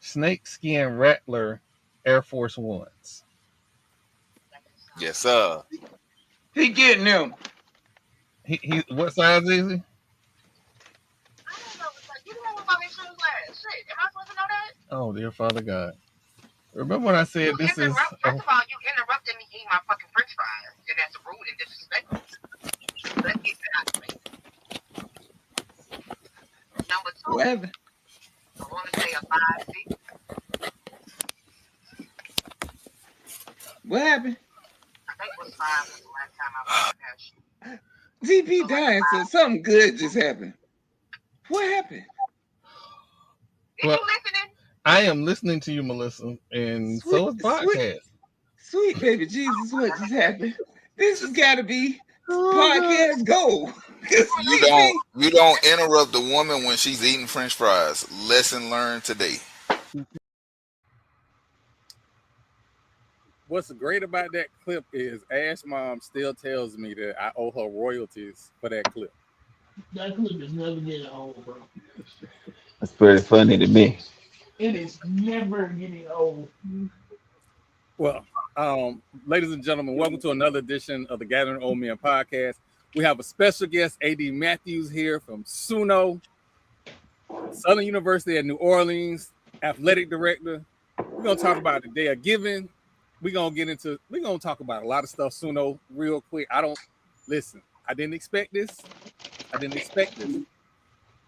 snakeskin Rattler Air Force Ones. Yes, sir. He getting them. He what size is he? I don't know. You don't know what my shoes last. Shit, am I supposed to know that? Oh dear Father God. Remember when I You said this is interrupt. First of all, you interrupted me eating my fucking French fries, and that's rude and disrespectful. Let's get that out of the way. Number two, What happened? I want to say a 5'6". What happened? I think it was 5 was the last time I bought a pair of shoes. TP dying, so something good just happened. What happened? Is Well, you listening? I am listening to you, Melissa, and so is podcast. Sweet baby Jesus, what just happened? This has got to be Oh, podcast gold. You don't interrupt the woman when she's eating French fries. Lesson learned today. What's great about that clip is Ash Mom still tells me that I owe her royalties for that clip. That clip is never getting old, bro. That's pretty funny to me. It is never getting old. Well, ladies and gentlemen, welcome to another edition of the Gathering Old Men podcast. We have a special guest, A.D. Matthews, here from SUNO, Southern University at New Orleans, athletic director. We're going to talk about the day of giving. We're going to talk about a lot of stuff, SUNO, real quick. I didn't expect this.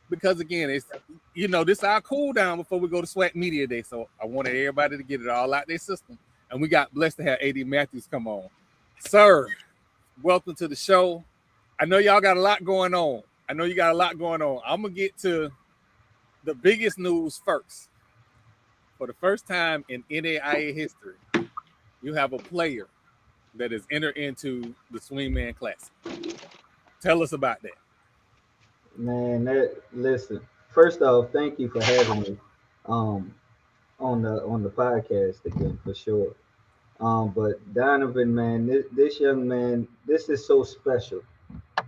Because again, it's, this is our cool down before we go to SWAC Media Day. So I wanted everybody to get it all out their system. And we got blessed to have A.D. Matthews come on. Sir, welcome to the show. I know y'all got a lot going on. I'm going to get to the biggest news first. For the first time in NAIA history, you have a player that has entered into the Swingman Classic. Tell us about that. Man, listen. First off, thank you for having me on the podcast again, for sure. But Donovan, man, this young man, this is so special.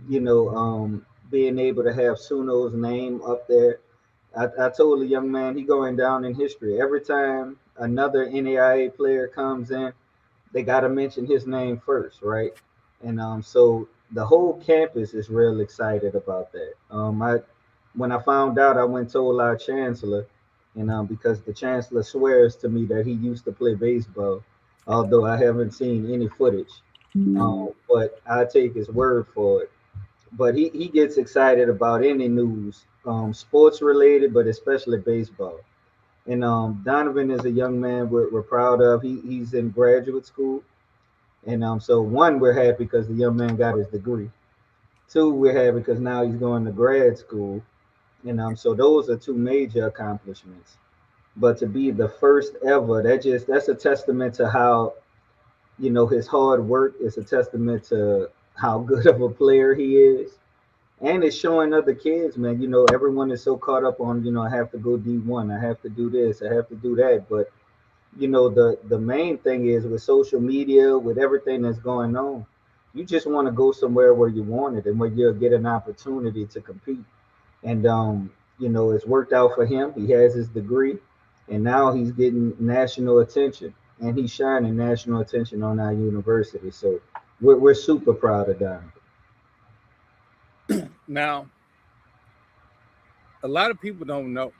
Being able to have Suno's name up there. I told the young man he going down in history. Every time another NAIA player comes in, they got to mention his name first, right? And so the whole campus is real excited about that. When I found out, I went and told our chancellor, and because the chancellor swears to me that he used to play baseball, although I haven't seen any footage, but I take his word for it. But he gets excited about any news, sports related, but especially baseball. And Donovan is a young man we're proud of. He's in graduate school. And so one, we're happy because the young man got his degree. Two, we're happy because now he's going to grad school. And so those are two major accomplishments. But to be the first ever, that's a testament to how, his hard work. Is a testament to how good of a player he is. And it's showing other kids, man, everyone is so caught up on, I have to go D1, I have to do this, I have to do that. But, the main thing is with social media, with everything that's going on, you just want to go somewhere where you want it and where you'll get an opportunity to compete. And, it's worked out for him. He has his degree, and now he's getting national attention, and he's shining national attention on our university. So we're super proud of Donovan. Now, a lot of people don't know.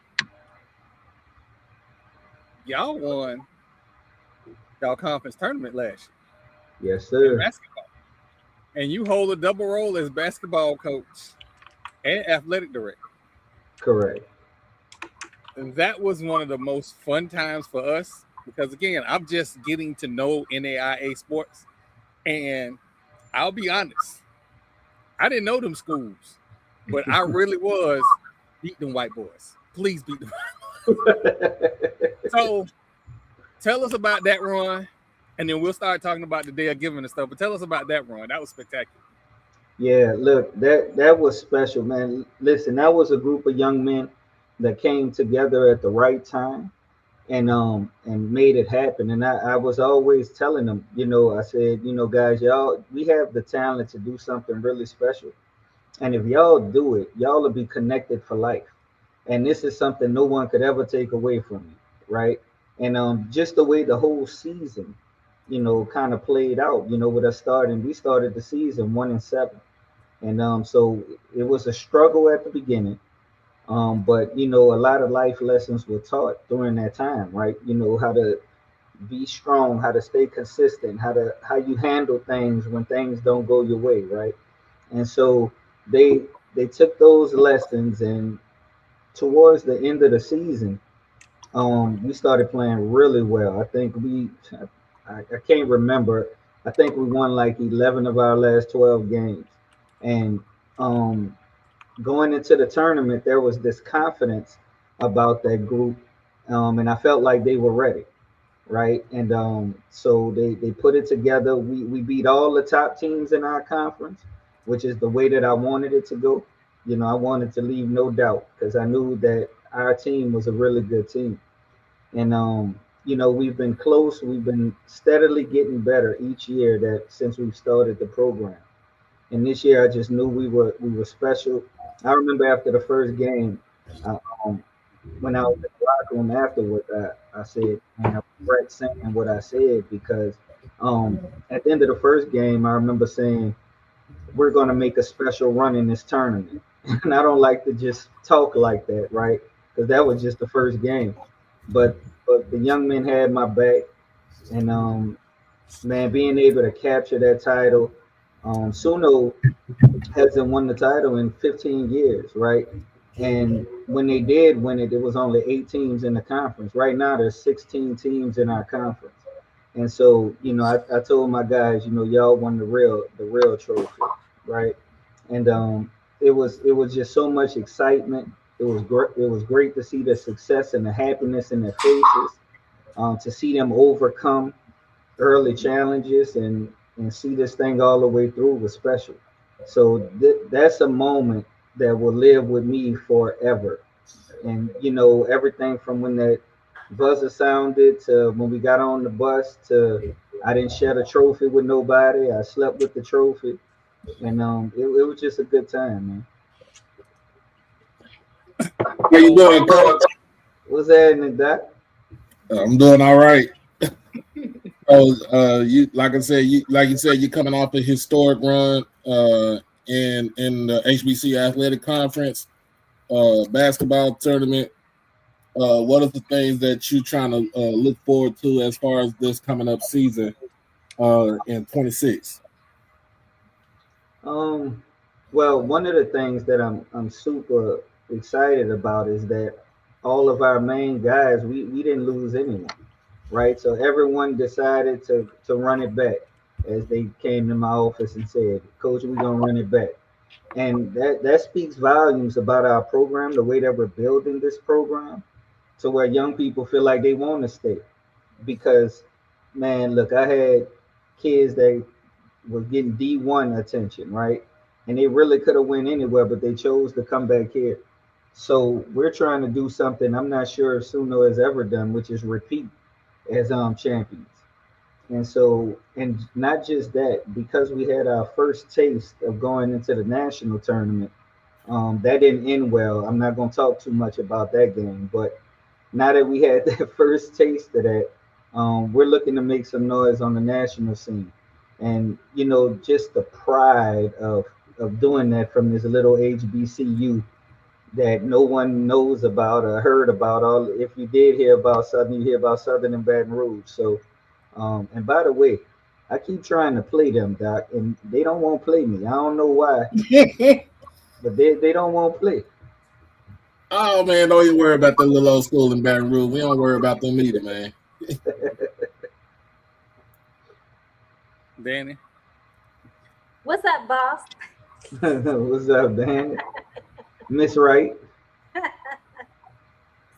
Y'all won y'all conference tournament last year. Yes, sir. In basketball. And you hold a double role as basketball coach and athletic director. Correct. And that was one of the most fun times for us because, again, I'm just getting to know NAIA sports. And I'll be honest, I didn't know them schools, but I really was beat them white boys. Please beat them. So tell us about that run, and then we'll start talking about the day of giving and stuff. But tell us about that run. That was spectacular. Yeah, look, that was special, man. Listen, that was a group of young men that came together at the right time and made it happen. And I was always telling them, I said, guys, y'all, we have the talent to do something really special. And if y'all do it, y'all will be connected for life. And this is something no one could ever take away from you. right? And just the way the whole season, kind of played out. With us starting, we started the season 1-7, and so it was a struggle at the beginning. But a lot of life lessons were taught during that time, right? How to be strong, how to stay consistent, how you handle things when things don't go your way, right? And so they took those lessons, and towards the end of the season, we started playing really well. I think I can't remember. I think we won like 11 of our last 12 games, and um, going into the tournament, there was this confidence about that group, and I felt like they were ready, right? And so they put it together. We beat all the top teams in our conference, which is the way that I wanted it to go. I wanted to leave no doubt because I knew that our team was a really good team. And we've been close. We've been steadily getting better each year that since we've started the program. And this year, I just knew we were special. I remember after the first game, uh, um, when I was in the locker room afterward, I said, man, I regret saying what I said because at the end of the first game, I remember saying, we're going to make a special run in this tournament. And I don't like to just talk like that, right? Because that was just the first game. But the young men had my back, and man, being able to capture that title, Suno hasn't won the title in 15 years, right? And when they did win it, it was only 8 teams in the conference. Right now, there's 16 teams in our conference. And so, I told my guys, y'all won the real trophy, right? And it was just so much excitement. It was great. It was great to see the success and the happiness in their faces. To see them overcome early challenges and see this thing all the way through was special. So that's a moment that will live with me forever. And everything from when that buzzer sounded to when we got on the bus to I didn't share the trophy with nobody. I slept with the trophy, and it was just a good time, man. How you doing, Coach? What's that in that? I'm doing all right. You like I said, you're coming off a historic run in the HBCU athletic conference basketball tournament. What are the things that you're trying to look forward to as far as this coming up season in 26? Well, one of the things that I'm super excited about is that all of our main guys, we didn't lose anyone, right? So everyone decided to run it back as they came to my office and said, Coach, we're gonna run it back. And that speaks volumes about our program, the way that we're building this program, to where young people feel like they want to stay. Because, man, look, I had kids that was getting D1 attention, right? And they really could have went anywhere, but they chose to come back here. So we're trying to do something I'm not sure if Suno has ever done, which is repeat as champions. And so, and not just that, because we had our first taste of going into the national tournament, that didn't end well. I'm not going to talk too much about that game, but now that we had that first taste of that, we're looking to make some noise on the national scene. And, just the pride of doing that from this little HBCU that no one knows about or heard about. All if you did hear about Southern, you hear about Southern and Baton Rouge. So, and by the way, I keep trying to play them, Doc, and they don't want to play me. I don't know why, but they don't want to play. Oh man, don't you worry about the little old school in Baton Rouge. We don't worry about them either, man. Danny. What's up, boss? What's up, Dan? Miss Wright.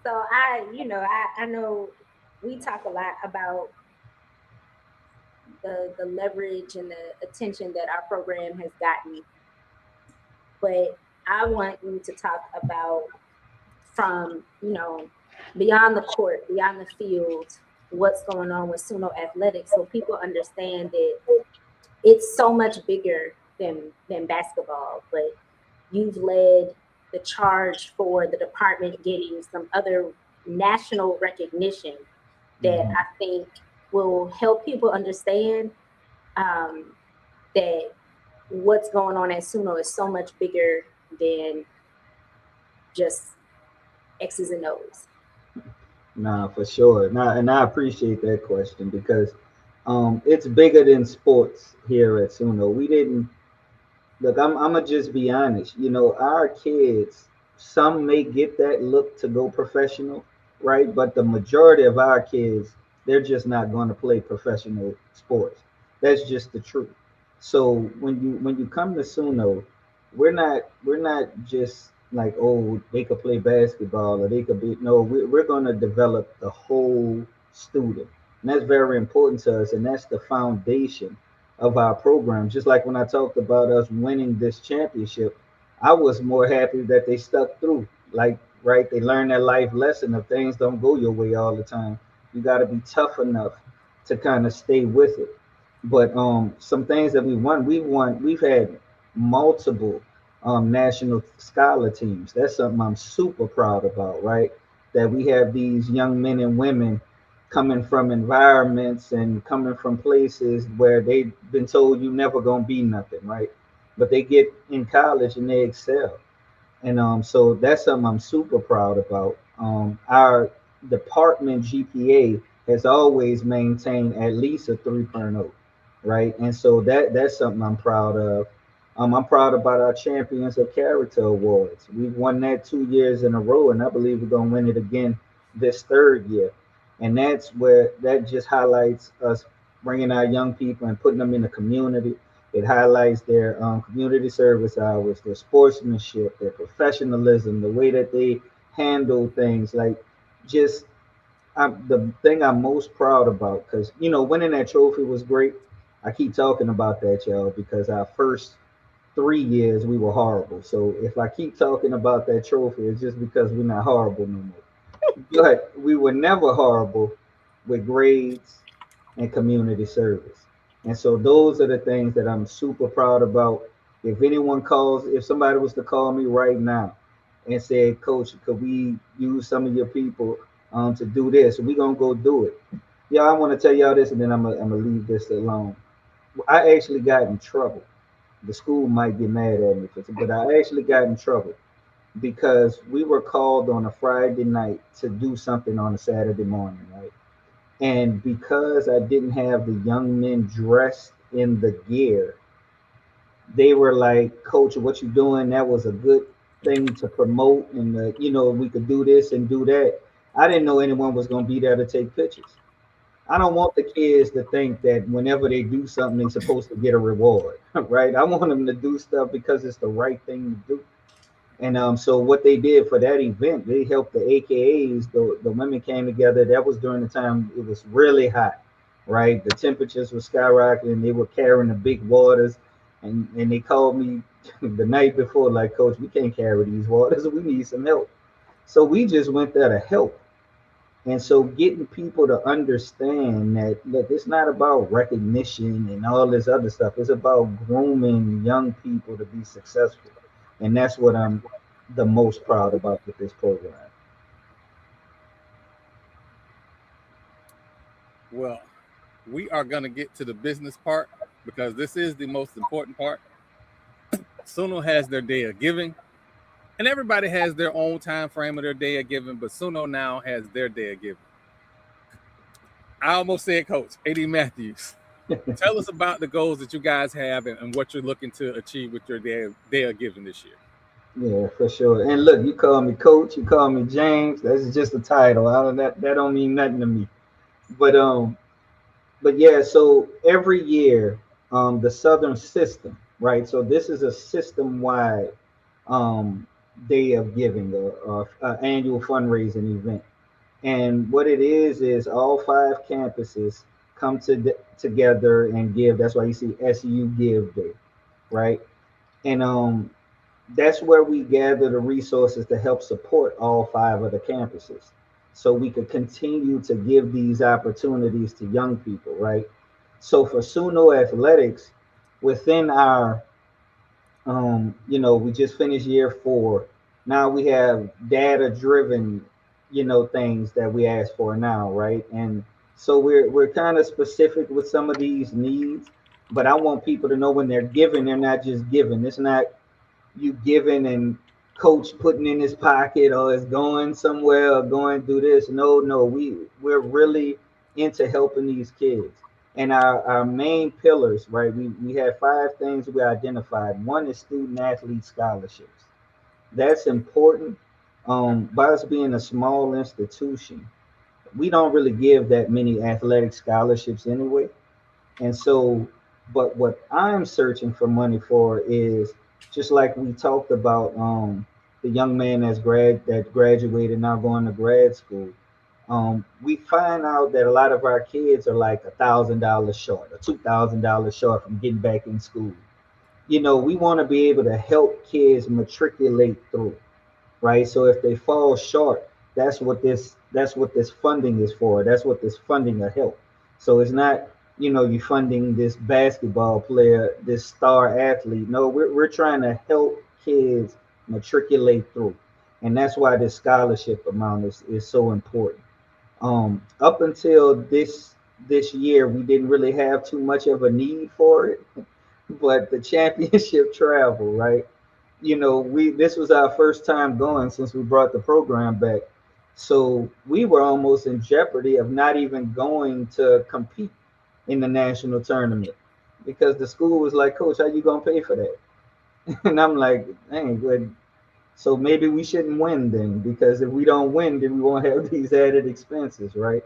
So I know we talk a lot about the leverage and the attention that our program has gotten, but I want you to talk about from beyond the court, beyond the field, what's going on with Suno Athletics, so people understand that it's so much bigger than basketball. But you've led the charge for the department getting some other national recognition that I think will help people understand that what's going on at Suno is so much bigger than just X's and O's. Nah, for sure. Nah, and I appreciate that question because it's bigger than sports here at Suno. We didn't look. I'm gonna just be honest. You know, our kids, some may get that look to go professional, right? But the majority of our kids, they're just not going to play professional sports. That's just the truth. So when you come to Suno, we're not just like, oh, they could play basketball or they could be, no, we're going to develop the whole student, and that's very important to us, and that's the foundation of our program. Just like when I talked about us winning this championship, I was more happy that they stuck through. Like, right, they learned that life lesson of things don't go your way all the time. You got to be tough enough to kind of stay with it. But some things that we've had multiple national scholar teams. That's something I'm super proud about, right? That we have these young men and women coming from environments and coming from places where they've been told you never gonna be nothing, right? But they get in college and they excel. And so that's something I'm super proud about. Our department GPA has always maintained at least a 3.0, right? And so that's something I'm proud of. I'm proud about our Champions of Character Awards. We've won that 2 years in a row, and I believe we're gonna win it again this third year. And that's where that just highlights us bringing our young people and putting them in the community. It highlights their community service hours, their sportsmanship, their professionalism, the way that they handle things. Like, just the thing I'm most proud about, because winning that trophy was great. I keep talking about that, y'all, because our first 3 years we were horrible. So if I keep talking about that trophy, it's just because we're not horrible no more. But we were never horrible with grades and community service. And so those are the things that I'm super proud about. If somebody was to call me right now and say, Coach, could we use some of your people to do this? We're going to go do it. Yeah, I want to tell y'all this, and then I'm gonna leave this alone. I actually got in trouble. The school might get mad at me, but I actually got in trouble because we were called on a Friday night to do something on a Saturday morning, right? And because I didn't have the young men dressed in the gear, they were like, Coach, what you doing? That was a good thing to promote, and we could do this and do that. I didn't know anyone was going to be there to take pictures. I don't want the kids to think that whenever they do something, they're supposed to get a reward, right? I want them to do stuff because it's the right thing to do. And so what they did for that event, they helped the AKAs. The women came together. That was during the time it was really hot, right? The temperatures were skyrocketing. They were carrying the big waters, and they called me the night before, like, Coach, we can't carry these waters. We need some help. So we just went there to help. And so getting people to understand that, look, it's not about recognition and all this other stuff. It's about grooming young people to be successful. And that's what I'm the most proud about with this program. Well, we are going to get to the business part because this is the most important part. Suno has their day of giving, and everybody has their own time frame of their day of giving, but Suno now has their day of giving. I almost said, Coach, AD Matthews, tell us about the goals that you guys have and what you're looking to achieve with your day of giving this year. Yeah, for sure. And look, you call me Coach, you call me James. That's just a title. That don't mean nothing to me. But yeah. So every year, the Southern system, right? So this is a system-wide day of giving, or annual fundraising event. And what it is all 5 campuses come together and give. That's why you see SU Give Day, right? And that's where we gather the resources to help support all 5 of the campuses, so we could continue to give these opportunities to young people, right? So for Suno Athletics, within our we just finished year 4. Now we have data driven things that we ask for now, right? And so we're kind of specific with some of these needs, but I want people to know when they're giving, they're not just giving. It's not you giving and coach putting in his pocket or is going somewhere or going through this. No, we're really into helping these kids. And our main pillars, right? We have 5 things we identified. One is student athlete scholarships. That's important. By us being a small institution, we don't really give that many athletic scholarships anyway. And so, but what I'm searching for money for is just like we talked about, the young man that graduated now going to grad school. We find out that a lot of our kids are like $1,000 short or $2,000 short from getting back in school. We want to be able to help kids matriculate through, right? So if they fall short, that's what this funding is for. That's what this funding will help. So it's not, you funding this basketball player, this star athlete. No, we're trying to help kids matriculate through. And that's why this scholarship amount is so important. Up until this year, we didn't really have too much of a need for it, but the championship travel, right? We this was our first time going since we brought the program back. So we were almost in jeopardy of not even going to compete in the national tournament because the school was like, Coach, how you gonna pay for that? And I'm like, dang, good. So maybe we shouldn't win then, because if we don't win, then we won't have these added expenses, right?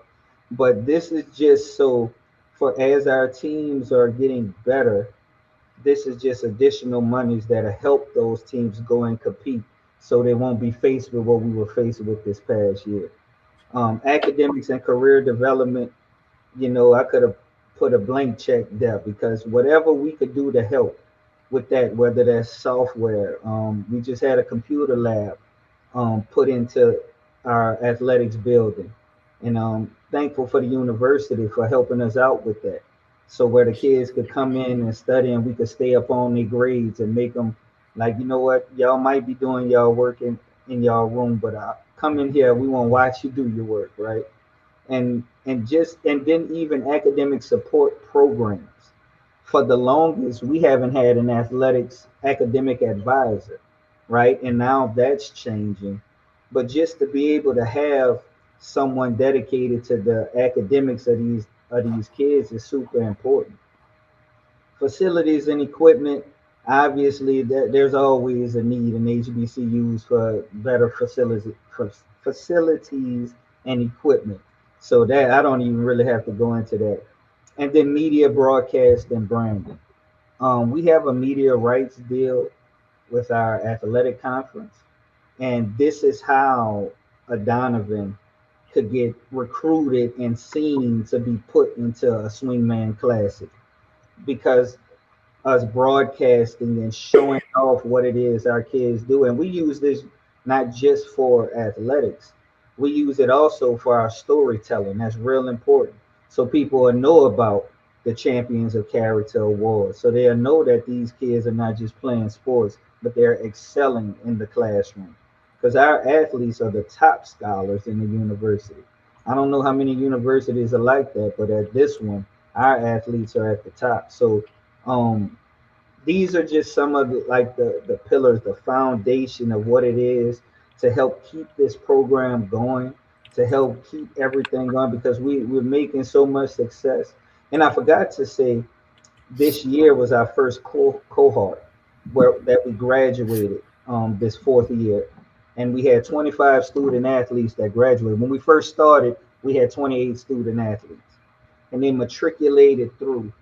But this is just so for as our teams are getting better, this is just additional monies that'll help those teams go and compete so they won't be faced with what we were faced with this past year. Academics and career development, I could have put a blank check there because whatever we could do to help with that, whether that's software, we just had a computer lab put into our athletics building. And thankful for the university for helping us out with that. So where the kids could come in and study and we could stay up on their grades and make them like, what, y'all might be doing y'all work in y'all room, but come in here, we want to watch you do your work, right? And then even academic support programs. For the longest, we haven't had an athletics academic advisor, right? And now that's changing. But just to be able to have someone dedicated to the academics of these kids is super important. Facilities and equipment, obviously, there's always a need in HBCUs for better facilities and equipment. So that I don't even really have to go into that. And then media broadcast and branding. We have a media rights deal with our athletic conference, and this is how a Donovan could get recruited and seen to be put into a Swingman Classic because us broadcasting and showing off what it is our kids do. And we use this not just for athletics, we use it also for our storytelling. That's real important. So people will know about the Champions of Character Awards. So they'll know that these kids are not just playing sports, but they're excelling in the classroom. Because our athletes are the top scholars in the university. I don't know how many universities are like that, but at this one, our athletes are at the top. So um, these are just some of the pillars, the foundation of what it is to help keep this program going, to help keep everything going because we're making so much success. And I forgot to say, this year was our first cohort where that we graduated this 4th year, and we had 25 student athletes that graduated. When we first started, we had 28 student athletes, and they matriculated through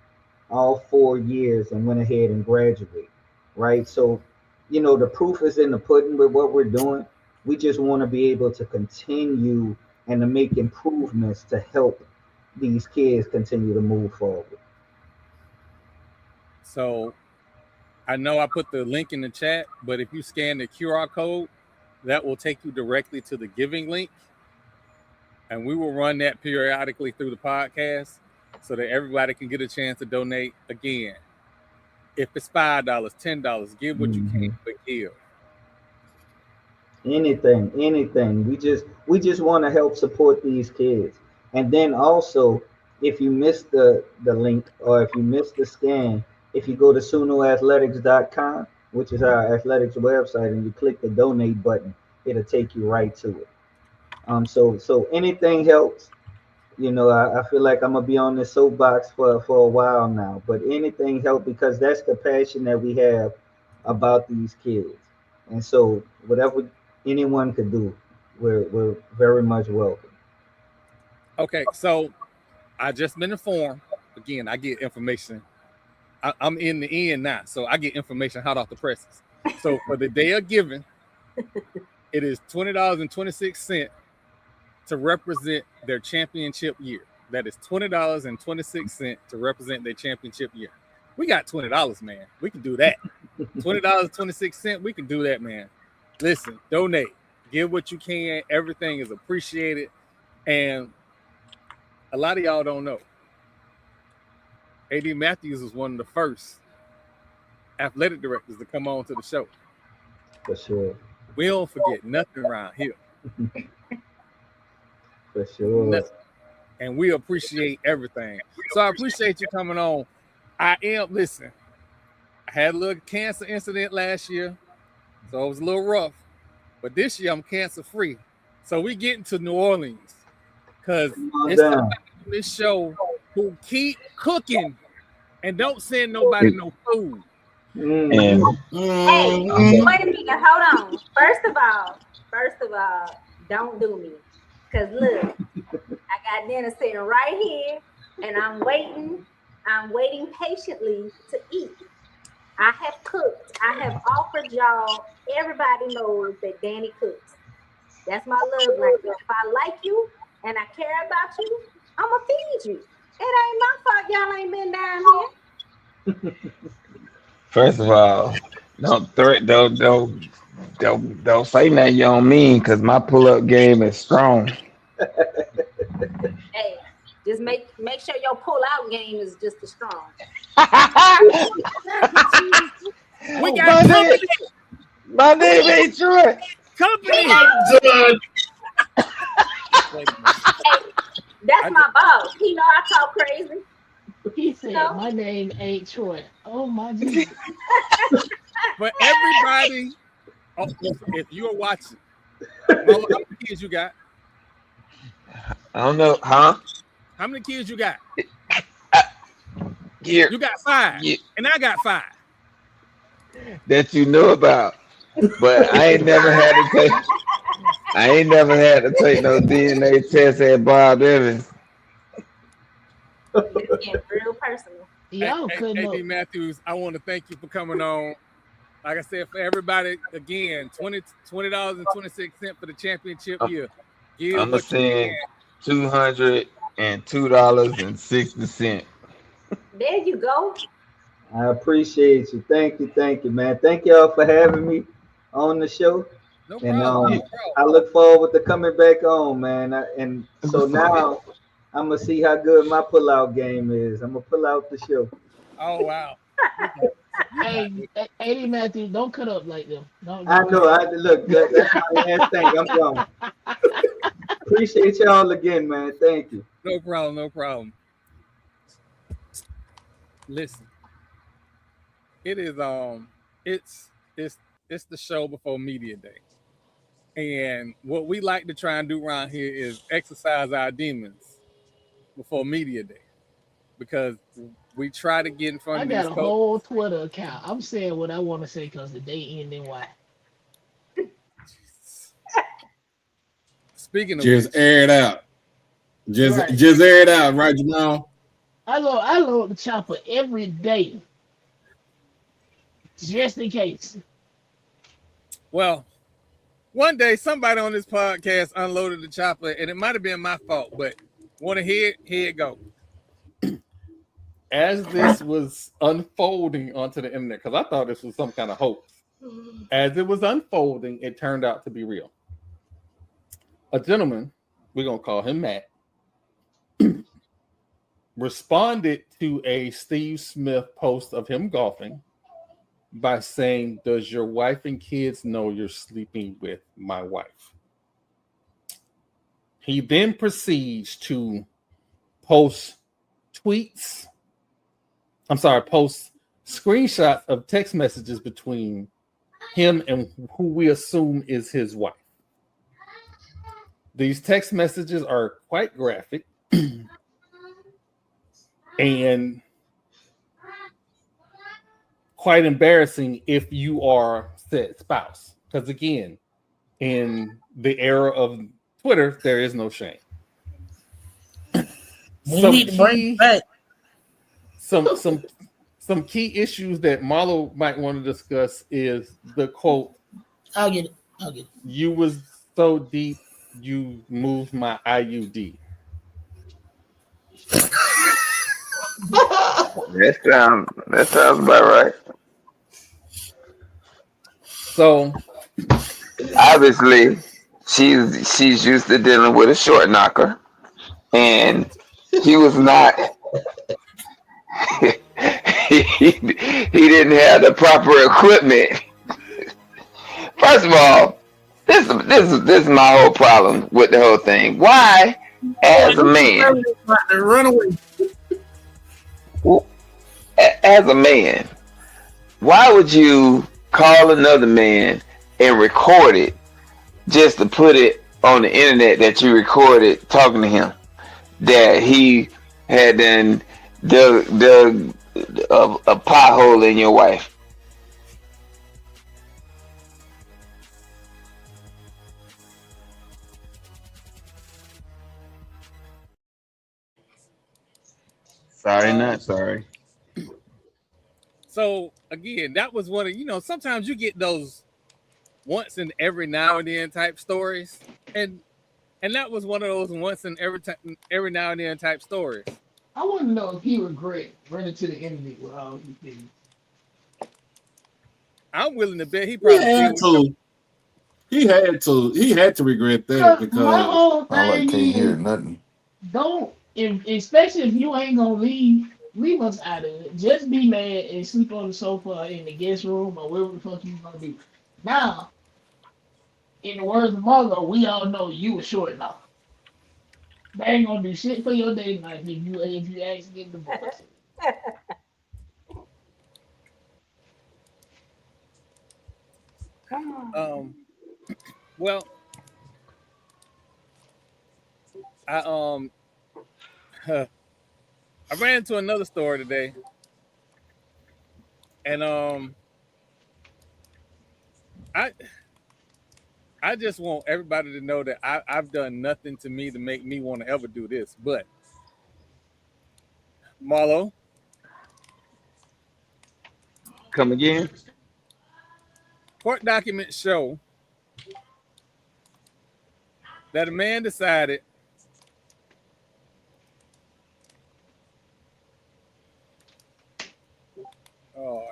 all 4 years and went ahead and graduated, right? So, the proof is in the pudding with what we're doing. We just want to be able to continue and to make improvements to help these kids continue to move forward. So I know I put the link in the chat, but if you scan the QR code, that will take you directly to the giving link. And we will run that periodically through the podcast so that everybody can get a chance to donate. Again, if it's $5, $10, give what you can, but give. Anything. We just want to help support these kids. And then also, if you missed the link or if you missed the scan, if you go to sunoathletics.com, which is our athletics website, and you click the donate button, it'll take you right to it. So anything helps. I feel like I'm gonna be on this soapbox for a while now, but anything helps because that's the passion that we have about these kids. And so whatever anyone could do, we're very much welcome. Okay, so I just been informed. Again, I get information. I'm in the end now, so I get information hot off the presses. So for the day of giving, it is $20.26 to represent their championship year. That is $20.26 to represent their championship year. We got $20, man. We can do that. $20.26. We can do that, man. Listen, donate, give what you can. Everything is appreciated, and a lot of y'all don't know. AD Matthews was one of the first athletic directors to come on to the show. For sure. We don't forget nothing around here. For sure. Nothing. And we appreciate everything. So I appreciate you coming on. I had a little cancer incident last year, so it was a little rough. But this year I'm cancer free. So we get into New Orleans because it's somebody on this show who keep cooking and don't send nobody no food. Hey, wait a minute, hold on. First of all, don't do me. Cause look, I got dinner sitting right here and I'm waiting patiently to eat. I have cooked. I have offered y'all. Everybody knows that Danny cooks. That's my love language. If I like you and I care about you, I'ma feed you. It ain't my fault y'all ain't been down here. First of all, don't say nothing you don't mean, because my pull-up game is strong. Hey, just make sure your pull-out game is just as strong. We got company. My name ain't Troy. Company. Hey, that's my boss. He know I talk crazy. He said, "My name ain't Troy." Oh my Jesus! For everybody, if you are watching, how many kids you got? I don't know, huh? How many kids you got? Here. You got 5, and I got 5. That you know about, but I ain't never had to take. I ain't never had to take no DNA test at Bob Evans. It's getting real personal. Y'all couldn't know. AD Matthews, I want to thank you for coming on. Like I said, for everybody, again, $20.26 for the championship year. I'm gonna send $202.60. There you go. I appreciate you. Thank you, man. Thank y'all for having me on the show. No And problem. I look forward to coming back on, man. And so now I'm gonna see how good my pull-out game is. I'm gonna pull out the show. Oh wow. Hey, AD Matthews, don't cut up like them. No, I know. Look. That's my last thing. I'm going. Appreciate y'all again, man. Thank you. No problem. Listen, it is it's the show before media day, and what we like to try and do around here is exercise our demons before media day, because we try to get in front of these I got a whole Twitter account. I'm saying what I want to say because the day ending why. Speaking of just which, air it out. Just air it out, right, Jamal? I load the chopper every day, just in case. Well, one day somebody on this podcast unloaded the chopper, and it might have been my fault, but want to hear it? Here it go. As this was unfolding onto the internet, because I thought this was some kind of hoax. As it was unfolding, it turned out to be real. A gentleman, we're going to call him Matt, responded to a Steve Smith post of him golfing by saying, "Does your wife and kids know you're sleeping with my wife?" He then proceeds to post tweets. Post screenshots of text messages between him and who we assume is his wife. These text messages are quite graphic and quite embarrassing if you are said spouse. Because again, in the era of Twitter, there is no shame. Some key issues that Marlo might want to discuss is the quote. I'll get it. You was so deep, you moved my IUD. That sounds about right. So obviously, she's used to dealing with a short knocker, and he was not. he didn't have the proper equipment. First of all, this is my whole problem with the whole thing. Why, as a man, run away. As a man, why would you call another man and record it just to put it on the internet that you recorded talking to him? That he had done dug a pothole in your wife. Sorry, not sorry. So again, that was one of, sometimes you get those once in every now and then type stories, and that was one of those once in every now and then type stories. I want to know if he regret running to the internet with all these things. I'm willing to bet he probably had to. He had to regret that because my whole thing I can't hear nothing. Don't, especially if you ain't gonna leave us out of it. Just be mad and sleep on the sofa in the guest room or wherever the fuck you gonna do. Now, in the words of Marlo, we all know you were short enough. They ain't gonna do shit for your dating life if you actually get divorced. Come on. Well, I ran into another story today, and I just want everybody to know that I've done nothing to me to make me want to ever do this. But Marlo, Come again? court documents show that a man decided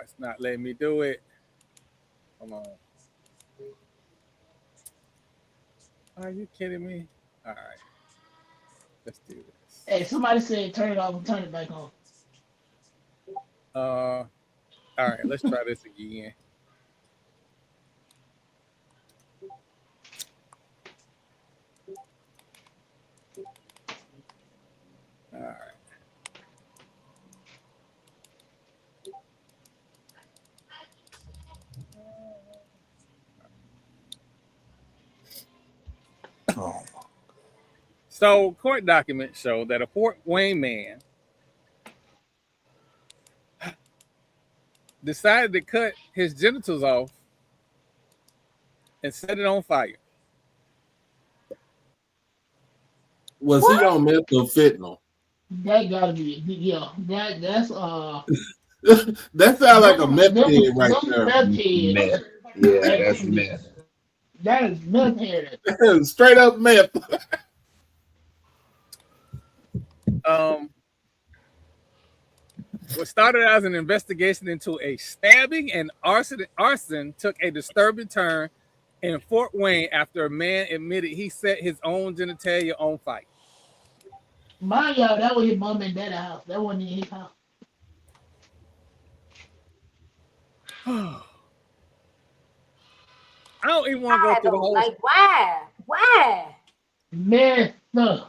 it's not letting me do it. Come on. Are you kidding me? All right. Let's do this. Hey, somebody said turn it off and turn it back on. All right, let's try this again. All right. Oh. So, court documents show that a Fort Wayne man decided to cut his genitals off and set it on fire. Was he on meth or fentanyl? That gotta be that's that sounds like a meth head right there. Meth. Yeah, that's meth. That is meth head. Straight up meth. What started as an investigation into a stabbing and arson took a disturbing turn in Fort Wayne after a man admitted he set his own genitalia on fire. Mind y'all, that was his mom and dad's house. That wasn't in his house. I don't even want to go through the whole. Like, why? Why? Man, no.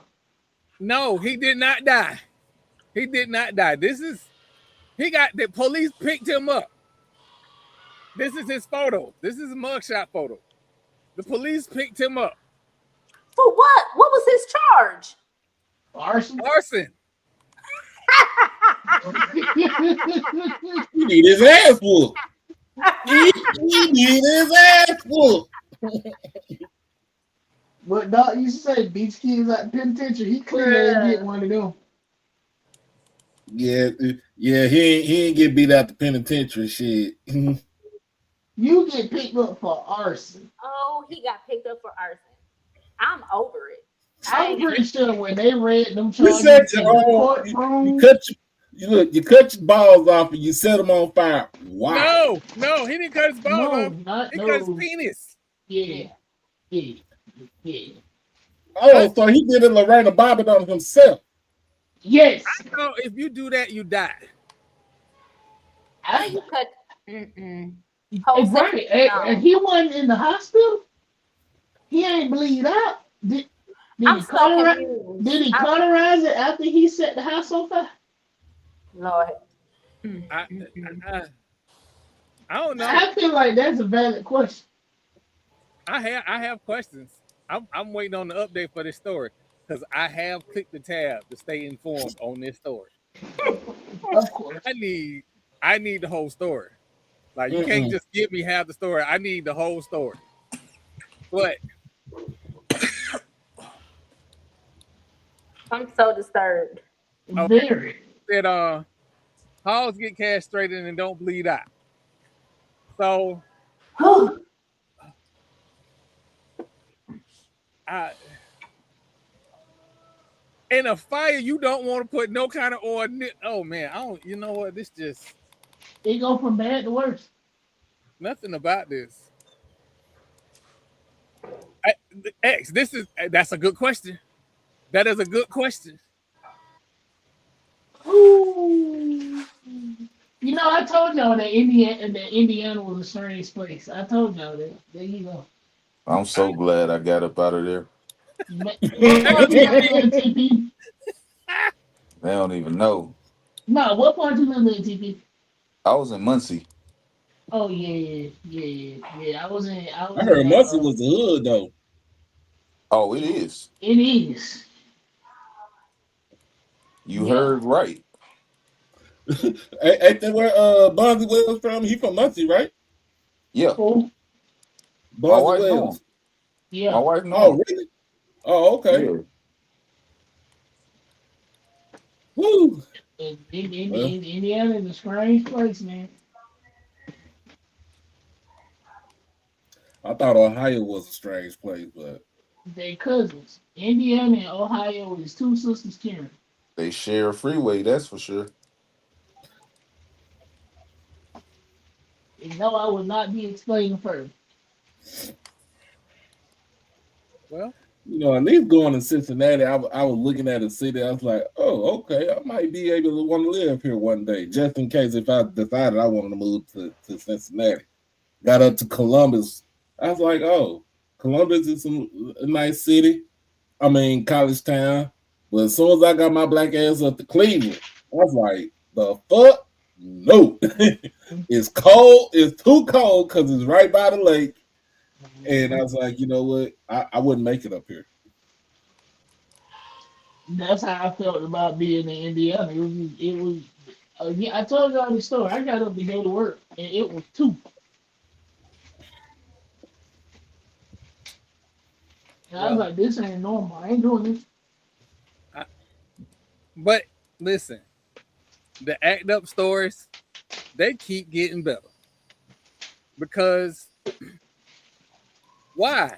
No, he did not die. He did not die. He got the police picked him up. This is his photo. This is a mugshot photo. The police picked him up. For what? What was his charge? Arson. He need his ass whooped. He need his ass whooped. What Doc used to say, beats kids at the penitentiary. He clearly ain't get one of them. Yeah, he ain't get beat out the penitentiary shit. You get picked up for arson. Oh, he got picked up for arson. I'm over it. I'm pretty sure when they read them You charges set in your the own, courtroom, you cut your balls off and you set them on fire. Wow. No, he didn't cut his balls off. He cut his penis. Yeah. Oh, so he did it Lorena Bobbitt on himself. Yes. I know if you do that, you die. How you cut? Right. And he wasn't in the hospital. He ain't bleed out. Did he cauterize it after he set the house on fire? Lord. I don't know. I feel like that's a valid question. I have questions. I'm waiting on the update for this story because I have clicked the tab to stay informed on this story. Of course. I need the whole story. Like you can't just give me half the story. I need the whole story. But I'm so disturbed. Very. That hogs get castrated and don't bleed out. So in a fire, you don't want to put no kind of oil. Oh man, I don't. You know what? This just it go from bad to worse. Nothing about this. X. That's a good question. That is a good question. Ooh. You know, I told y'all that Indiana was a strange place. I told y'all that. There you go. I'm so glad I got up out of there. What part you live in, TP? They don't even know. No, what part you live in, TP? I was in Muncie. Oh yeah. I heard Muncie was the hood though. Oh, it is. It is. You heard right. Ain't that where Bonzi Wells from? He from Muncie, right? Yeah. Cool. Bonzi Wells. Yeah. My wife knows. Oh, really? Oh, okay. Yeah. Woo. Indiana is a strange place, man. I thought Ohio was a strange place, but they cousins. Indiana and Ohio is two sisters tearing. They share a freeway, that's for sure. No, I will not be explaining further. Well, you know, at least going to Cincinnati, I was looking at the city. I was like, oh, okay, I might be able to want to live here one day, just in case if I decided I wanted to move to Cincinnati. Got up to Columbus. I was like, oh, Columbus is a nice city. I mean, college town. But as soon as I got my black ass up to Cleveland, I was like, the fuck? No. It's cold. It's too cold because it's right by the lake. And I was like, you know what? I wouldn't make it up here. That's how I felt about being in Indiana. It was I told y'all the story. I got up to go to work, and it was 2. And I was like, this ain't normal. I ain't doing this. But listen, the act up stories, they keep getting better. Because why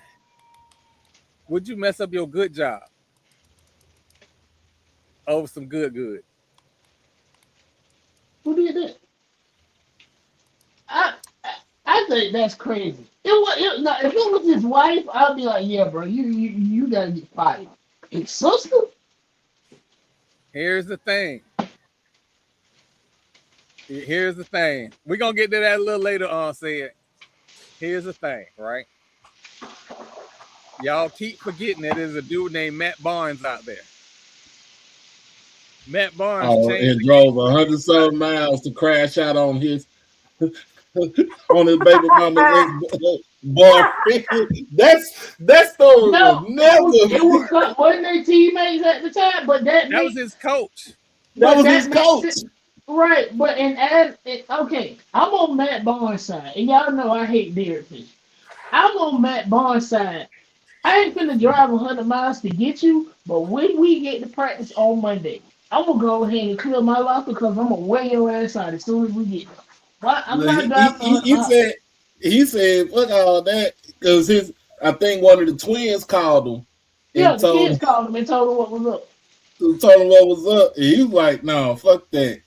would you mess up your good job over some good? Who did that? I think that's crazy. If it was his wife, I'd be like, yeah, bro, you gotta get fired. His sister? Here's the thing. Here's the thing. We're gonna get to that a little later on. Said, here's the thing, right? Y'all keep forgetting that there's a dude named Matt Barnes out there. Matt Barnes changed and drove 100-some miles to crash out on his baby mama's boyfriend. That story was never. Wasn't they teammates at the time? But that was his coach. That was his coach. Right, but okay, I'm on Matt Barnes' side, and y'all know I hate Derek Fisher. I'm on Matt Barnes' side. I ain't finna drive 100 miles to get you, but when we get to practice on Monday, I'm gonna go ahead and clear my locker because I'm gonna weigh your ass out as soon as we get there. Well, I'm not driving. He said, "Fuck all that," because I think one of the twins called him. Yeah, the kids called him and told him what was up. Told him what was up, and he was like, "No, fuck that."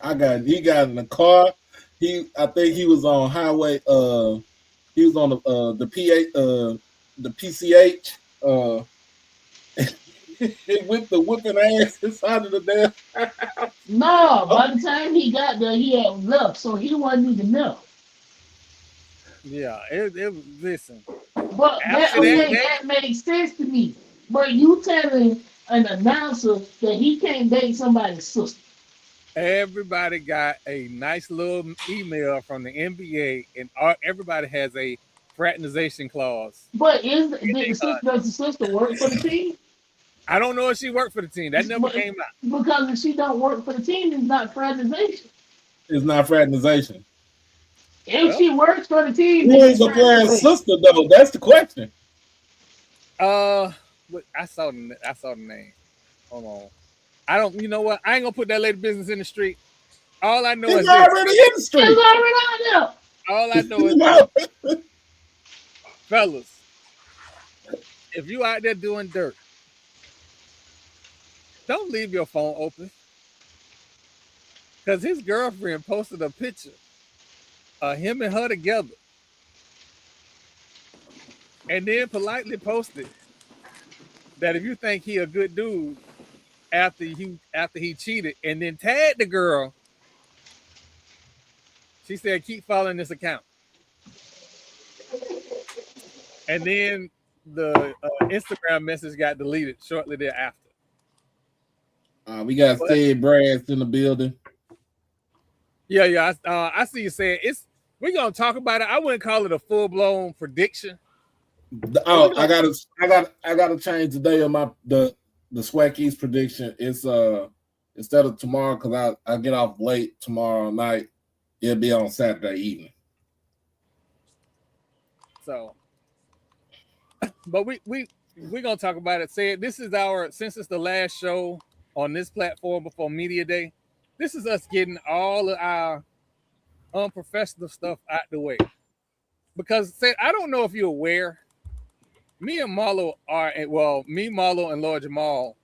He got in the car. I think he was on highway. He was on the PCH. With the whipping ass inside of the damn house. No, by the time he got there, he had left, so he wasn't even there. Yeah, listen. But that makes sense to me. But you telling an announcer that he can't date somebody's sister. Everybody got a nice little email from the NBA, and everybody has a fraternization clause. But does the sister work for the team? I don't know if she worked for the team. That never came out. Because if she don't work for the team, it's not fraternization. It's not fraternization. If she works for the team, who is a player's sister though? That's the question. I saw the name. Hold on. I don't. You know what? I ain't gonna put that lady business in the street. All I know is already in the street. It's already out there. All I know is, fellas, if you out there doing dirt, don't leave your phone open. Because his girlfriend posted a picture of him and her together. And then politely posted that if you think he a good dude after he cheated, and then tagged the girl, she said, keep following this account. And then the Instagram message got deleted shortly thereafter. We got Sid Brass in the building. Yeah. I see you saying we're gonna talk about it. I wouldn't call it a full-blown prediction. Oh, I gotta change the day of the SWAC East prediction. It's instead of tomorrow, because I get off late tomorrow night, it'll be on Saturday evening. So, but we're gonna talk about it. Say this is since it's the last show on this platform before Media Day, this is us getting all of our unprofessional stuff out the way. Because I don't know if you're aware, me and Marlo Marlo and Lord Jamal.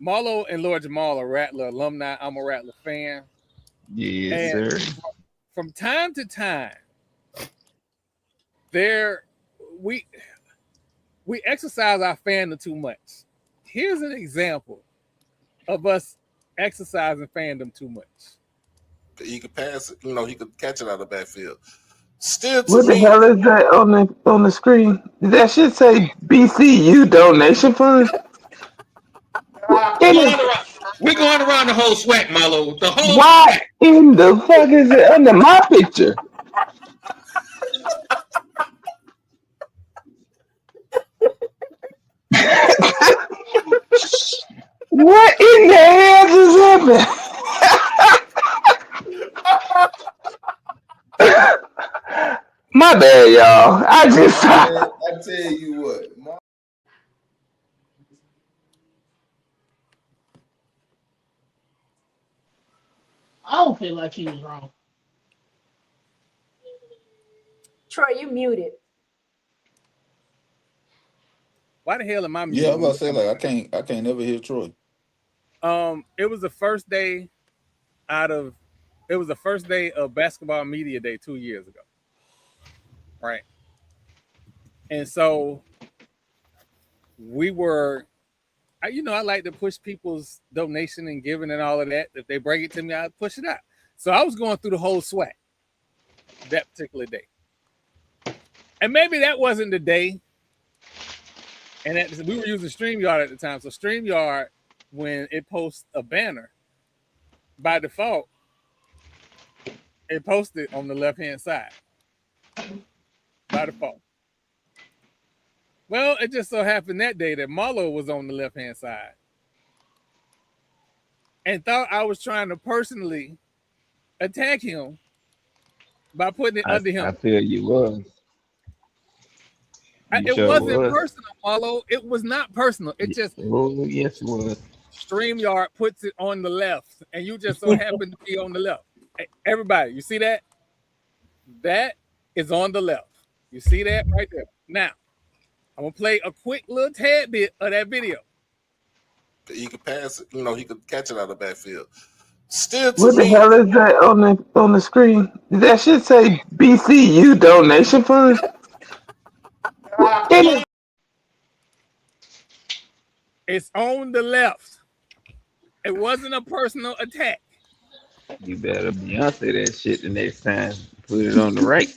Marlo and Lord Jamal are Rattler alumni. I'm a Rattler fan. Yes, and sir. From time to time, we exercise our fandom too much. Here's an example of us exercising fandom too much. He could pass it, he could catch it out of the backfield. Still, what the hell is that on the screen? Did that shit say BCU donation fund? We're going around the whole SWAC, Marlo. The whole Why in the fuck is it under my picture? What in the hell just happened? My bad, y'all. I tell you what. I don't feel like he was wrong. Troy, you muted. Why the hell am I muted? Yeah, I was about to say, like, I can't never hear Troy. It was the first day of basketball media day 2 years ago. Right. And so we were, I like to push people's donation and giving and all of that. If they bring it to me, I push it out. So I was going through the whole SWAC that particular day. And maybe that wasn't the day. And we were using StreamYard at the time. So StreamYard, when it posts a banner, by default, it posted on the left-hand side. By default. Well, it just so happened that day that Marlo was on the left-hand side. And thought I was trying to personally attack him by putting it under him. I feel you was. It sure wasn't was. personal, Marlo. It was not personal. It just Oh, yes, it was. StreamYard puts it on the left, and you just so happen to be on the left. Hey, everybody, you see that? That is on the left. You see that right there. Now, I'm gonna play a quick little tad bit of that video. He could pass it, he could catch it out of the backfield. Still, to What the me, hell is that on the screen? Did that shit say BCU donation fund? It's on the left. It wasn't a personal attack. You better Beyonce that shit the next time. Put it on the right.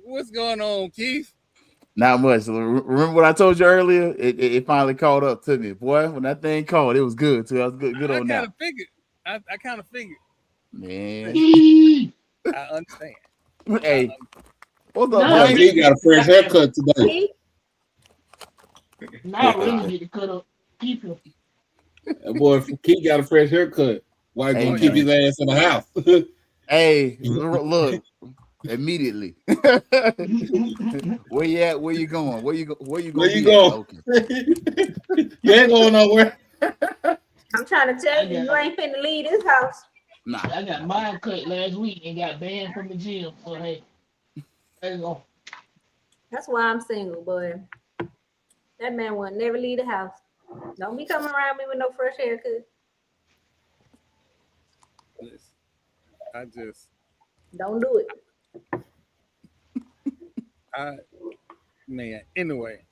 What's going on, Keith? Not much. Remember what I told you earlier? It finally caught up to me, boy. When that thing called, it was good too. I was good on that. I kind of figured. Man, I understand. Hey, what's up, man? He got a fresh haircut today. Now I really need to cut up people. That boy Keith got a fresh haircut. Why gonna keep his ass in the house? Hey, look. Immediately. Where you at? Where you going? Where you going? Okay. You ain't going nowhere. I'm trying to tell you, you ain't finna leave this house. Nah. I got mine cut last week and got banned from the gym. So hey, there you go. That's why I'm single, boy. That man will never leave the house. Don't be coming around me with no fresh haircut. I just don't do it. Man, anyway.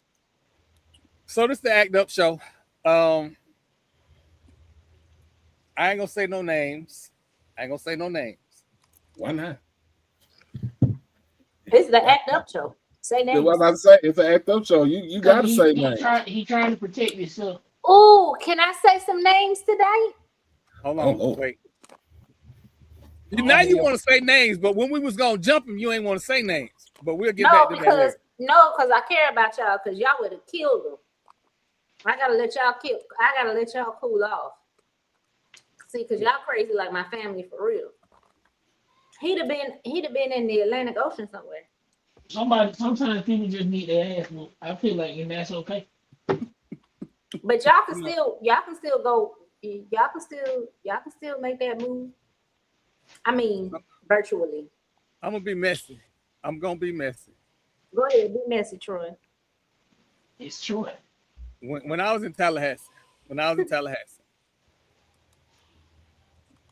So this is the Act Up show. I ain't gonna say no names. Why not? It's the Act Up show. Say names. What I say? It's an Act Up show. You gotta say names. He trying to protect himself. Oh, can I say some names today? Hold on, wait. Now you want to say names, but when we was gonna jump him, you ain't want to say names. But we'll get back to that later. Because I care about y'all, because y'all would have killed them. I gotta let y'all cool off. See, because y'all crazy like my family for real. He'd have been in the Atlantic Ocean somewhere. Sometimes people just need their ass whooped. I feel like, and that's okay. But y'all can still make that move. I mean, virtually. I'm gonna be messy. Go ahead, be messy, Troy. It's Troy. When I was in Tallahassee,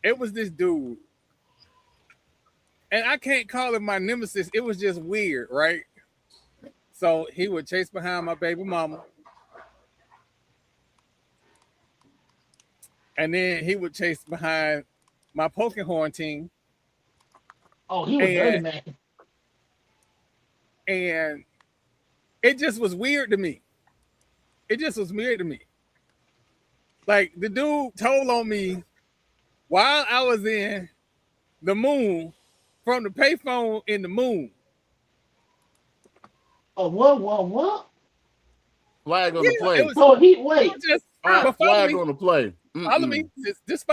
it was this dude, and I can't call him my nemesis. It was just weird, right? So he would chase behind my baby mama, and then he would chase behind my poking horn team. Oh, he was dirty, man. And it just was weird to me. Like the dude told on me while I was in the moon from the payphone in the moon. Oh, what? Flag on the play. Flag on the play. Follow me. Just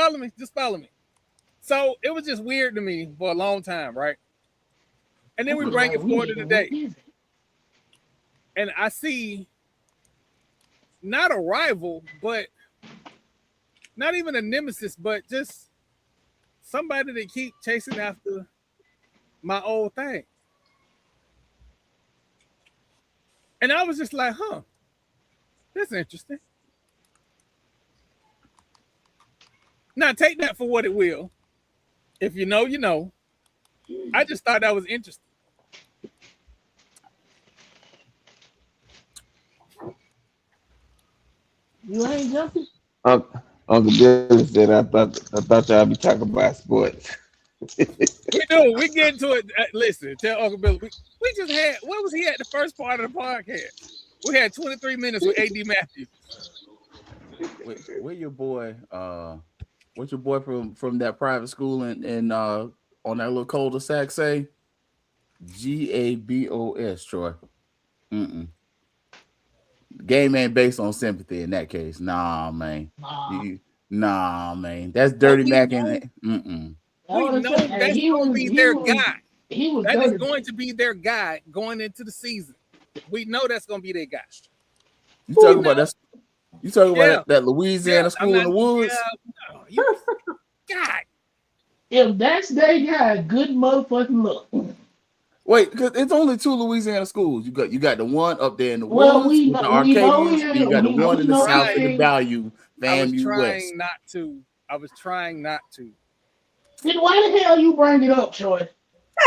follow me. So it was just weird to me for a long time, right? And then we bring it forward to today. And I see not a rival, but not even a nemesis, but just somebody that keep chasing after my old thing. And I was just like, that's interesting. Now take that for what it will. If you know, you know. I just thought that was interesting. You ain't jumping. Uncle Billy said, I thought y'all be talking about sports. We do. We get into it. Listen, tell Uncle Billy. We just had. What was he at the first part of the podcast? We had 23 minutes with AD Matthews. Where your boy? What's your boy from that private school and on that little cul-de-sac say? GABOS, Troy. Game ain't based on sympathy in that case. Nah, man. Nah, man. That's Dirty Mac and We know that's going to be their guy. That is going to be their guy going into the season. We know that's going to be their guy. You talking about that? You talking about that Louisiana school in the woods? God. If that's their guy, good motherfucking luck. Wait, because it's only 2 Louisiana schools. You got the one up there in the Well, woods, the Arcadians, and you got the one in the south in the Bayou, FAMU West. I was trying not to. Then why the hell you bring it up, Troy?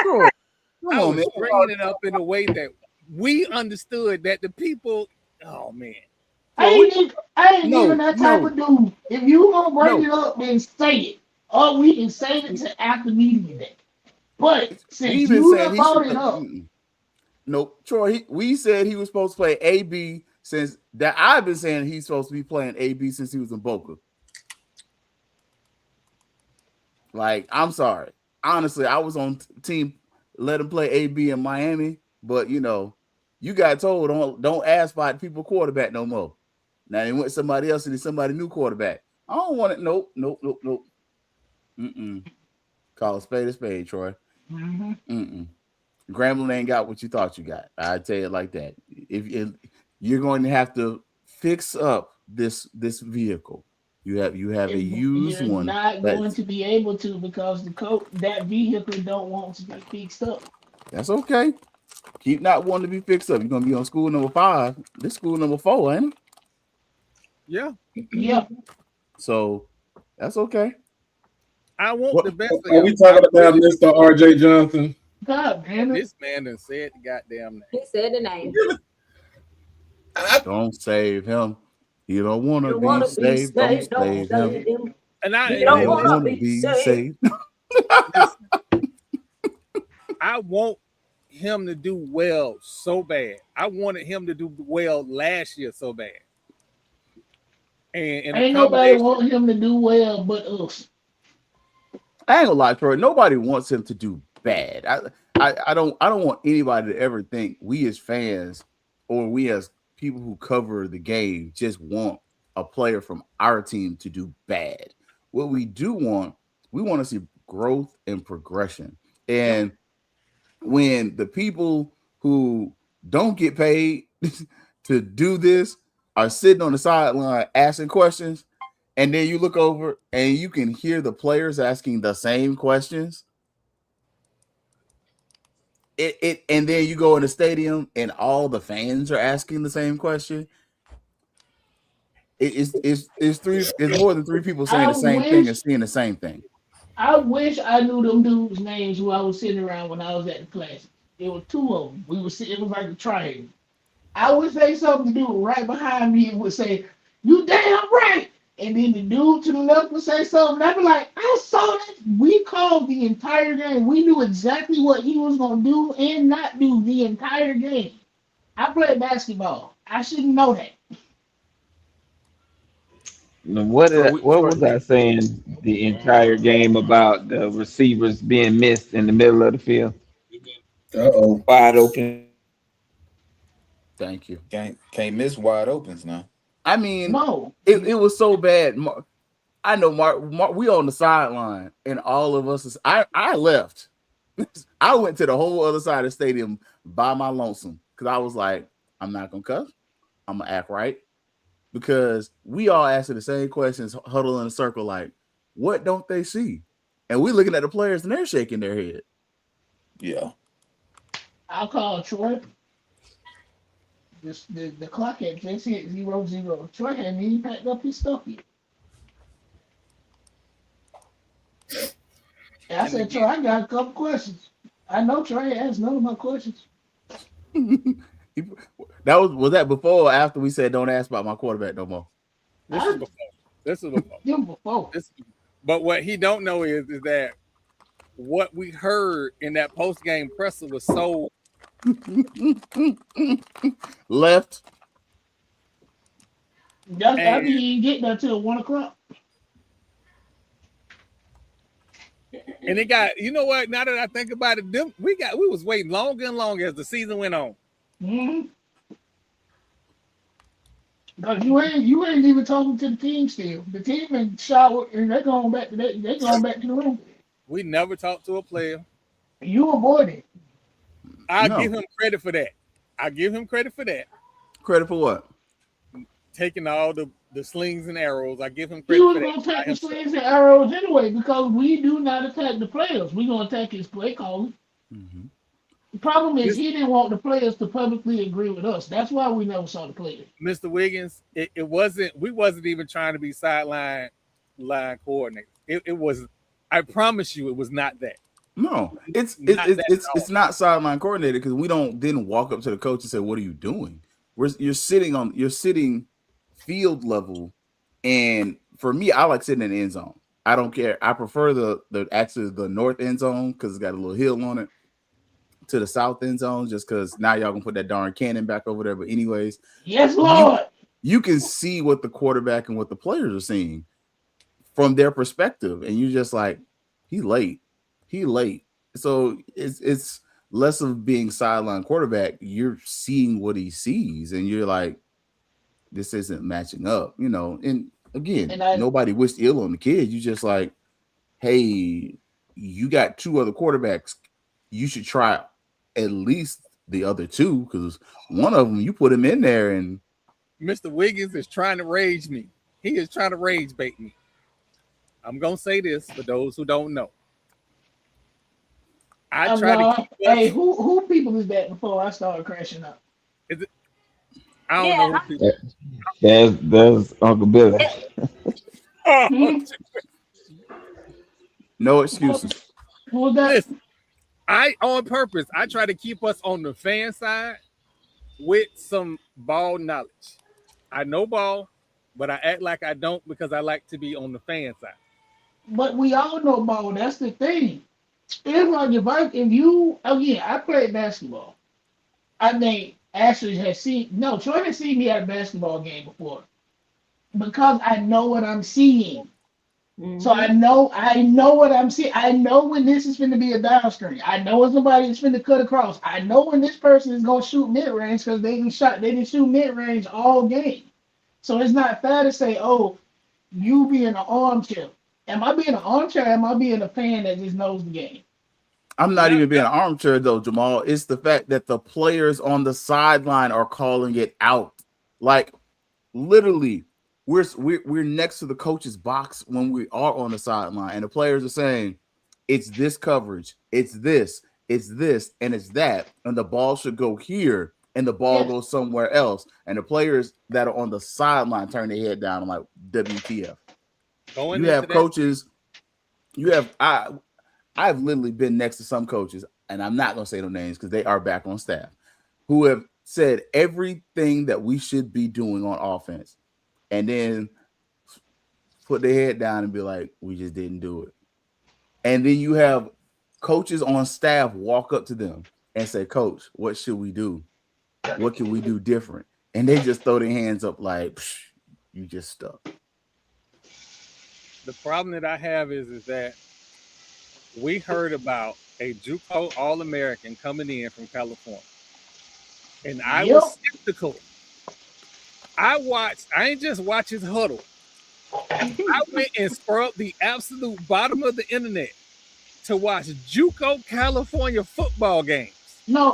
Sure. I was bringing it up in a way that we understood that the people. Oh man, I ain't even that type of dude. If you gonna bring it up, then say it, or we can save it to after media day. But since you done brought it up, nope, Troy. We said he was supposed to play AB since that. I've been saying he's supposed to be playing AB since he was in Boca. Like, I'm sorry. Honestly, I was on team let him play AB in Miami, but you got told don't ask about people quarterback no more. Now they went somebody else and somebody new quarterback. I don't want it. Nope. Call a spade, Troy. Grambling ain't got what you thought you got. I tell you it like that. If you're going to have to fix up this vehicle. You have a used you're one. Not going to be able to because that vehicle don't want to be fixed up. That's okay. Keep not wanting to be fixed up. You're gonna be on school number 5. This school number 4, ain't it? Yeah. So that's okay. I want the best. Are we talking about Mr. RJ Johnson? God damn it! This man done said the goddamn name. He said the name. Don't save him. You don't want to be saved. Don't save him. And I don't want to be saved. I want him to do well so bad. I wanted him to do well last year so bad. And ain't nobody want him to do well but us. I ain't gonna lie, Troy. Nobody wants him to do bad. I don't want anybody to ever think we as fans or we as people who cover the game just want a player from our team to do bad. What we do want, we want to see growth and progression. And when the people who don't get paid to do this are sitting on the sideline asking questions, and then you look over and you can hear the players asking the same questions. And then you go in the stadium and all the fans are asking the same question. It's more than 3 people saying the same thing and seeing the same thing. I wish I knew them dudes' names who I was sitting around when I was at the class. There were 2 of them. We were sitting, it was like a triangle. I would say something to do right behind me and would say, "You damn right." And then the dude to the left would say something. I'd be like, "I saw that." We called the entire game. We knew exactly what he was going to do and not do the entire game. I played basketball. I shouldn't know that. What was I saying the entire game about the receivers being missed in the middle of the field? Wide open. Thank you. Can't miss wide opens now. I mean, no, it was so bad. I know, Mark, we on the sideline, and all of us. I left. I went to the whole other side of the stadium by my lonesome because I was like, I'm not gonna cuss. I'm gonna act right because we all asking the same questions, huddle in a circle, like, what don't they see? And we looking at the players, and they're shaking their head. Yeah. I'll call Troy. The clock had just hit 0-0. Troy hadn't even packed up his stuff yet. And I said, Troy, I got a couple questions. I know Troy asked none of my questions. Was that before or after we said don't ask about my quarterback no more? This is before. But what he don't know is that what we heard in that post game presser was so left. That's after you didn't get there till 1 o'clock. And it got, you know what? Now that I think about it, we was waiting longer and longer as the season went on. Mm-hmm. Because you ain't even talking to the team still. The team been showered and they're going back to the room. We never talked to a player. You avoided. I give him credit for that. Credit for what? Taking all the slings and arrows. I give him credit He was for that. going to take the slings and arrows anyway because we do not attack the players. We're going to attack his play calling. Mm-hmm. The problem is he didn't want the players to publicly agree with us. That's why we never saw the players. Mr. Wiggins, we wasn't even trying to be line coordinators. It was, I promise you, it was not that. No, it's not sideline coordinator because we didn't walk up to the coach and say, "What are you doing?" You're sitting field level, and for me, I like sitting in the end zone. I don't care. I prefer the north end zone because it's got a little hill on it to the south end zone, just because now y'all gonna put that darn cannon back over there. But anyways, yes, Lord, you can see what the quarterback and what the players are seeing from their perspective, and you're just like, he late. So it's less of being sideline quarterback. You're seeing what he sees, and you're like, this isn't matching up, And again, nobody wished ill on the kid. You just like, hey, you got two other quarterbacks. You should try at least the other two because one of them you put him in there, and Mr. Wiggins is trying to rage me. He is trying to rage bait me. I'm gonna say this for those who don't know. Hey, who people is that before I started crashing up? Is it? I don't know who people. That's Uncle Billy. No excuses. Listen, on purpose, I try to keep us on the fan side with some ball knowledge. I know ball, but I act like I don't because I like to be on the fan side. But we all know ball. That's the thing. It's like I played basketball. I think Ashley Troy has seen me at a basketball game before because I know what I'm seeing. Mm-hmm. So I know what I'm seeing. I know when this is going to be a down screen. I know when somebody is going to cut across. I know when this person is going to shoot mid range because they didn't shoot mid range all game. So it's not fair to say, oh, you be in an armchair. Am I being an armchair? Am I being a fan that just knows the game? I'm not even being an armchair though, Jamal. It's the fact that the players on the sideline are calling it out. Like literally, we're next to the coach's box when we are on the sideline, and the players are saying, "It's this coverage, it's this, and it's that," and the ball should go here, and the ball goes somewhere else, and the players that are on the sideline turn their head down. I'm like, WTF? You have coaches. I've literally been next to some coaches, and I'm not going to say no names because they are back on staff, who have said everything that we should be doing on offense, and then put their head down and be like, we just didn't do it. And then you have coaches on staff walk up to them and say, Coach, what should we do? What can we do different? And they just throw their hands up like, you just stuck. The problem that I have is that we heard about a JUCO All-American coming in from California. And I was skeptical. I ain't just watch his huddle. I went and scrubbed the absolute bottom of the internet to watch JUCO California football games. No,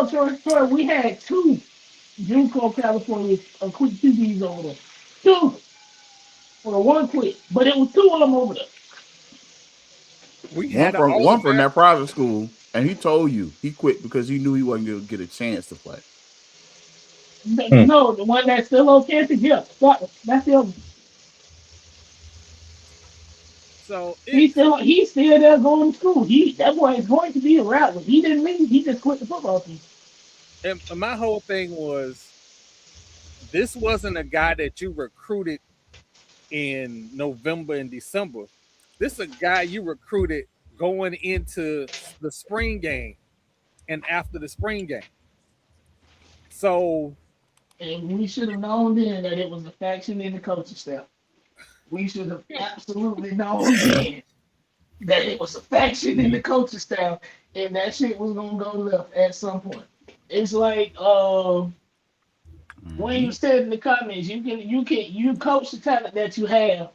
Troy. We had two JUCO California quick QBs over there. Two. Well, one quit, but it was two of them over there. One from that private school, and he told you he quit because he knew he wasn't going to get a chance to play. No, the one that's still on campus, that's the other. So he's still there going to school. That boy is going to be a rattler. He didn't leave. He just quit the football team. And my whole thing was this wasn't a guy that you recruited in November and December. This is a guy you recruited going into the spring game and after the spring game. So, and we should have known then that it was a faction in the coaching staff. We should have absolutely known then that it was a faction in the coaching staff, and that shit was gonna go left at some point. It's like when you said in the comments, you coach the talent that you have,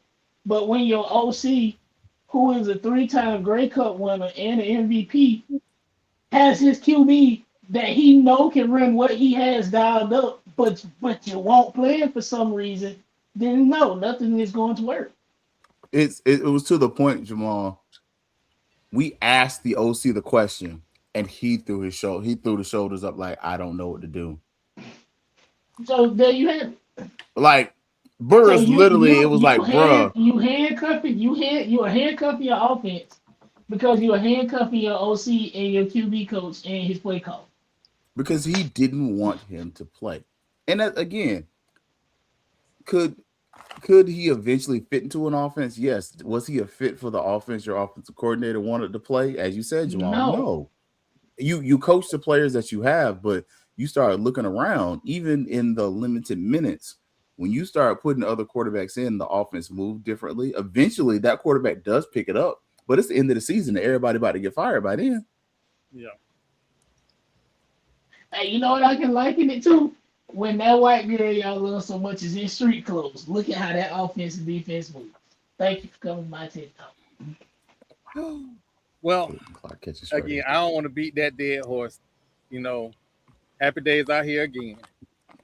but when your OC, who is a 3-time Grey Cup winner and an MVP, has his QB that he know can run what he has dialed up, but you won't play him for some reason, then no, nothing is going to work. It was to the point, Jamal. We asked the OC the question, and he threw the shoulders up like, I don't know what to do. So there you have it. Like Burris, it was like, bruh. You are handcuffing your offense because you are handcuffing your OC and your QB coach and his play call. Because he didn't want him to play. And that, again, could he eventually fit into an offense? Yes. Was he a fit for the offense your offensive coordinator wanted to play? As you said, Jamal, no. You coach the players that you have, but you start looking around, even in the limited minutes. When you start putting other quarterbacks in, the offense moves differently. Eventually, that quarterback does pick it up, but it's the end of the season and everybody about to get fired by then. Yeah. Hey, you know what I can liken it to? When that white girl y'all love so much is in street clothes. Look at how that offense and defense moves. Thank you for coming to my TED Talk. Well, again, I don't want to beat that dead horse. You know, happy days out here again.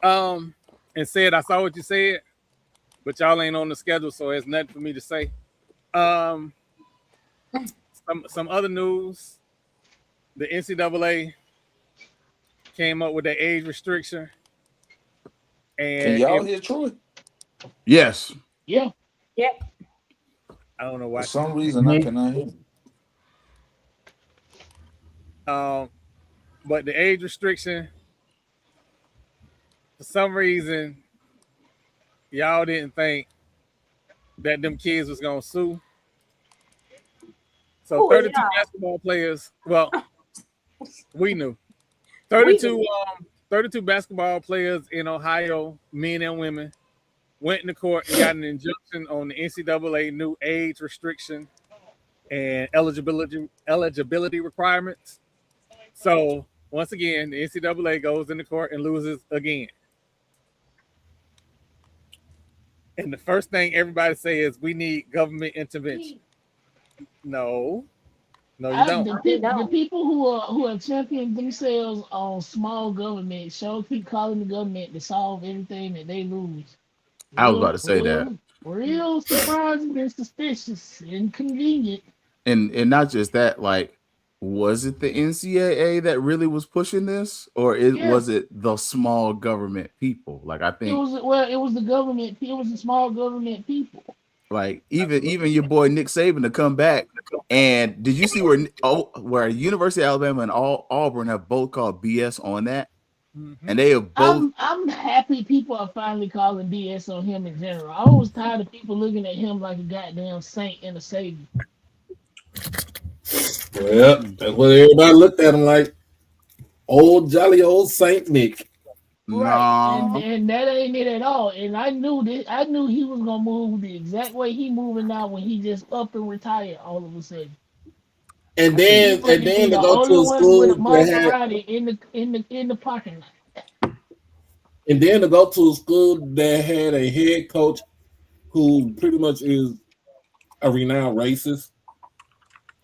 And said, I saw what you said, but y'all ain't on the schedule, so there's nothing for me to say. Some other news. The NCAA came up with the age restriction. And can y'all hear Troy? Yes. Yeah. Yep. I don't know why. For some reason, I cannot hear. But the age restriction, for some reason, y'all didn't think that them kids was gonna sue. So 32 basketball players. Well, we knew 32 basketball players in Ohio, men and women, went into court and got an injunction on the NCAA new age restriction and eligibility requirements. So once again, the NCAA goes into court and loses again. And the first thing everybody say is we need government intervention. No, you don't. The people who are championing themselves on small government keep calling the government to solve everything that they lose. I was about to say that. Real surprising and suspicious and convenient. And not just that, like, was it the NCAA that really was pushing this, or was it the small government people? Like, I think it was the government. It was the small government people. Like even your boy Nick Saban to come back. And did you see where University of Alabama and Auburn have both called BS on that? Mm-hmm. And they have both. I'm happy people are finally calling BS on him in general. I was tired of people looking at him like a goddamn saint and a savior. Well, that's what everybody looked at him like. Old jolly old Saint Nick. Right. And that ain't it at all. And I knew he was gonna move the exact way he moving now when he just up and retire all of a sudden. And then to go to a school that in the parking lot. And then to go to a school that had a head coach who pretty much is a renowned racist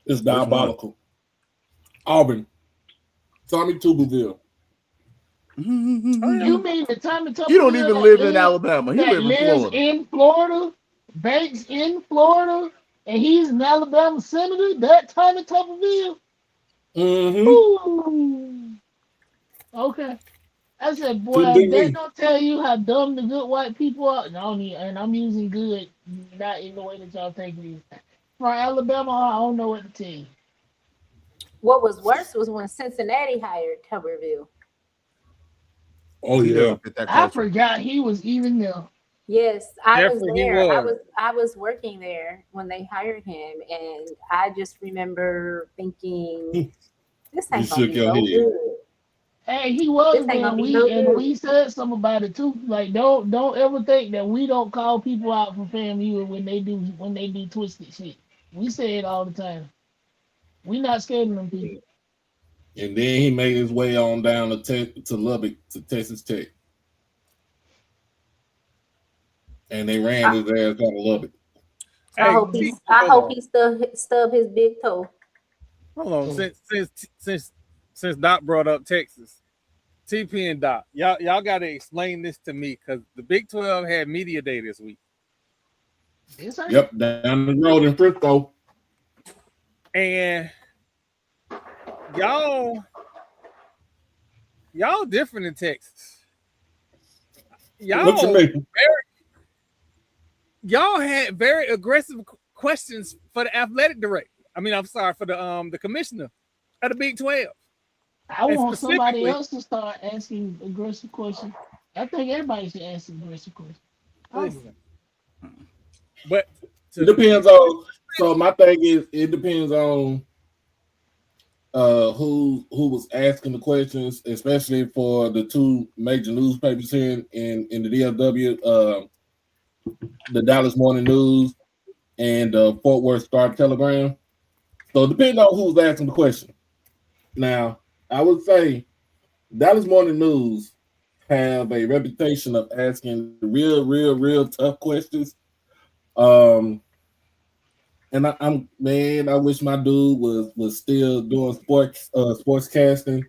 is diabolical. Auburn. Tommy Tuberville. You mean the Tommy Tuberville? You don't even live in Alabama. He lives in Florida. Banks in Florida, and he's an Alabama senator. That Tommy Tuberville. Mm-hmm. Okay. I said, boy, they don't tell you how dumb the good white people are. And I'm using good, not in the way that y'all think it is. For Alabama, I don't know what to tell you. What was worse was when Cincinnati hired Tuberville. Oh He yeah. doesn't fit that I culture. forgot he was even there. Yes, I was Definitely he there. was. I was working there when they hired him, and I just remember thinking, this You ain't gonna shook be your no head. good. Hey, he was This ain't there, gonna and be no good. we said something about it too. Like, don't ever think that we don't call people out for FAMU when they do twisted shit. We say it all the time. We not scared of them people. And then he made his way on down to Lubbock to Texas Tech. And they ran his ass out of Lubbock. I Hey, hope he stub his big toe. hold on. Since Doc brought up Texas, TP and Doc, y'all got to explain this to me because the Big 12 had media day this week. Yep, down the road in Frisco. And y'all different in Texas. What you mean? Y'all had very aggressive questions for the athletic director. I mean, I'm sorry, for the commissioner of the Big 12. I want somebody else to start asking aggressive questions. I think everybody should ask aggressive questions. Listen, but it depends on. So my thing is, it depends on who was asking the questions, especially for the two major newspapers here in the DFW, the Dallas Morning News and the Fort Worth Star Telegram. So it depends on who's asking the question. Now, I would say Dallas Morning News have a reputation of asking real tough questions. And I wish my dude was still doing sportscasting.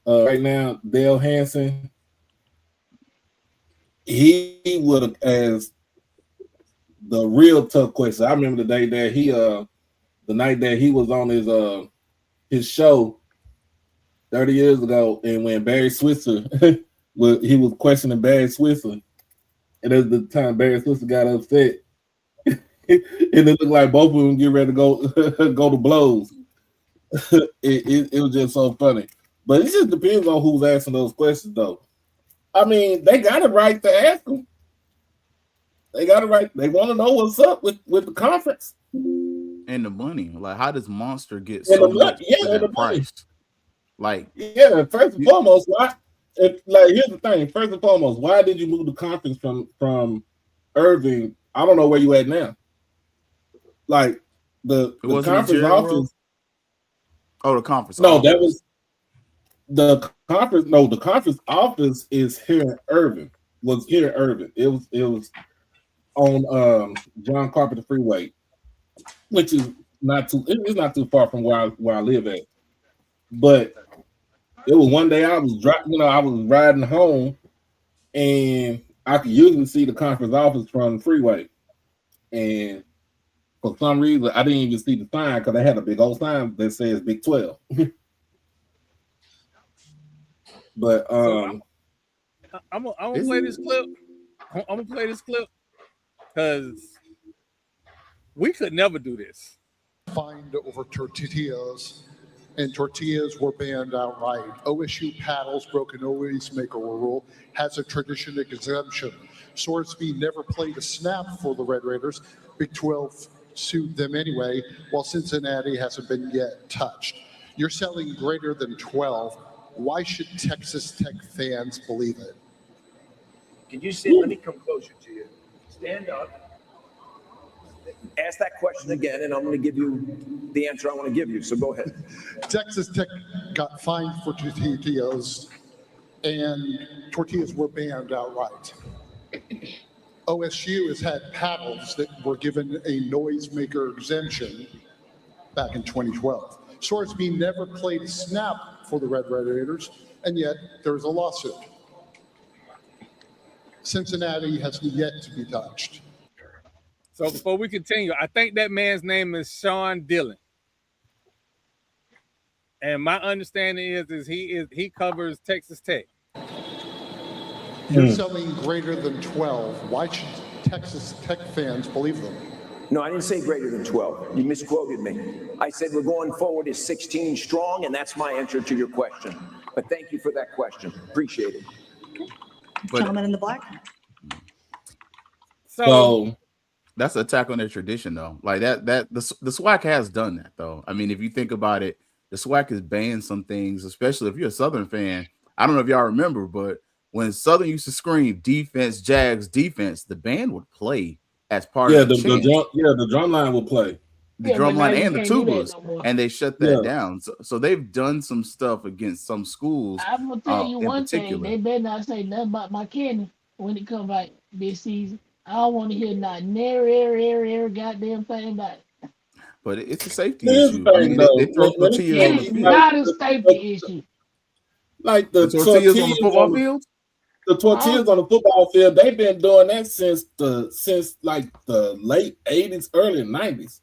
Right now, Dale Hansen, he would have asked the real tough question. I remember the night that he was on his show 30 years ago, and when Barry Switzer he was questioning Barry Switzer, and at the time Barry Switzer got upset. And it looked like both of them get ready to go to blows. It was just so funny. But it just depends on who's asking those questions, though. I mean, they got it right to ask them. They got it right. They want to know what's up with the conference and the money. Like, how does Monster get so much for that price? Like, yeah. First and foremost, why? Here's the thing. First and foremost, why did you move the conference from Irving? I don't know where you at now. Like the conference office. Oh, the conference. No, office. that was the conference. No, the conference office is here in Irving. Was here in Irving. It was on John Carpenter Freeway, which is it's not too far from where I live at. But it was one day I was I was riding home, and I could usually see the conference office from the freeway, and for some reason I didn't even see the sign because they had a big old sign that says Big 12. But I'm gonna play this clip. I'm gonna play this clip because we could never do this. Fined over tortillas, and tortillas were banned outright. OSU paddles broke an always maker rule, has a tradition exemption. Sorsby never played a snap for the Red Raiders. Big 12 sued them anyway, while Cincinnati hasn't been yet touched. You're selling greater than 12. Why should Texas Tech fans believe it? Can you sit? Let me come closer to you. Stand up. Ask that question again, and I'm going to give you the answer I want to give you. So go ahead. Texas Tech got fined for tortillas, and tortillas were banned outright. OSU has had paddles that were given a noisemaker exemption back in 2012. Sorsby never played a snap for the Red Raiders, and yet there's a lawsuit. Cincinnati has yet to be touched. So before we continue, I think that man's name is Sean Dillon. And my understanding is he covers Texas Tech. You're selling greater than 12. Why should Texas Tech fans believe them? No, I didn't say greater than 12. You misquoted me. I said we're going forward as 16 strong, and that's my answer to your question. But thank you for that question. Appreciate it. gentleman in the black. So that's an attack on their tradition, though. Like the SWAC has done that, though. I mean, if you think about it, the SWAC has banned some things, especially if you're a Southern fan. I don't know if y'all remember, but when Southern used to scream defense, Jags, defense, the band would play as part of the chant. The drum line will play. The drum line and the tubas, and they shut that down. So they've done some stuff against some schools. I'm gonna tell you one thing: they better not say nothing about my Kenny when it comes back this season. I don't want to hear not every goddamn thing about it. But it's a safety issue. I mean, they throw tortillas on the field. It's not a safety issue. Like the tortillas on the football field. The tortillas on the football field, they've been doing that since like the late 80s, early 90s.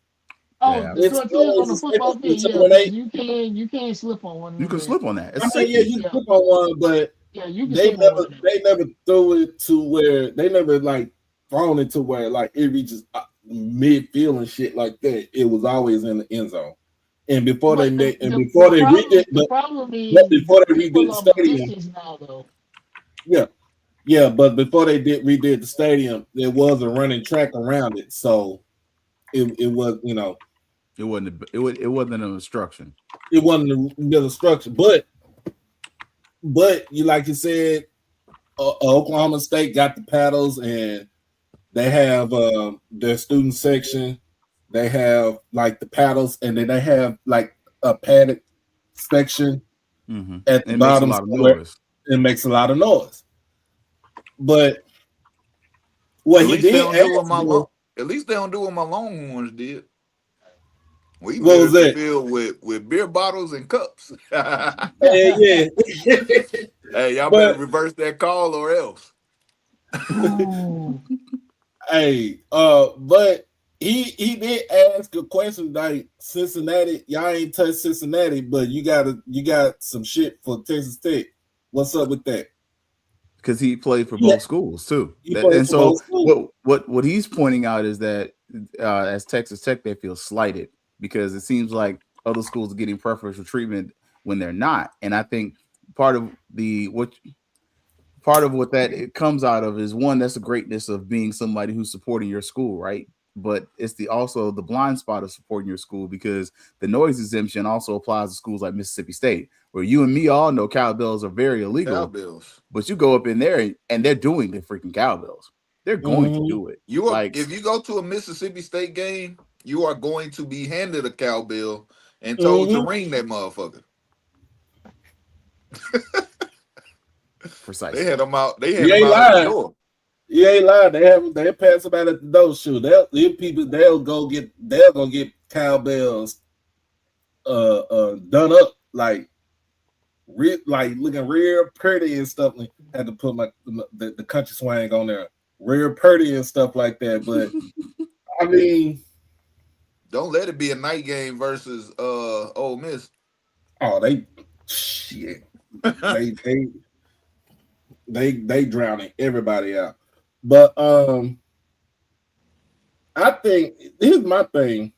Oh, the tortillas on the football field, you can't slip on one. You can slip on that. You can slip on one, but they never threw it to where they never like thrown it to where like it reaches midfield and shit like that. It was always in the end zone. And before they redid the stadium. Now, though. Yeah, but before they redid the stadium, there was a running track around it, so it was, you know, it wasn't an obstruction. It wasn't an obstruction, but you like you said, Oklahoma State got the paddles, and they have their student section. They have like the paddles, and then they have like a padded section at the bottom. It makes a lot of noise. But what at he least did, at least they don't do what my Longhorns did. We what was that? Filled with beer bottles and cups. Yeah. Hey, y'all better reverse that call or else. Hey, but he did ask a question like Cincinnati. Y'all ain't touched Cincinnati, but you got some shit for Texas Tech. What's up with that? Because he played for both schools too. And so what he's pointing out is that as Texas Tech, they feel slighted because it seems like other schools are getting preferential treatment when they're not. And I think part of what that it comes out of is, one, that's the greatness of being somebody who's supporting your school, right? But it's also the blind spot of supporting your school, because the noise exemption also applies to schools like Mississippi State, where you and me all know cowbells are very illegal. Cowbells. But you go up in there and they're doing the freaking cowbells. They're going to do it. If you go to a Mississippi State game, you are going to be handed a cowbell and told to ring that motherfucker. Precisely. They had them out. They had You them ain't out lying. the door. You ain't lying. They pass them out at the door. Shoot, they'll go get cowbells done up like looking real pretty and stuff. Had to put the country swang on there, real pretty and stuff like that. But I mean, don't let it be a night game versus Ole Miss. Oh, they drowning everybody out. But I think here's my thing.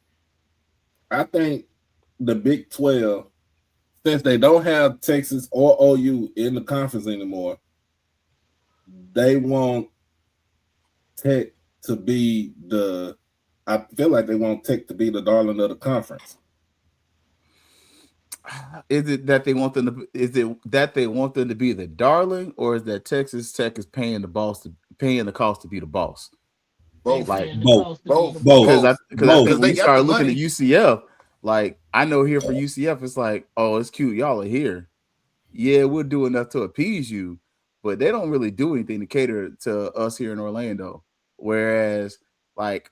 I think the Big 12, since they don't have Texas or OU in the conference anymore, they want Tech to be I feel like they want Tech to be the darling of the conference. Is it that they want them to? Is it that they want them to be the darling, or is that Texas Tech is paying the cost to be the boss? Both. Because when we start looking at UCF, like I know here for UCF, it's like, oh, it's cute, y'all are here. Yeah, we'll do enough to appease you, but they don't really do anything to cater to us here in Orlando. Whereas, like,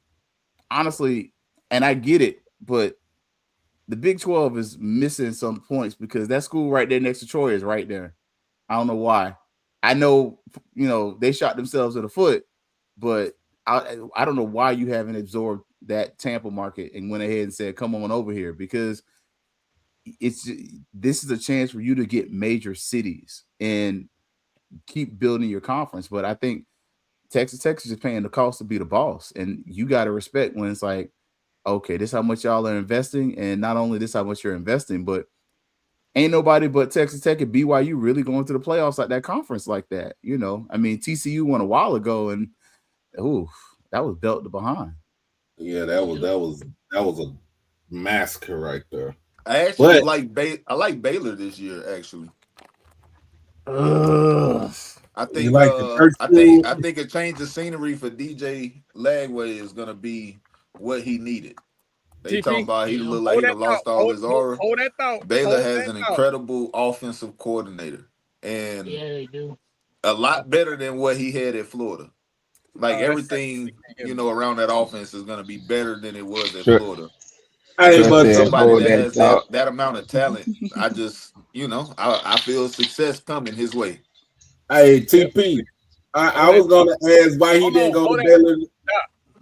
honestly, and I get it, but the Big 12 is missing some points because that school right there next to Troy is right there. I don't know why. I know, they shot themselves in the foot, but I don't know why you haven't absorbed that Tampa market and went ahead and said, come on over here, because this is a chance for you to get major cities and keep building your conference. But I think Texas is paying the cost to be the boss, and you got to respect when it's like, okay, this is how much y'all are investing, and not only this how much you're investing, but ain't nobody but Texas Tech and BYU really going to the playoffs like that conference like that. You know, I mean, TCU won a while ago, and that was belt to behind. Yeah, that was a massacre right there. I actually like Baylor this year. Actually, I think you like the first I think a change of scenery for DJ Lagway is gonna be what he needed. They talking about he looked like he done lost all his aura. Hold that thought. Baylor has an incredible offensive coordinator, and Yeah, they do. a lot better than what he had at Florida. Like everything, around that offense is going to be better than it was at Florida. Hey, but somebody that has that amount of talent, I just, I feel success coming his way. Hey, TP, I was going to ask why he didn't go to Baylor.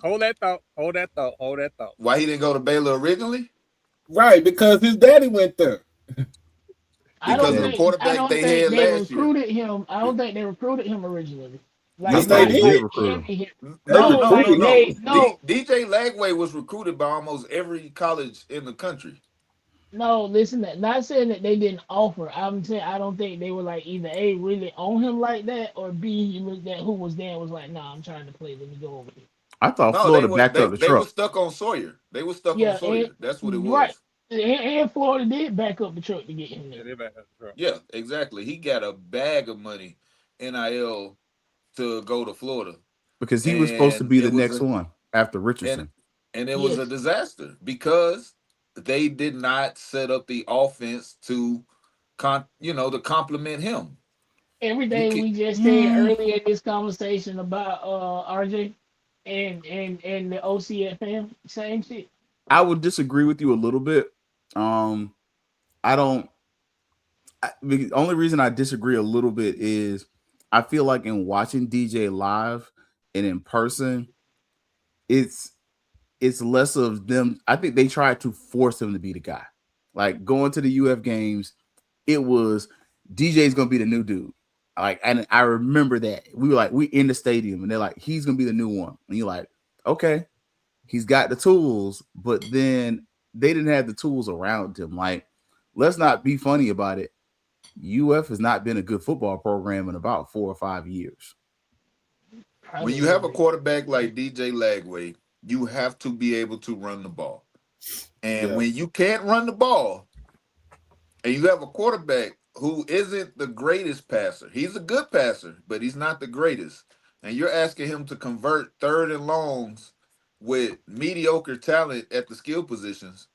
Hold that thought. Why he didn't go to Baylor originally? Right, because his daddy went there. Because of the quarterback they had last year. I don't think they recruited him originally. Yes, they did recruit him. No. DJ Lagway was recruited by almost every college in the country. No, listen, not saying that they didn't offer. I'm saying I don't think they were like either A, really on him like that, or B, he looked at who was there and was like, nah, I'm trying to play. Let me go over here. I thought Florida backed up the truck. They were stuck on Sawyer. On Sawyer. That's what it was. Right. And Florida did back up the truck to get him there. Yeah, exactly. He got a bag of money, NIL, to go to Florida. Because he was supposed to be the next one after Richardson. And it was a disaster because they did not set up the offense to complement him. Everything we just said earlier in this conversation about RJ and the OCFM, same shit. I would disagree with you a little bit. The only reason I disagree a little bit is I feel like in watching DJ live and in person, it's less of them. I think they tried to force him to be the guy. Like going to the UF games, it was DJ's gonna be the new dude. And I remember that we in the stadium and they're like, he's gonna be the new one. And you're like, okay, he's got the tools, but then they didn't have the tools around him. Like, let's not be funny about it. UF has not been a good football program in about 4 or 5 years. When you have a quarterback like DJ Lagway, you have to be able to run the ball. And when you can't run the ball, and you have a quarterback who isn't the greatest passer, he's a good passer, but he's not the greatest. And you're asking him to convert third and longs with mediocre talent at the skill positions.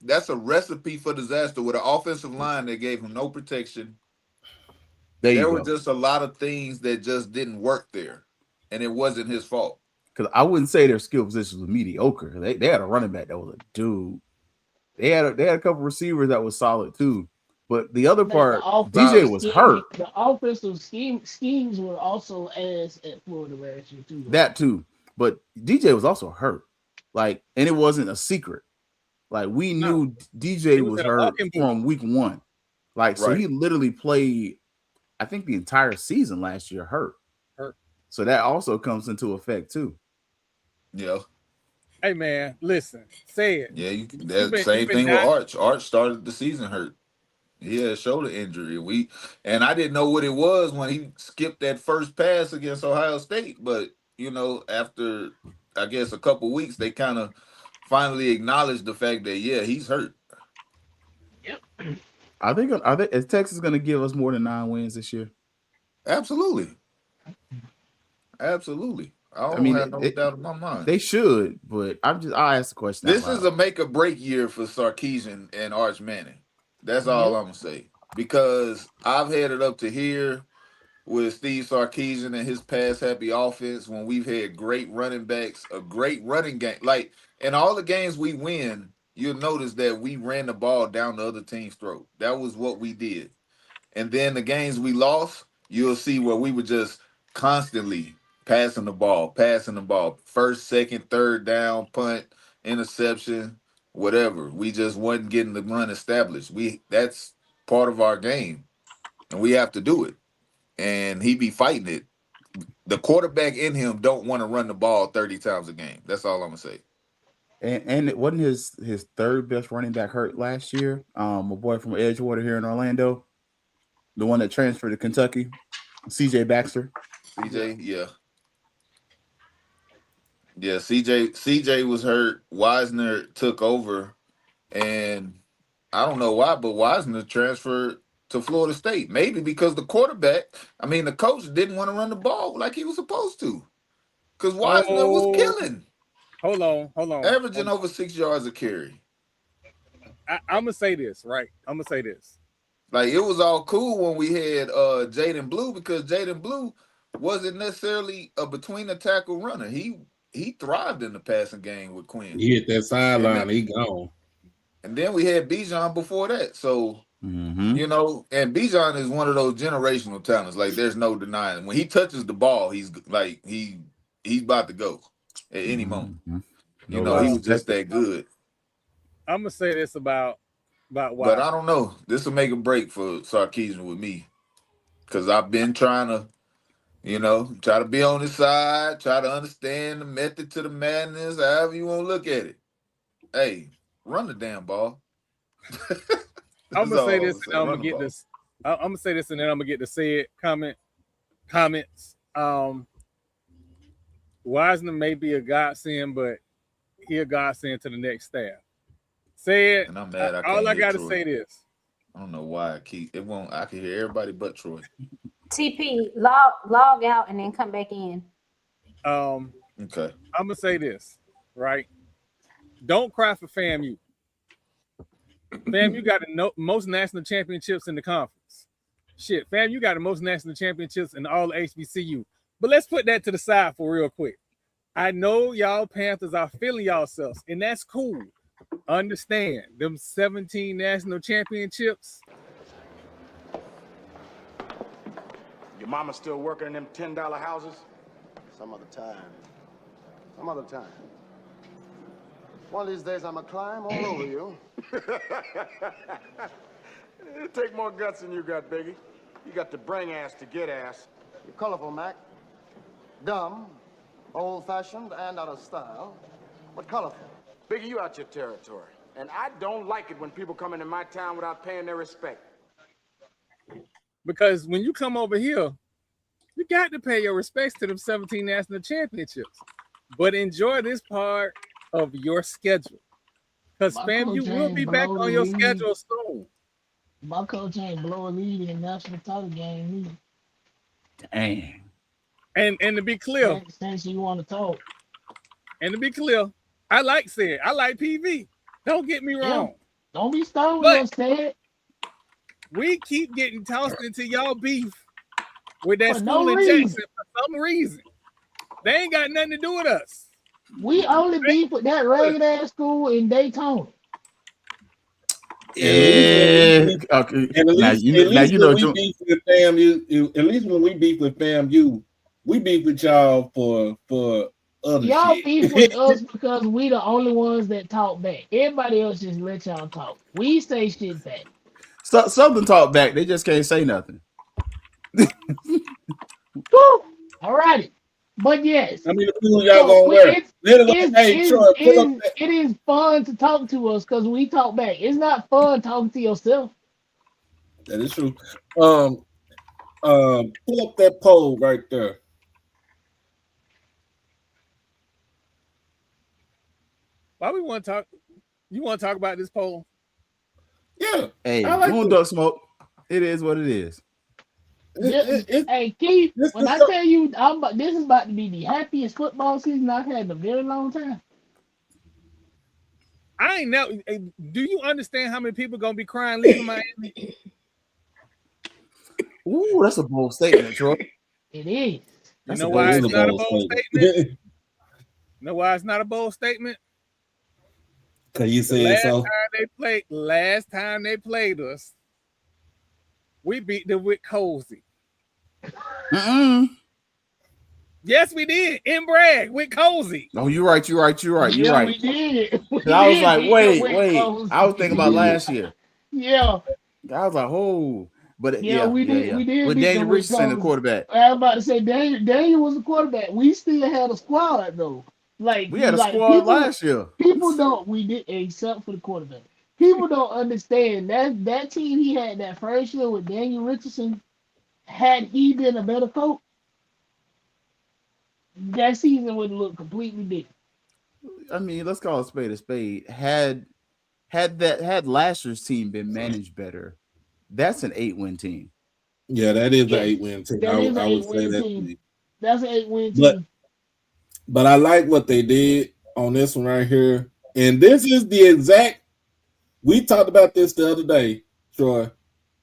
That's a recipe for disaster with an offensive line that gave him no protection. There were just a lot of things that just didn't work there, and it wasn't his fault. Because I wouldn't say their skill positions were mediocre. They had a running back that was a dude. They had a couple receivers that was solid too. But the other part, DJ was hurt. The offensive schemes were also as at Florida last year too. That too. But DJ was also hurt. And it wasn't a secret. We knew DJ was hurt from week 1. So he literally played, I think, the entire season last year hurt. So that also comes into effect too. Yeah. Hey man, listen, say it. Yeah, same thing with Arch. Arch started the season hurt. He had a shoulder injury. And I didn't know what it was when he skipped that first pass against Ohio State. But after I guess a couple weeks, they kind of finally acknowledged the fact that he's hurt. Yep. Is Texas going to give us more than 9 wins this year? Absolutely. I don't have no doubt in my mind. They should, but I'll ask the question. This is a make or break year for Sarkisian and Arch Manning. That's all I'm gonna say. Because I've had it up to here with Steve Sarkisian and his pass happy offense when we've had great running backs, a great running game. In all the games we win, you'll notice that we ran the ball down the other team's throat. That was what we did. And then the games we lost, you'll see where we were just constantly passing the ball, first, second, third down, punt, interception, whatever. We just wasn't getting the run established. That's part of our game, and we have to do it. And he be fighting it. The quarterback in him don't want to run the ball 30 times a game. That's all I'm gonna say. And it wasn't his third best running back hurt last year. My boy from Edgewater here in Orlando, the one that transferred to Kentucky, CJ Baxter. CJ, yeah. Yeah, CJ was hurt. Wisner took over, and I don't know why, but Wisner transferred to Florida State. Maybe because the the coach didn't want to run the ball like he was supposed to. Because Wisner was killing. Hold on. Averaging over 6 yards a carry. I'm going to say this, right? I'm going to say this. Like, it was all cool when we had Jaden Blue, because Jaden Blue wasn't necessarily a between the tackle runner. He thrived in the passing game with Quinn. He hit that sideline, he gone. And then we had Bijan before that. So, you know, and Bijan is one of those generational talents. Like, there's no denying. When he touches the ball, he's like, he's about to go at any moment. You know, he was just that good. I'm going to say this about why. But I don't know. This will make a break for Sarkisian with me. Because I've been trying to, you know, try to be on his side, try to understand the method to the madness, however you want to look at it. Hey, run the damn ball. I'm gonna say this, and I'm gonna get this. I'm gonna say this, and then I'm gonna get to say it. Comments. Wisner may be a godsend, but he a godsend to the next staff. Say it. And I'm mad. All I gotta say this. I don't know why it won't. I can hear everybody but Troy. TP, log out and then come back in. Okay. I'm gonna say this, right? Don't cry for FAMU. FAMU got the most national championships in the conference. Shit, FAMU got the most national championships in all the HBCU. But let's put that to the side for real quick. I know y'all Panthers are feeling yourselves, and that's cool. Understand them 17 national championships. Your mama still working in them $10 houses? Some other time. Some other time. One of these days I'm gonna climb all over you. It take more guts than you got, Biggie. You got to bring ass to get ass. You're colorful, Mac. Dumb, old-fashioned, and out of style, but colorful. Biggie, you out your territory. And I don't like it when people come into my town without paying their respect. Because when you come over here, you got to pay your respects to them 17 national championships. But enjoy this part of your schedule. Because FAMU will be back on your schedule soon. My coach ain't blow a lead in the national title game either. Dang. And to be clear, since you want to talk. And to be clear, I like PV. Don't get me wrong. Yeah. Don't be starting with us, Ted. We keep getting tossed into y'all beef with that For school no in reason. Jackson for some reason. They ain't got nothing to do with us. We only beef with that ragged ass school in Daytona. Yeah. Okay. And at least when we beef with FAMU, we beef with y'all for other Y'all shit. beef with us because we the only ones that talk back. Everybody else just let y'all talk. We say shit back. So, something talk back. They just can't say nothing. All righty. But yes. I mean, who y'all gonna wear? It is fun to talk to us because we talk back. It's not fun talking to yourself. That is true. Pull up that poll right there. Why we want to talk? You want to talk about this poll? Yeah. Hey, like Moon Duck Smoke. It is what it is. Hey, Keith, when I tell you this is about to be the happiest football season I've had in a very long time. I ain't know. Do you understand how many people gonna be crying leaving Miami? Ooh, that's a bold statement, Troy. It is. You know why it's not a bold statement? You know why it's not a bold statement? Cause you said so. Last time they played us, we beat them with Cozy. Yes, we did. In Bragg with Cozy. Oh, you're right. You're right. Yeah, right. we did. I was like, wait. I was thinking about last year. Yeah. I was like, oh. But we did. We did. With Daniel Richardson, the quarterback. I was about to say Daniel was the quarterback. We still had a squad though. Like We had a like squad last year. people don't we did except for the quarterback. People don't understand that team he had that first year with Daniel Richardson. Had he been a better coach, that season would look completely different. I mean, let's call a spade a spade. Had last year's team been managed better, that's an 8-win team. Yeah, that is an Yes, 8-win team. that is an I would say 8-win that. team. That's an 8-win But team. but I like what they did on this one right here. And this is the exact. We talked about this the other day, Troy.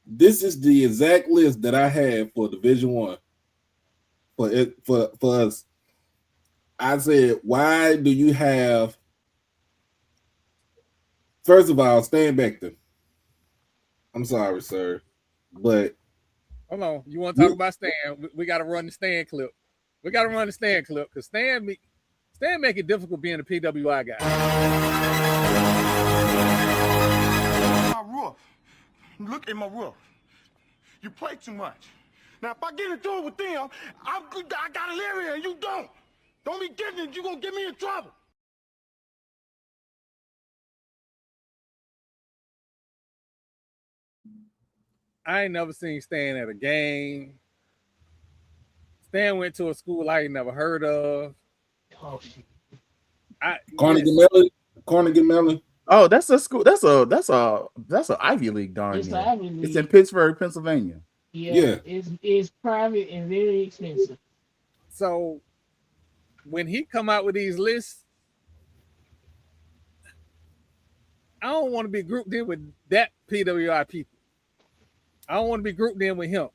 This is the exact list that I had for Division One. For us, I said, why do you have? First of all, Stan Becton. I'm sorry, sir, but hold on. You want to talk about Stan? We got to run the Stan clip. We got to run the Stan clip because Stan make it difficult being a PWI guy. My roof. Look at my roof. You play too much. Now, if I get into it with them, I gotta live here and you don't. Don't be getting it. You gonna get me in trouble. I ain't never seen Stan at a game. Stan went to a school I ain't never heard of. Oh shit. Carnegie Mellon. Oh, that's a school. That's an Ivy League, darn It's near. an Ivy League. It's in Pittsburgh, Pennsylvania. Yeah. It's private and very expensive. So when he come out with these lists, I don't want to be grouped in with that PWI people. I don't want to be grouped in with him.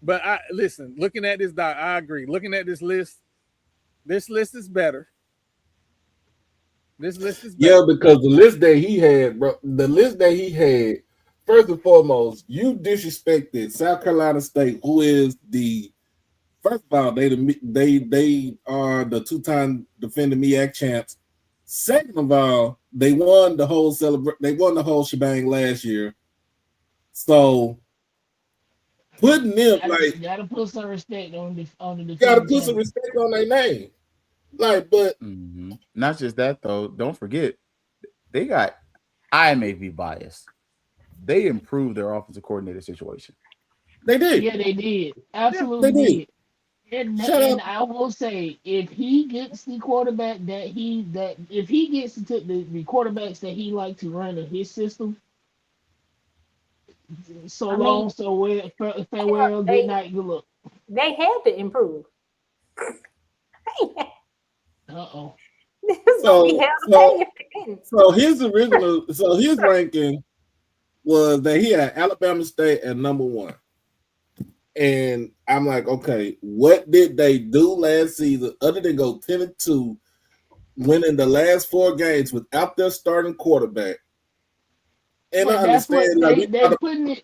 But listen, looking at this doc, I agree. Looking at this list is better. This list is better. Yeah, because the list that he had, bro, first and foremost, you disrespected South Carolina State, who is first of all, they are the 2-time defending MEAC champs. Second of all, they won the whole shebang last year. So putting them you gotta put some respect on the you gotta put some respect on their name. But not just that though. Don't forget, they got I may be biased. They improved their offensive coordinator situation. They did. Yeah, they did. Absolutely did. And I will say, if he gets the quarterback if he gets the quarterbacks that he likes to run in his system, farewell, good night, good luck. They had to improve. Uh-oh. So his ranking was that he had Alabama State at number 1. And I'm like, okay, what did they do last season other than go 10-2, winning the last 4 games without their starting quarterback? And but I understand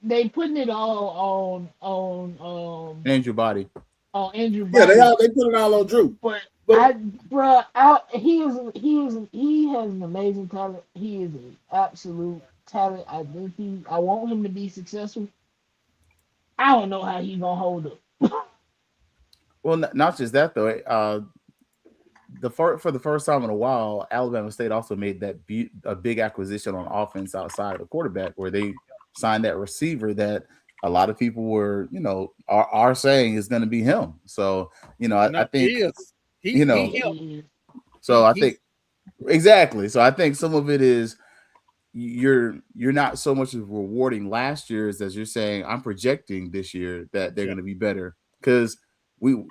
they putting it all on Andrew Body. On Andrew Yeah, Body. they put it all on Drew. But he has an amazing talent. He is an absolute talent. I want him to be successful. I don't know how he's gonna hold up. Well, not just that though. For the first time in a while, Alabama State also made a big acquisition on offense outside of the quarterback, where they signed that receiver that a lot of people were, are saying is going to be him. So, I think he is. I think exactly. So I think some of it is you're not so much as rewarding last year's as you're saying I'm projecting this year that they're going to be better because we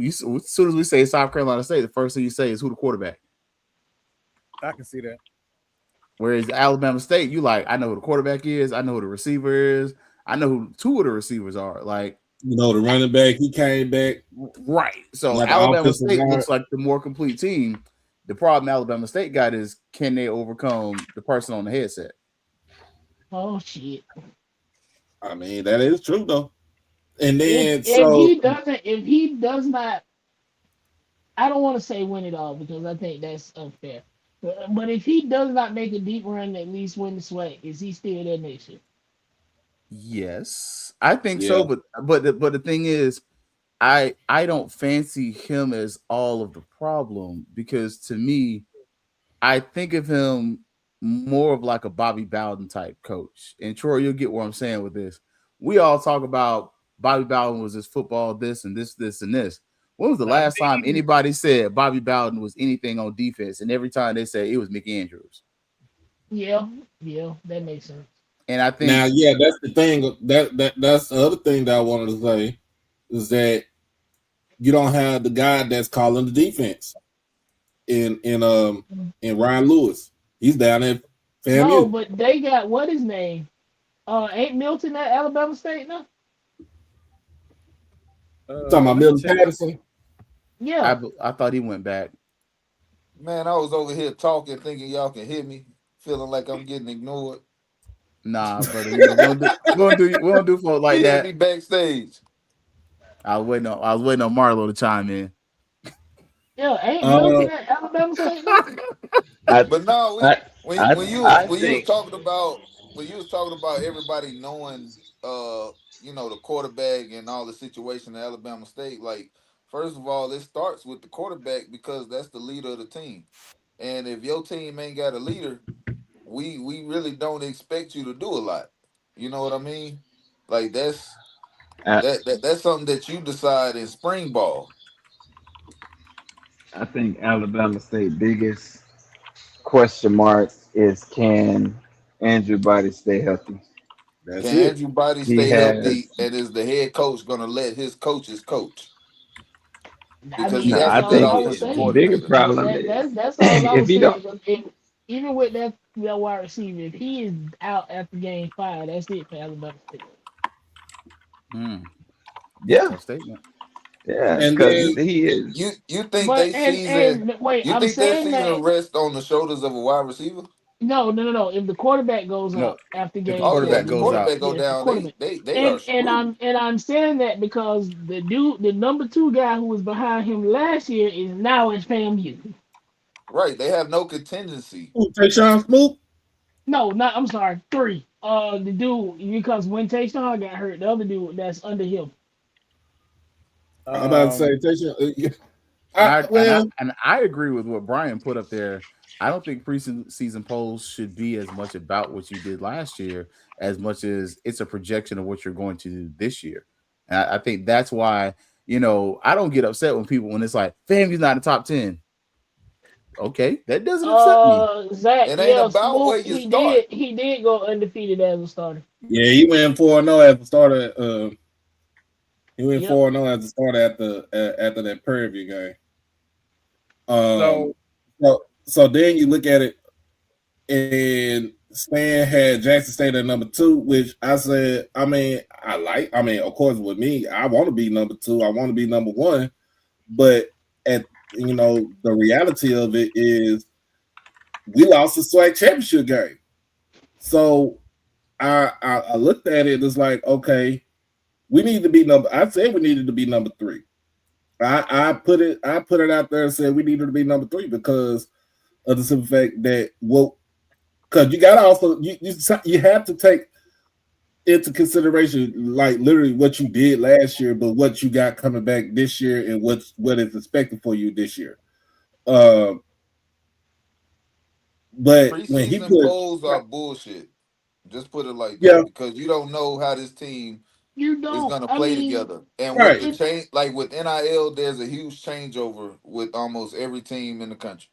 as soon as we say South Carolina State, the first thing you say is who the quarterback. I can see that. Whereas Alabama State, you like, I know who the quarterback is, I know who the receiver is, I know who 2 of the receivers are. Like, the running back, he came back. Right. So Alabama State looks like the more complete team. The problem Alabama State got is, can they overcome the person on the headset? Oh shit! I mean, that is true though. And then if he does not, I don't want to say win it all because I think that's unfair. But if he does not make a deep run, at least win the SWAC, is he still there next year? Yes, I think so. But the thing is, I don't fancy him as all of the problem, because to me, I think of him more of like a Bobby Bowden type coach. And Troy, you'll get what I'm saying with this. We all talk about Bobby Bowden was this football, this and this, this and this. When was the Not last time me. anybody said Bobby Bowden was anything on defense? And every time they say it was Mickey Andrews. Yeah, that makes sense. And I Now, think yeah, that's the thing. That's the other thing that I wanted to say is that you don't have the guy that's calling the defense in Ryan Lewis. He's down at No, FAMU. but they got what his name? Ain't Milton at Alabama State now? Talking about Let me Milton check. Patterson. Yeah. I thought he went back. Man, I was over here talking, thinking y'all can hear me, feeling like I'm getting ignored. Nah, brother, we don't do folk like He had that. me backstage. I was waiting on Marlo to chime in. Yeah, ain't Milton at Alabama State now? But no, when you was think talking about everybody knowing the quarterback and all the situation at Alabama State, like first of all, it starts with the quarterback because that's the leader of the team. And if your team ain't got a leader, we really don't expect you to do a lot. You know what I mean? Like that's I, that's something that you decide in spring ball. I think Alabama State biggest question mark is, can Andrew Body stay healthy? That's Can it. Andrew Body He stay healthy, has and is the head coach going to let his coaches coach? I Because he mean, no. that's has I a good all think I was offensive the saying. bigger coordinator. But problem is that's all I if was you don't. saying. Even with that wide receiver, if he is out after game 5, that's it for Alabama State. Yeah, Tough statement. yeah, And because then You he you is. you think But they season? wait, You I'm think that saying season that rests on the shoulders of a wide receiver? no. If the quarterback goes No, out after if the game Oh yeah, 4, quarterback if the goes then out, quarterback go yes, the down, quarterback. they are And screwed. I'm saying that because the number 2 guy who was behind him last year is now at FAMU. Right, they have no contingency. Tayshaun Smoot. No, not I'm sorry, 3. The dude, because when Tayshaun got hurt, the other dude that's under him. I'm about to say Um, Tayshaun. and I and I Well, and I agree with what Brian put up there. I don't think preseason polls should be as much about what you did last year as much as it's a projection of what you're going to do this year. And I think that's why, I don't get upset when it's like FAMU's not in the top 10. Okay, that doesn't upset me. Zach, It ain't yeah, about where Smoot, you start. he did go undefeated as a starter. yeah, he went 4-0 at the start of. He went Yep. 4-0 at the start after that Prairie View game. so So then you look at it, and Stan had Jackson State at number 2, which I said, I mean, of course, with me, I want to be number 2, I want to be number 1, but the reality of it is we lost the SWAC championship game. So I looked at it, it's like, okay, we need to be I said we needed to be number 3. I put it out there and said we needed to be number 3 because of the simple fact that because you got to also you have to take into consideration like literally what you did last year, but what you got coming back this year and what is expected for you this year. But when he Preseason put polls are bullshit. Just put it like yeah that because you don't know how this team You is don't. gonna I play mean, together. And with right the it. change, like with NIL, there's a huge changeover with almost every team in the country.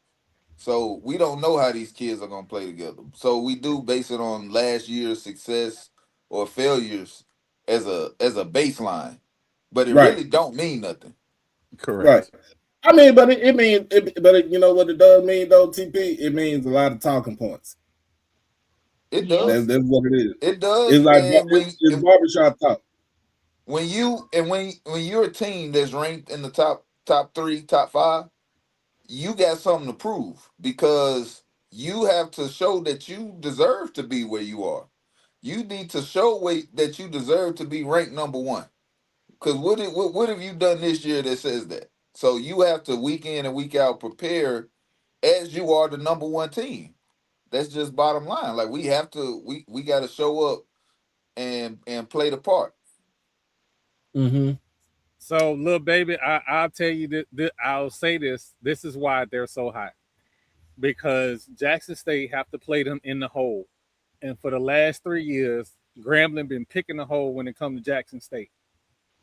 So we don't know how these kids are gonna play together. So we do base it on last year's success or failures as a baseline, but it right really don't mean nothing. right. Correct. I mean, but you know what it does mean though, TP. It means a lot of talking points. It Yep. does, That's what it is. it does, It's like and it's barbershop talk. when you're a team that's ranked in the top 3, top 5, you got something to prove because you have to show that you deserve to be where you are. You need to show that you deserve to be ranked number 1. Because what have you done this year that says that? So you have to week in and week out prepare as you are the number 1 team. That's just bottom line. Like we have to we got to show up and play the part. Mm-hmm. So, little baby, I'll tell you that I'll say this. This is why they're so hot. Because Jackson State have to play them in the hole. And for the last 3 years, Grambling been picking the hole when it comes to Jackson State.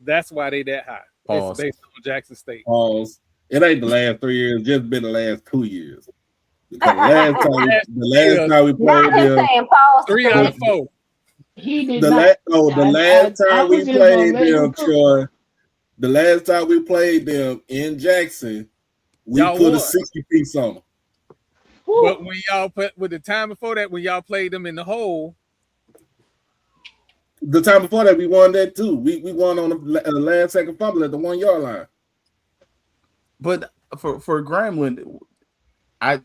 That's why they that high. Pause. It's based on Jackson State. Pause. It ain't the last 3 years, just been the last 2 years. Because the last time we played them, saying pause. 3 out of 4. He did the not. last time we was just gonna played let him them, cook. Troy, the last time we played them in Jackson, we Y'all put a won. 60 piece on them. But when y'all put with the time before that, when y'all played them in the hole, The time before that, we won that too. We won on the last second fumble at the 1 yard line. But for Grambling,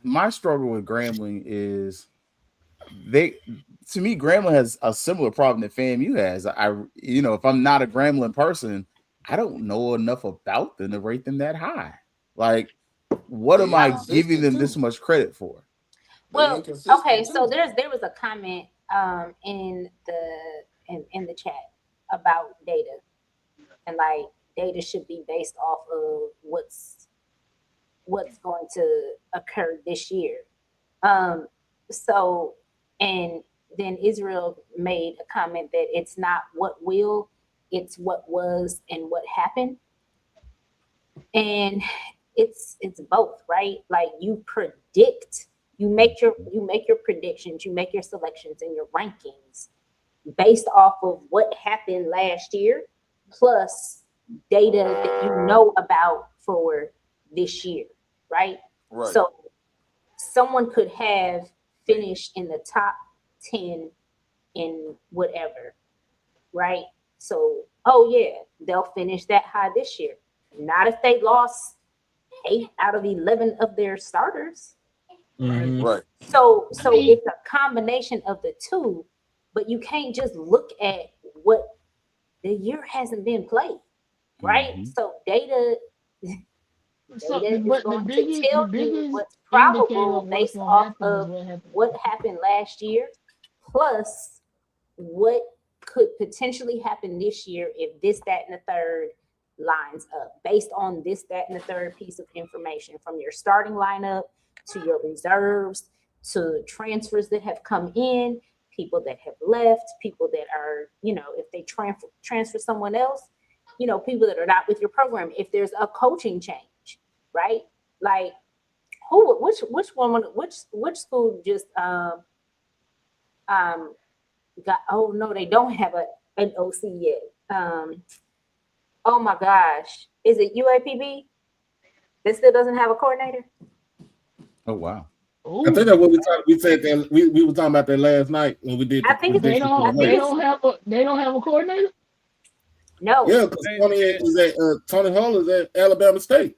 my struggle with Grambling is to me, Grambling has a similar problem that FAMU has. If I'm not a Grambling person, I don't know enough about them to rate them that high. Like, what am I giving them this much credit for? Well, okay, so there was a comment in the chat about data, and like data should be based off of what's going to occur this year. So, and then Israel made a comment that it's not what will, it's what was and what happened. And it's both, right? Like you predict, you make your predictions, you make your selections and your rankings based off of what happened last year, plus data that you know about for this year, right? Right. So someone could have finished in the top 10 in whatever, right? So, oh yeah, they'll finish that high this year. Not if they lost 8 out of 11 of their starters. Right. So it's a combination of the two, but you can't just look at what the year hasn't been played, right? So data is going to tell you what's probable based off of what happened last year, plus what could potentially happen this year if this, that, and the third lines up based on this, that, and the third piece of information, from your starting lineup to your reserves to transfers that have come in, people that have left, people that are, if they transfer someone else, people that are not with your program, if there's a coaching change, right? Like which school just got, oh no, they don't have an OC yet. Oh my gosh, is it UAPB that still doesn't have a coordinator? Oh wow. I think that's what we said that we were talking about that last night when we did. I think they don't have a coordinator. No. Yeah, because Tony Hall is at Alabama State.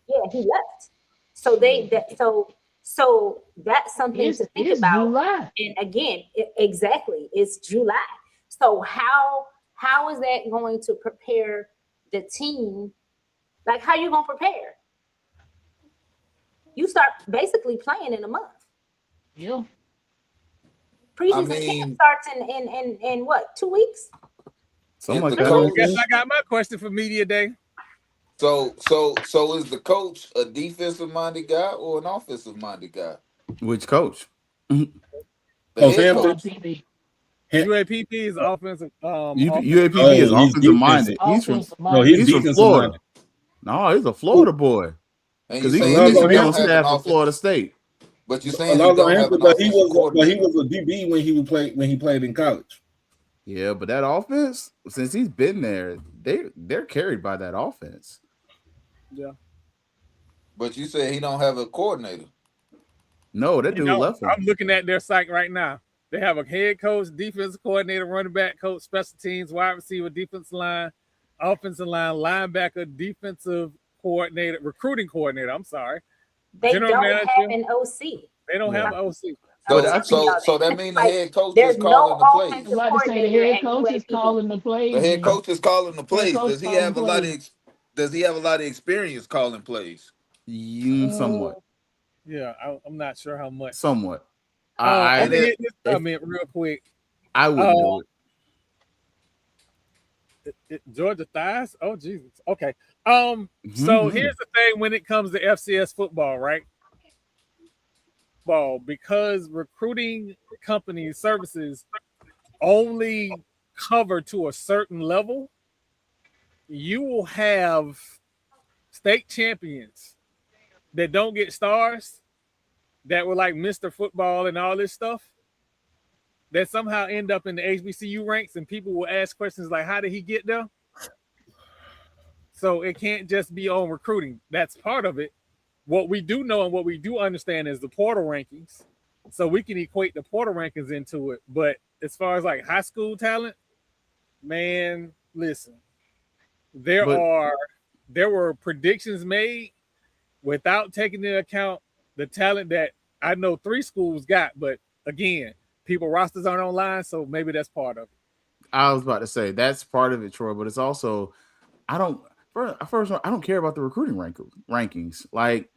Yeah, he left. So that's something to think about. July. And again, exactly, it's July. So how is that going to prepare the team? Like, how you gonna prepare? You start basically playing in a month. Yeah. Preseason camp starts in what, 2 weeks? I guess I got my question for Media Day. So is the coach a defensive minded guy or an offensive minded guy? Which coach? The head coach. UAPP is offensive. UAPB is offensive minded. He's from Florida. No, he's a Florida boy. Because he used to be on staff at Florida State. But you're saying he was a DB when he played in college. Yeah, but that offense, since he's been there, they're carried by that offense. Yeah. But you said he don't have a coordinator. No, that dude left him. I'm looking at their site right now. They have a head coach, defensive coordinator, running back coach, special teams, wide receiver, defensive line, offensive line, linebacker, defensive coordinator, recruiting coordinator. I'm sorry. They General don't manager. have an OC. They don't have an OC. So that means the head coach is calling the plays. I was about to say the head coach is calling the plays. The head coach is calling the plays. Does he have a lot of experience calling plays? Somewhat. Yeah, I'm not sure how much. Somewhat. Let me hit this comment real quick. I wouldn't do Georgia thighs. Oh Jesus. Okay. So here's the thing when it comes to FCS football, right? Ball because recruiting company services only cover to a certain level. You will have state champions that don't get stars that were like Mr. Football and all this stuff that somehow end up in the HBCU ranks, and people will ask questions like, how did he get there? So it can't just be on recruiting. That's part of it. What we do know and what we do understand is the portal rankings. So we can equate the portal rankings into it. But as far as like high school talent, man, listen, there were predictions made without taking into account the talent that I know 3 schools got. But again, people rosters aren't online, so maybe that's part of it. I was about to say that's part of it, Troy, but it's also I don't care about the recruiting rankings. Like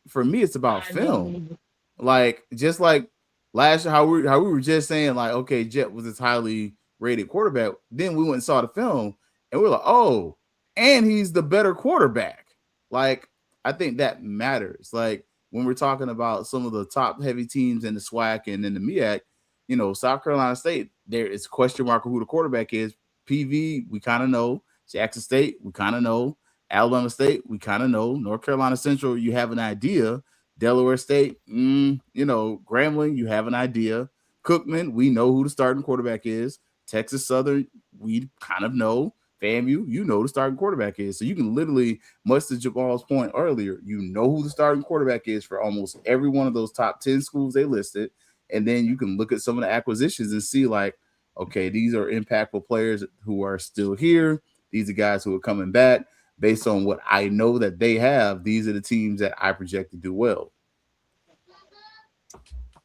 for me, it's about film. Like just like last year, how we were just saying, like, okay, Jet was this highly rated quarterback. Then we went and saw the film, and we were like, oh, and he's the better quarterback. Like I think that matters. Like when we're talking about some of the top heavy teams in the SWAC and in the MEAC, you know, South Carolina State, there is a question mark of who the quarterback is. PV, we kind of know. Jackson State, we kind of know. Alabama State, we kind of know. North Carolina Central, you have an idea. Delaware State, you know. Grambling, you have an idea. Cookman, we know who the starting quarterback is. Texas Southern, we kind of know. FAMU, you know the starting quarterback is. So you can literally, much to Jabal's point earlier, you know who the starting quarterback is for almost every one of those top 10 schools they listed. And then you can look at some of the acquisitions and see like, okay, these are impactful players who are still here. These are guys who are coming back. Based on what I know that they have, these are the teams that I project to do well.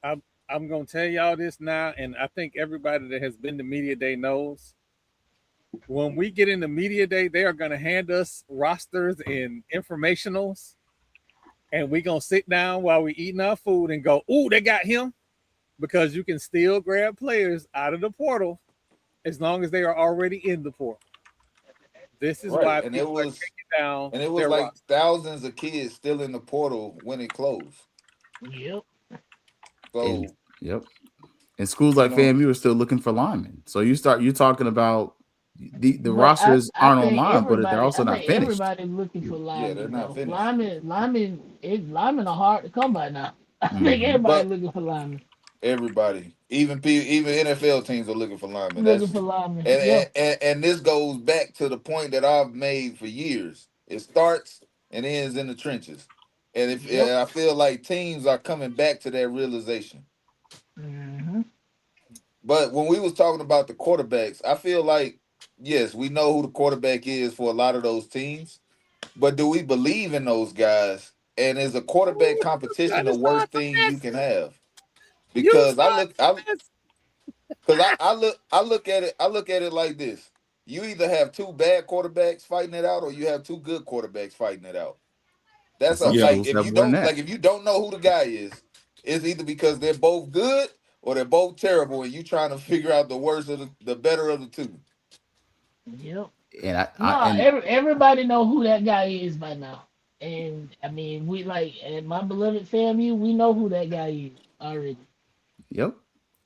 I'm going to tell y'all this now, and I think everybody that has been to Media Day knows. When we get into Media Day, they are going to hand us rosters and informationals, and we're going to sit down while we're eating our food and go, ooh, they got him. Because you can still grab players out of the portal as long as they are already in the portal. This is why and it was down. And it was like thousands of kids still in the portal when it closed. Yep. So And schools like FAMU are still looking for linemen. So you're talking about the rosters aren't online, but they're also not finished. Everybody's looking for linemen. Yeah, they're not finished. Linemen are hard to come by now. I think everybody's looking for linemen. Everybody, even NFL teams are looking for linemen. And this goes back to the point that I've made for years. It starts and ends in the trenches, and I feel like teams are coming back to that realization. Mm-hmm. But when we was talking about the quarterbacks, I feel like yes, we know who the quarterback is for a lot of those teams, but do we believe in those guys? And is a quarterback competition the worst thing you can have? Because I look at it like this. You either have 2 bad quarterbacks fighting it out, or you have 2 good quarterbacks fighting it out. That's like if you don't know who the guy is, it's either because they're both good or they're both terrible, and you trying to figure out the worst of the better of the 2. Yep. And everybody know who that guy is by now. And I mean, we at my beloved FAMU, we know who that guy is already. Yep.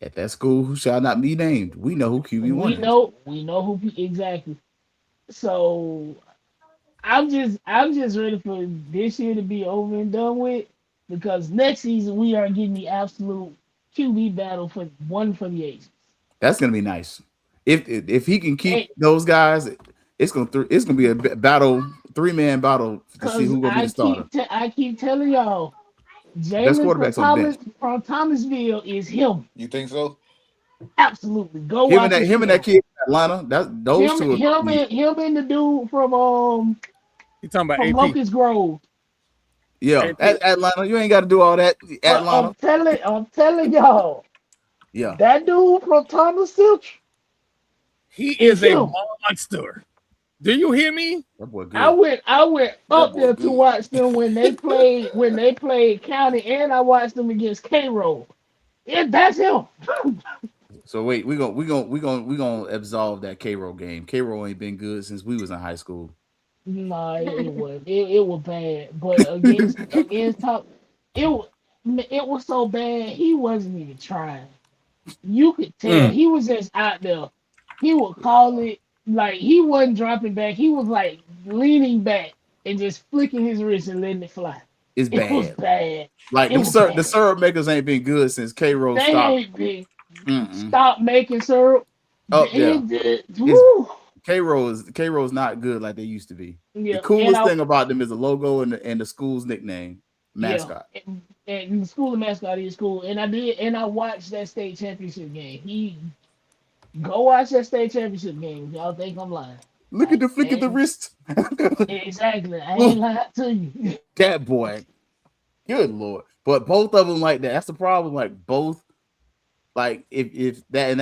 At that school who shall not be named, we know who QB1 is. We know who exactly. So I'm just ready for this year to be over and done with, because next season we are getting the absolute QB battle for the ages. That's gonna be nice. If he can keep those guys, it's gonna be a battle, 3-man battle to see who gonna be the starter. I keep telling y'all, Jalen from Thomasville is him. You think so? Absolutely. Go him watch and that kid in Atlanta. Those two. Him and the dude from you talking about from Locust Grove. Yeah, Atlanta. You ain't got to do all that. Atlanta. I'm telling y'all. Yeah. That dude from Thomasville. He is a monster. Do you hear me? That boy good. I went up there to watch them when they played County, and I watched them against K-Roll. Yeah, that's him. So wait, we gonna absolve that K-Roll game. K-Roll ain't been good since we was in high school. Nah, it was it was bad. But against top, it was so bad he wasn't even trying. You could tell he was just out there. He would call it like he wasn't dropping back. He was like leaning back and just flicking his wrist and letting it fly. It's It was bad. bad. Like It was the bad. syrup makers ain't been good since K-Roll They stopped. ain't been stop making syrup. Oh yeah. Woo. K-Roll's not good like they used to be. Yeah, The coolest thing about them is the logo and the school's nickname, mascot. Yeah, and the school mascot is cool. And I watched that state championship game. Go watch that state championship game. Y'all think I'm lying? Look at the flick of the wrist. Exactly. I ain't lying to you. That boy. Good Lord. But both of them like that. That's the problem. Like both, like if that, and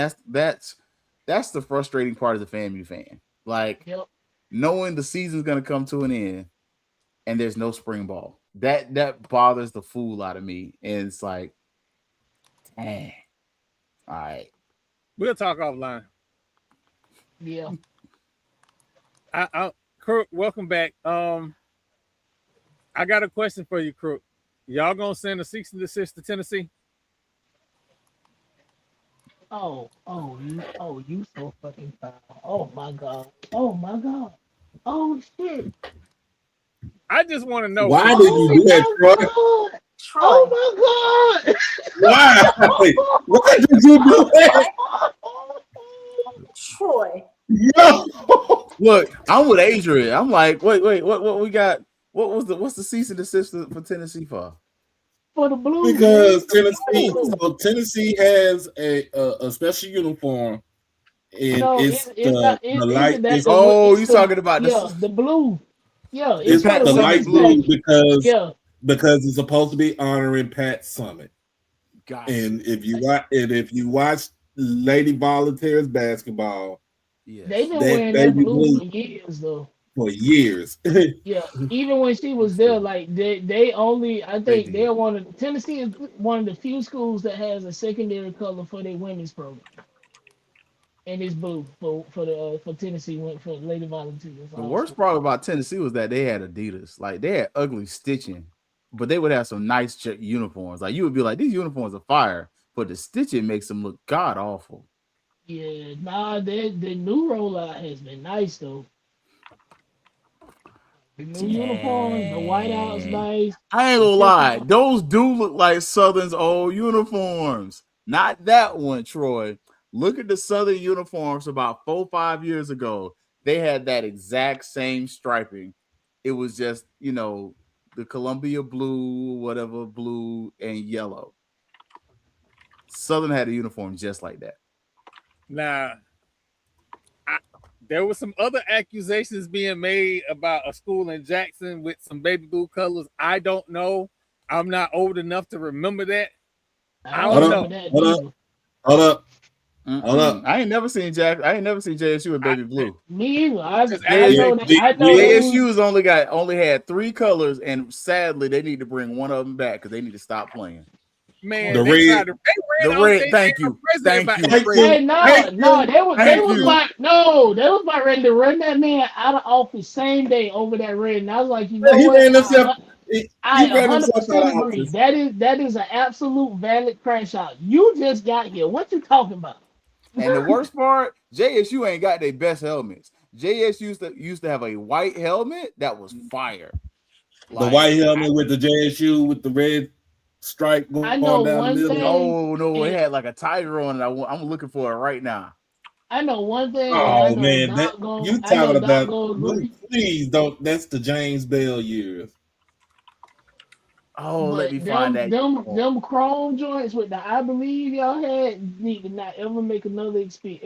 that's the frustrating part as a FAMU fan. Like knowing the season's gonna come to an end and there's no spring ball. That bothers the fool out of me. And it's like, dang. All right. We'll talk offline. Yeah. Crook, welcome back. I got a question for you, Crook. Y'all gonna send a cease and desist to Tennessee? You so fucking foul. Oh my god. Oh shit. I just want to know why did you do that, Troy? Oh my god. Why? Why did you do that? Troy. No. Look, I'm with Adrian. I'm like, wait, what we got? What's the cease and desist for Tennessee for? For the Blues. Because Tennessee has a special uniform. And it's the light. You talking about the blue. Yeah, it's the light blue because it's supposed to be honoring Pat Summitt. Gotcha. And if you watch Lady Volunteers basketball, they've been wearing that blue for years though. For years. Yeah, even when she was there, like they only, I think they're Tennessee is one of the few schools that has a secondary color for their women's program. And it's blue for Tennessee for Lady Volunteers. The worst part about Tennessee was that they had Adidas. Like they had ugly stitching, but they would have some nice uniforms. Like you would be like, these uniforms are fire, but the stitching makes them look god awful. Yeah, the new rollout has been nice though. The new uniforms, the whiteout's nice. I ain't gonna lie, those do look like Southern's old uniforms. Not that one, Troy. Look at the Southern uniforms about 4 or 5 years ago. They had that exact same striping. It was just, the Columbia blue, whatever blue and yellow. Southern had a uniform just like that. Now, there were some other accusations being made about a school in Jackson with some baby blue colors. I don't know. I'm not old enough to remember that. I don't know. Hold up. I ain't never seen JSU with baby blue. Me either. JSU's only had 3 colors, and sadly, they need to bring one of them back because they need to stop playing. Man, the red. Thank you. Hey, they was about ready to run that man out of office same day over that red, and I was like, I 100% agree. That is an absolute valid crash out. You just got here. What you talking about? And the worst part, JSU ain't got their best helmets. JSU used to have a white helmet that was fire. The white helmet with the JSU with the red stripe going down the middle. No, it had like a tiger on it. I'm looking for it right now. I know one thing. Oh man, you talking about? Please don't. That's the James Bell years. Oh, let me find that. Them chrome joints with the I believe y'all had need to not ever make another appearance again.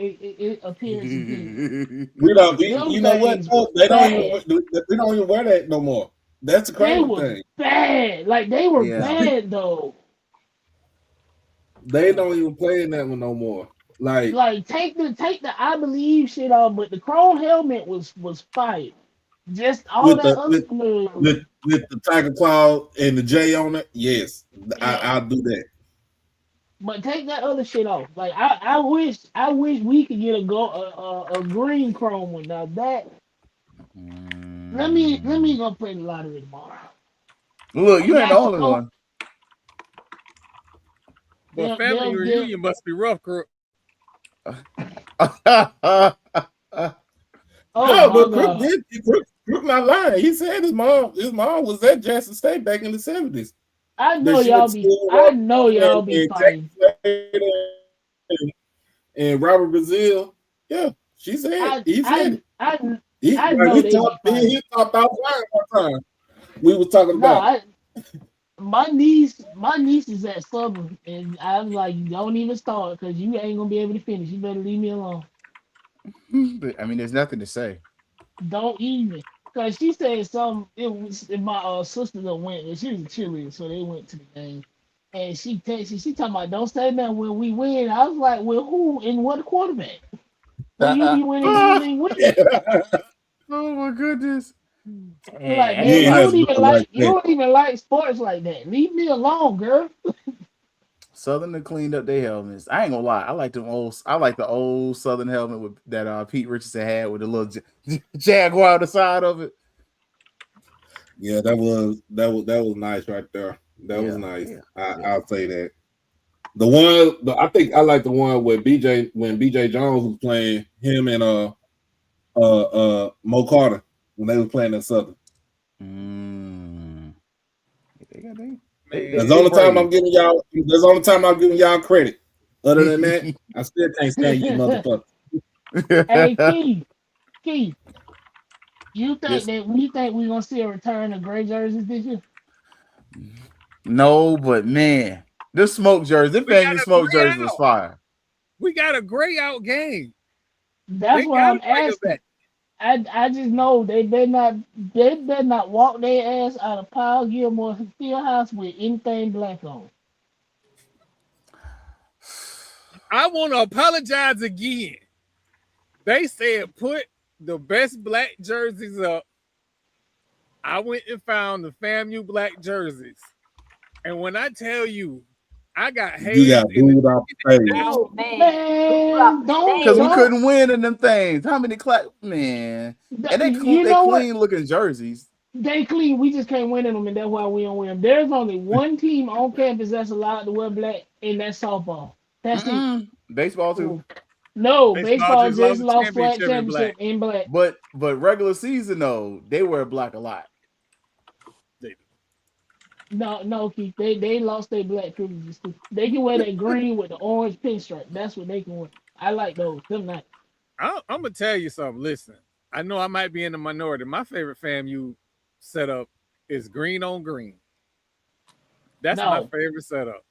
You know what? We don't even wear that no more. That's the crazy thing. Bad. Like they were bad though. They don't even play in that one no more. Like take the I believe shit off, but the chrome helmet was fire. Just all with that with the tiger claw and the J on it. Yes, I'll do that. But take that other shit off. Like I wish we could get a green chrome one. Now that let me go play the lottery tomorrow. Look, I you ain't the got you. only one. But family reunion must be rough, Crook. Oh No, my but Crook God. Crook not lying. He said his mom was at Jackson State back in the 70s. I know Then she went y'all to be. school I know y'all be and fighting. and Robert Brazil. Yeah, she said he said it. I know they be fighting. He talked outside one time. We was talking No, about my niece is at Southern, and I was like, don't even start because you ain't gonna be able to finish. You better leave me alone. I mean, there's nothing to say. Don't even. Because she said something, it was my sister that went, and she was a cheerleader, so they went to the game. And she texted, she talking about, don't say nothing when we win. I was like, well, who and what quarterback? When you be winning games and win. Oh my goodness. Like, you man, ain't have something like you that. don't even like sports like that. Leave me alone, girl. Southern done cleaned up their helmets. I ain't gonna lie. I like the old Southern helmet with that Pete Richardson had with the little jaguar on the side of it. Yeah, that was nice right there. That was nice. I'll say that. I think I like the one where BJ Jones was playing him and Mo Carter when they was playing in Southern. That's the only time I'm giving y'all credit. Other than that, I still can't stand you motherfuckers. Hey, Keith, you think we're gonna see a return of gray jerseys this year? No, but man, this smoke jersey, this FAMU smoke jersey was fire. We got a gray out game. That's what I'm asking. I just know they better not walk their ass out of Paul Gilmore Fieldhouse with anything black on. I want to apologize again. They said put the best black jerseys up. I went and found the FAMU black jerseys. And when I tell you, I got hazed. You got booed off the stage. Oh man, Because we couldn't win in them things. How many man? And they clean looking jerseys. They clean. We just can't win in them, and that's why we don't wear them. There's only one team on campus that's allowed to wear black, and that's softball. That's it. Baseball too. No, baseball just lost SWAC championship in black. But regular season though, they wear black a lot. No, Keith. They lost their black privileges too. They can wear that green with the orange pinstripe. That's what they can wear. I like those. Them nice. I'm gonna tell you something. Listen, I know I might be in the minority. My favorite FAMU setup is green on green. That's my favorite setup.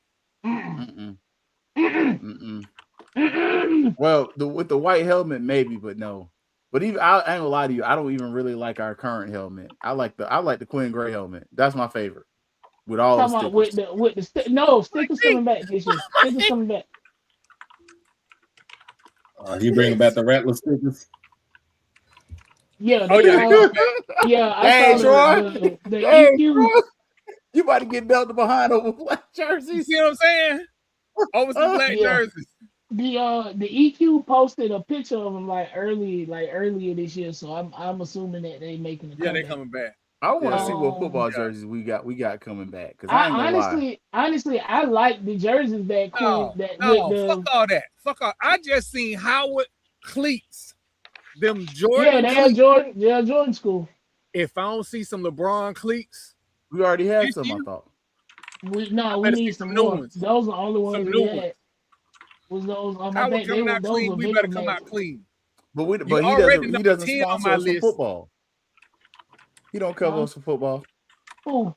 Well, with the white helmet, maybe, but no. But even I ain't gonna lie to you, I don't even really like our current helmet. I like the Quinn Gray helmet. That's my favorite. With all the stickers. Stickers coming back this year. Stickers coming back. He bringing back the Rattler stickers. Yeah. Yeah. I saw the EQ. You about to get belted behind over black jerseys. You see what I'm saying? Over some black jerseys. The EQ posted a picture of them earlier this year, so I'm assuming that they making a comeback. They coming back. I want to see what football jerseys we got coming back. Because I ain't gonna lie. Honestly, I like the jerseys that Quinn fuck all that. Fuck all. I just seen Howard cleats. Them Jordan. Yeah, Jordan school. If I don't see some LeBron cleats, we already have some. I thought. We need some new ones. Those are the only ones we had. Was those? I think they were those. We better come out clean. But he doesn't sponsor us for football. He don't cover us for football. Who?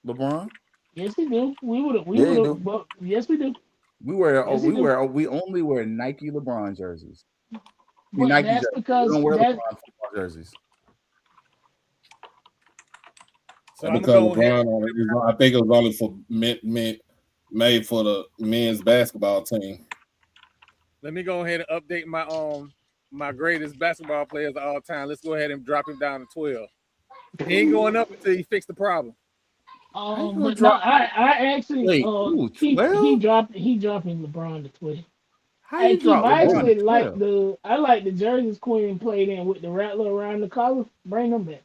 LeBron? Yes, we do. Yes, we do. We only wear Nike LeBron jerseys. But Nike that's jerseys. because we don't wear LeBron football jerseys. So because LeBron, I think it was only for made for the men's basketball team. Let me go ahead and update my greatest basketball players of all time. Let's go ahead and drop him down to 12. He ain't going up until he fix the problem. But no, drop? I actually Wait, he 12? dropping LeBron to 12. How Hey you Keith, drop I LeBron actually to like 12? the jerseys Queen played in with the rattler around the collar. Bring them back.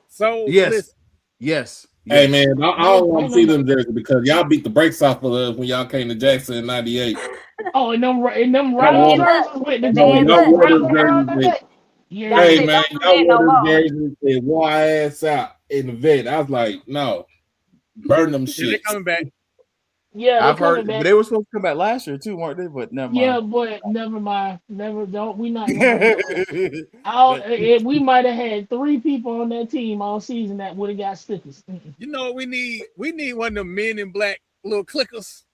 So Yes, listen, yes, Hey yes. man, I don't want Bring to see them back. them jerseys because y'all beat the brakes off of us when y'all came to Jackson in '98. Oh, and them Y'all rattler wore, Man, look. jerseys with the Man, no, with y'all the look. wore rattler them around jerseys the with. back. Y'all Hey Yeah. say man, don't do y'all that wore no them more. jerseys and wore our ass out in the vet. I was like, no, burn them yeah, they shits. coming back. Yeah, they I've coming heard, but back. they were supposed to come back last year too, weren't they? But never mind. Yeah, but never mind. Never don't. We not gonna bring them back. We might have had 3 people on that team all season that would have got stickers. You know what we need? We need one of them men in black little clickers.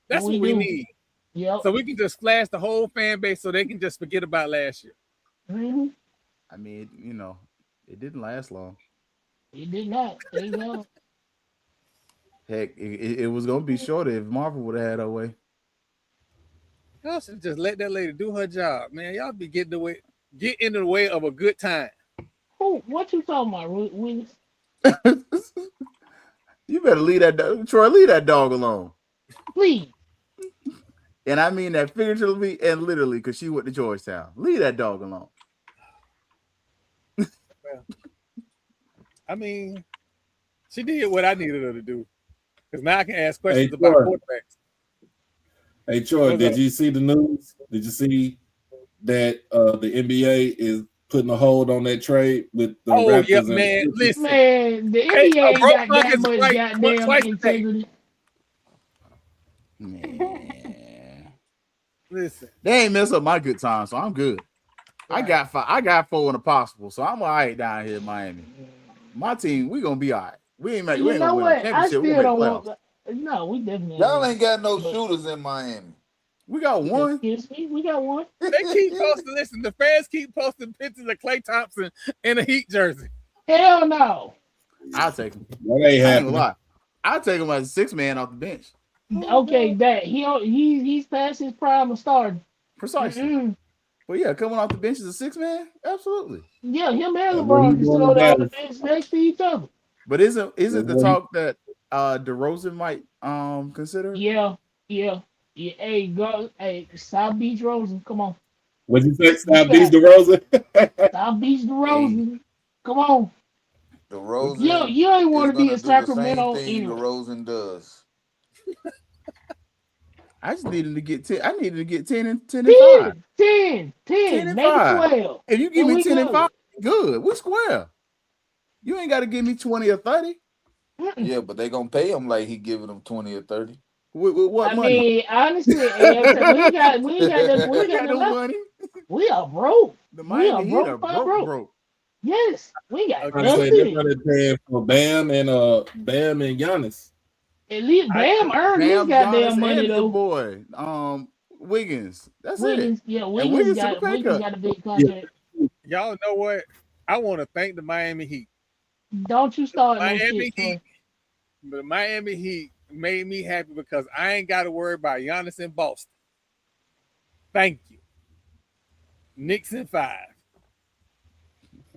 That's We what we do. need. Yep. So we can just flash the whole fan base so they can just forget about last year. Mm-hmm. I mean, it didn't last long. It did not. They go. Heck, it was gonna be shorter if Marvel would have had her way. Y'all should just let that lady do her job, man. Y'all be get in the way of a good time. Who? What you talking about, Willis? You better leave that Troy. Leave that dog alone. Please. And I mean that figuratively and literally, because she went to Georgetown. Leave that dog alone. I mean, she did what I needed her to do. Because now I can ask Hey questions about Troy, quarterbacks. hey Troy, What's did up? you see the news? Did you see that the NBA is putting a hold on that trade with the Oh, yep, Raptors and the man. Sixers? Listen. Man, the Hey, NBA a ain't broke got buck that is much right goddamn twice a day. integrity. Man, Listen. they ain't mess up my good time, so I'm good. I got 5. I got 4 in the possible, so I'm all right down here in Miami. My team, we gonna be all right. We ain't You gonna know win no what? I championship. We're still gonna make don't playoffs. want. No, we definitely ain't Y'all winning. ain't got no But shooters in Miami. We got one. excuse me, we got one. They keep posting, listen, the fans keep posting pictures of Klay Thompson in a Heat jersey. Hell no. I'll take him. That ain't I ain't happening. gonna lie. I'll take him as a 6-man off the bench. Okay, that he's past his prime of starting. Precisely. Mm-mm. But yeah, coming off the bench as a 6-man, absolutely. Yeah, him and That's what LeBron he's can sit doing in over there on the Dallas. bench next to each other. But isn't That's the what he. talk that DeRozan might consider? Yeah. Hey, go. Hey, South Beach Rosen, come on. What you say? You South Beach got DeRozan? South Beach Hey, Rosen. Come on. DeRozan You ain't want is to be gonna in do the same Sacramento thing anyway. DeRozan does. I just needed to get 10. I needed to get 10 and 5. 10, 10 and make it 5. 12. If you give And me we 10 and 5, good. good. We square. You ain't got to give me 20 or 30. Mm-mm. Yeah, but they gonna pay him like he giving them 20 or 30. With what I money? mean, honestly, we ain't We got the no left. money. We are broke. The We are Miami Heat are broke, broke. Yes, we got I Okay. say they're nothing. probably paying for Bam and Giannis. At least I Bam earned his Bam, Giannis, goddamn money and your though. boy, Wiggins. That's it. Wiggins, yeah, And Wiggins took a pay Wiggins cut. got a big Yeah. contract. y'all know what? I want to thank the Miami Heat. Don't you start no Miami shit, Heat, Troy. the Miami Heat made me happy because I ain't got to worry about Giannis in Boston. Thank you. Knicks in 5.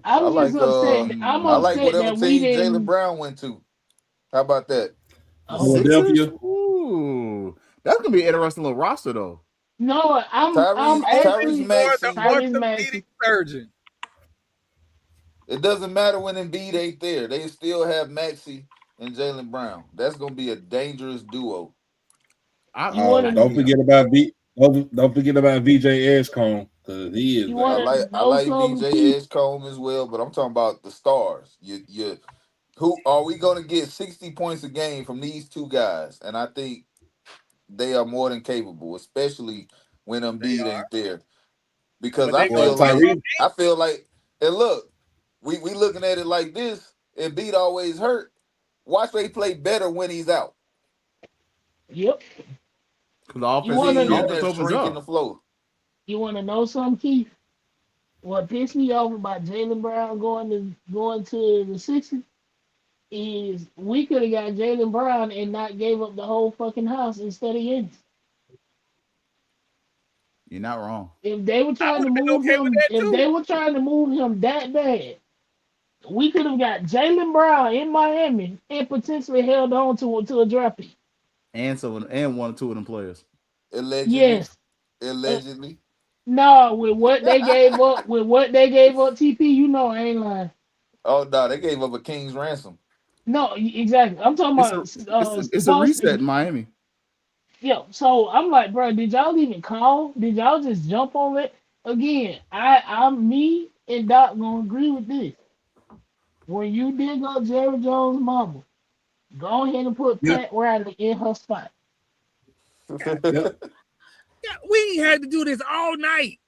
I'm just upset. I'm I like upset whatever that we team Jaylen didn't. Brown went to. How about that? The Oh Sixers? Philadelphia. Ooh. That's gonna be an interesting little roster though. no, I'm Tyrese actually For the Maxey. Tyrese orthopedic Maxey. surgeon. It doesn't matter when Embiid ain't there. They still have Maxey and Jaylen Brown. That's gonna be a dangerous duo. You wanna Don't forget about don't forget about VJ Edgecombe because he is you I a wanna like I know like something, VJ Keith? Edgecombe as well, but I'm talking about the stars. You who are we gonna get 60 points a game from these two guys? And I think they are more than capable, especially when They Embiid are. ain't there. Because But they well Tyrese. I feel like and look, we looking at it like this, Embiid always hurt. Watch they play better when he's out. Yep. Because the You Cause offense, he wanna the ain't in offense there opens shrinking up. the floor. you wanna know something, Keith? What pissed me off about Jaylen Brown going to the Sixers is we could have got Jaylen Brown and not gave up the whole fucking house instead of Yanis. You're not wrong. If they were I trying would to have been move okay with him, that if too. they were trying to move him that bad, We could have got Jaylen Brown in Miami and potentially held on to a draft pick. And one or two of them players. Allegedly. Yes. Uh, Allegedly. no, with what they gave up, TP, you know I ain't lying. Oh no, they gave up a king's ransom. No, exactly. I'm talking It's a about reset in Miami. Yeah, so I'm like, bro, did y'all even call? Did y'all just jump on it? Again, I'm me and Doc gonna agree with this. When you dig up Jerry Jones' mama, go ahead and put Yeah. Pat Riley in her spot. Yep. Yeah, we ain't had to do this all night.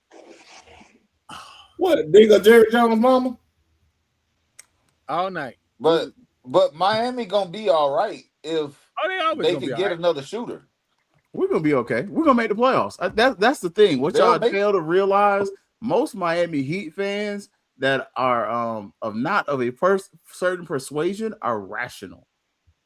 What? Dig up Jerry Jones' mama? All night. But Miami gonna be all right if they could get another shooter. We're gonna be okay. We're gonna make the playoffs. That's the thing. What y'all fail to realize, most Miami Heat fans that are of not of a certain persuasion are rational.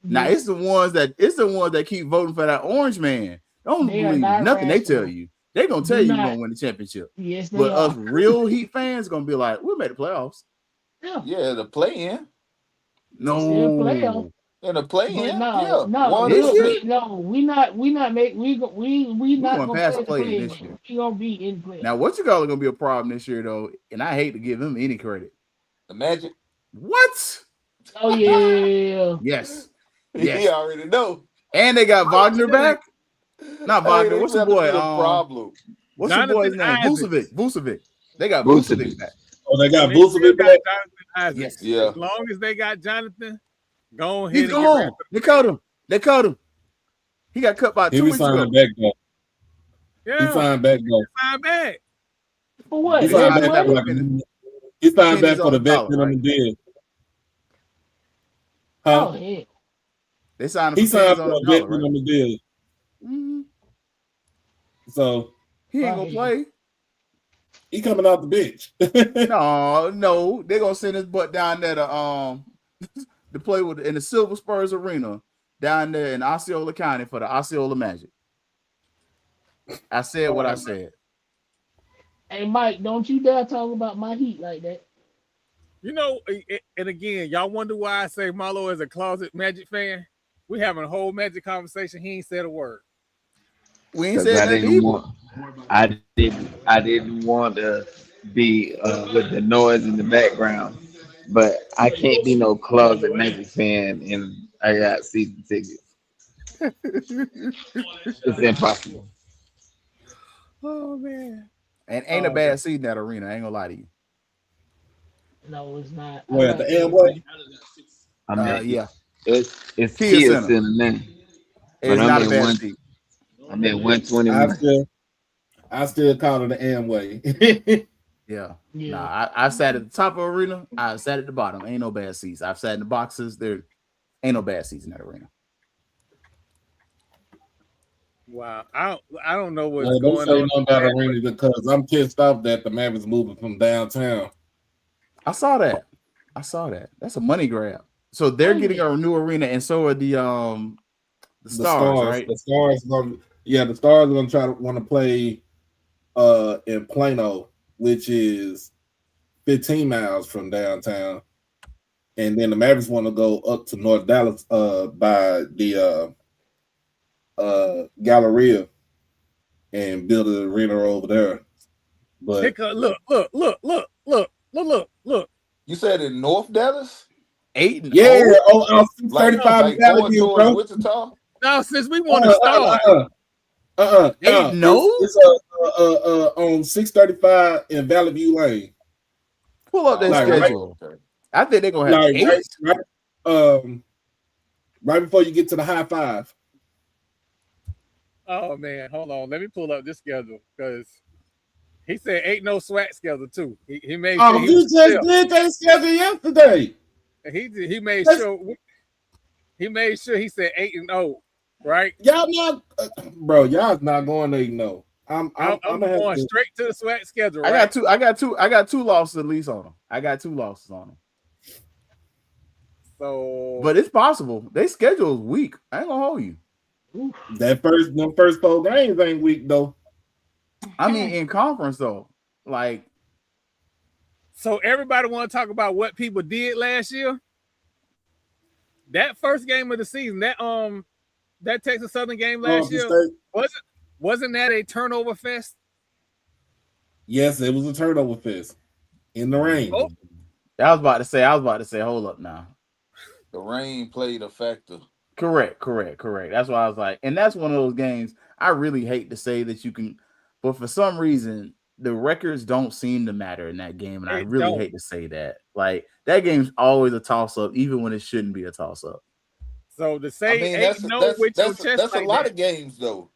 Now it's the ones that keep voting for that orange man. Don't believe nothing they tell you. They're gonna tell you you're gonna win the championship. Yes, they but are. us real Heat fans gonna be like, we'll make the playoffs. Yeah, the play-in. No. In the play-in, No, we not going gonna past play play-in this year. We gonna be in play. Now, what you call it gonna be a problem this year though, and I hate to give them any credit. The Magic. What? Oh yeah. Yes. He already know. And they got Wagner back. Not Wagner. What's the boy? Problem. What's Jonathan the boy's name? Isaacs. Vucevic. They got Vucevic back. Oh, they got Vucevic back. Yes. Yeah. As long as they got Jonathan, go ahead. He's gone. They cut him. He got cut by 2 weeks ago. Back though. Yeah. He signed back though. Signed back. For what? He signed back for the vet minimum deal. Huh? Oh yeah. They signed him. He signed on for a vet minimum deal. Mm-hmm. So he ain't gonna play. He coming off the bench. No, they're gonna send his butt down there to play in the Silver Spurs Arena down there in Osceola County for the Osceola Magic. I said what I said. Hey Mike, don't you dare talk about my Heat like that. You know, and again, y'all wonder why I say Marlo is a closet Magic fan. We having a whole Magic conversation. He ain't said a word. We ain't said that either. I didn't want to be with the noise in the background, but I can't be no closet Magic fan and I got season tickets. It's impossible. Oh man. And ain't a bad seat in that arena. I ain't gonna lie to you. No, it's not. Where at the Amway? Yeah. It's Kia Center now. It's not a bad seat. I'm at 121. I still call it the Amway. Yeah. Nah, I sat at the top of the arena. I sat at the bottom. Ain't no bad seats. I've sat in the boxes. There ain't no bad seats in that arena. Wow. I don't know what's Don't going say on. nothing about arena because I'm pissed off that the Mavericks moving from downtown. I saw that. That's a money grab. So they're getting a new arena, and so are the Stars, right? The Stars the Stars are gonna want to play in Plano, which is 15 miles from downtown. And then the Mavericks want to go up to North Dallas by the Galleria and build an arena over there. But look. You said in North Dallas? 8 yeah, on 35 going towards Wichita? No, since we want to start. It's on 635 in Valley View Lane. Pull up their schedule. I think they're gonna have 8. Right before you get to the high five. Oh man, hold on. Let me pull up this schedule because he said ain't no SWAC schedule too. He made sure he just did that schedule yesterday. He made sure he said 8-0, right? Y'all not, bro. Y'all not going 8-0. I'm going straight to the SWAC schedule. Right? I got two losses at least on them. I got 2 losses on them. So, but it's possible. They schedule is weak. I ain't gonna hold you. Them first 4 games ain't weak though. I mean, in conference though, like So everybody want to talk about what people did last year. That first game of the season, that Texas Southern game last year, wasn't that a turnover fest? Yes, it was a turnover fest in the rain. Oh. I was about to say, hold up now. The rain played a factor. Correct. That's why I was like, and that's one of those games I really hate to say that you can, but for some reason the records don't seem to matter in that game, and I really hate to say that. Like that game's always a toss up, even when it shouldn't be a toss up. So to say, I mean, that's a lot of games though,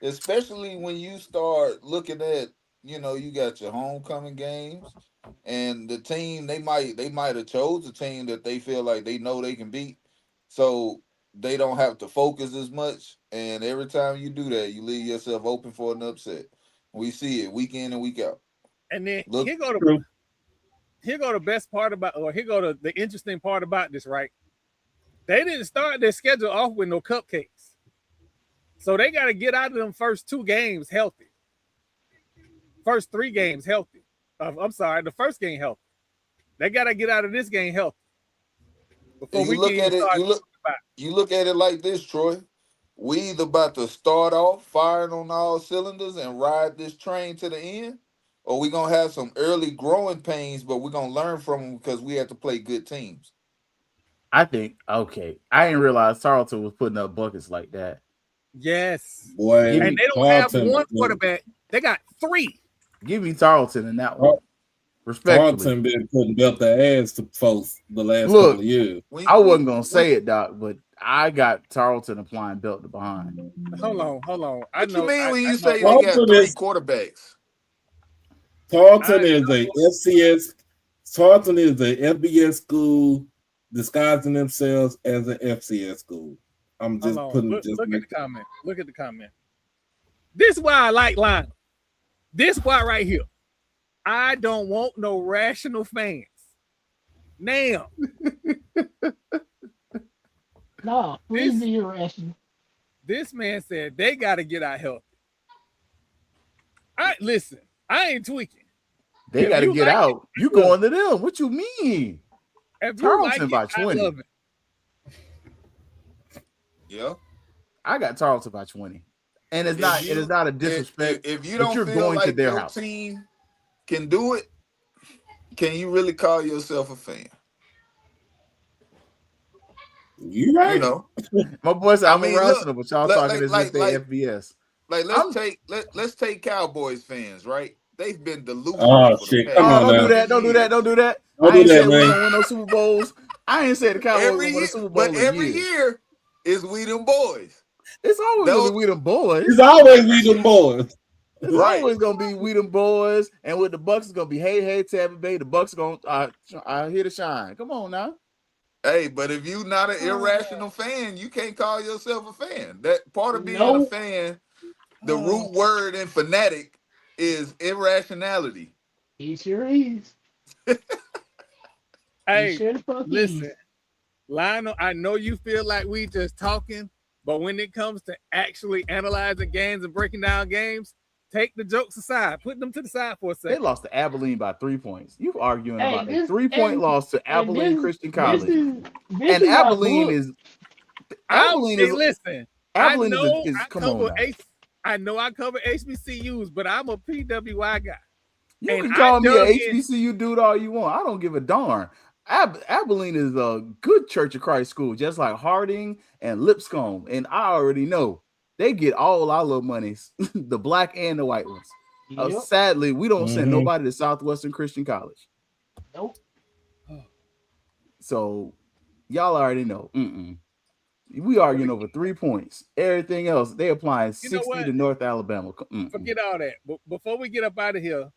especially when you start looking at, you know, you got your homecoming games, and the team they might have chose a team that they feel like they know they can beat, so they don't have to focus as much. And every time you do that, you leave yourself open for an upset. We see it week in and week out. And then here go the best part about, or here go the interesting part about this, right? They didn't start their schedule off with no cupcakes. So they got to get out of them first 2 games healthy. First 3 games healthy. I'm sorry, the first game healthy. They got to get out of this game healthy. Before you look at it like this, Troy. We either about to start off firing on all cylinders and ride this train to the end, or we're going to have some early growing pains, but we're going to learn from them because we have to play good teams. I think, okay. I didn't realize Tarleton was putting up buckets like that. Yes. Boy, and they don't have one quarterback. They got 3. Give me Tarleton in that one. Respectfully. Tarleton been putting belt their ass to folks the last couple of years. I wasn't going to say it, Doc, but I got Tarleton applying belt to behind. Hold on. What you mean when you say they got 3 quarterbacks? Tarleton is a FCS. Tarleton is a FBS school disguising themselves as an FCS school. I'm just putting. Look at the comment. Look at the comment. This is why I like Lionel. This why right here. I don't want no rational fans. Now. No, please be irrational. This man said they got to get out healthy. Listen, I ain't tweaking. They got to get out. You going to them. What you mean? Tarleton by 20. Yeah. I got Tarleton by 20. And it is not a disrespect. If you don't feel going like to their your house. Team can do it, can you really call yourself a fan? You right. You know. My boy said I'm irrational, but y'all talking as if they FBS. Like let's take Cowboys fans, right? They've been delusional. Oh shit! Come on, don't do that. Don't do that. I ain't said we don't win no Super Bowls. I ain't said the Cowboys win a Super Bowl. But every year is we them boys. It's always gonna be we them boys. It's always we them boys. It's always gonna be we them boys, and with the Bucks, it's gonna be hey Tampa Bay. The Bucks gonna here to shine. Come on now. Hey, but if you not an irrational fan, you can't call yourself a fan. That part of being a fan, the root word in fanatic is irrationality. He sure is. Hey, listen, Lionel, I know you feel like we just talking, but when it comes to actually analyzing games and breaking down games, take the jokes aside. Put them to the side for a second. They lost to Abilene by 3 points. You're arguing about a 3-point loss to Abilene Christian College. And Abilene is listen. Abilene I is come on. I know I cover HBCUs, but I'm a PWI guy. You can call me an HBCU dude all you want. I don't give a darn. Abilene is a good Church of Christ school, just like Harding and Lipscomb. And I already know they get all our little monies, the black and the white ones. Yep. Sadly, we don't send nobody to Southwestern Christian College. Nope. So y'all already know. We arguing over 3 points. Everything else, they applying 60 to North Alabama. Forget all that. But before we get up out of here,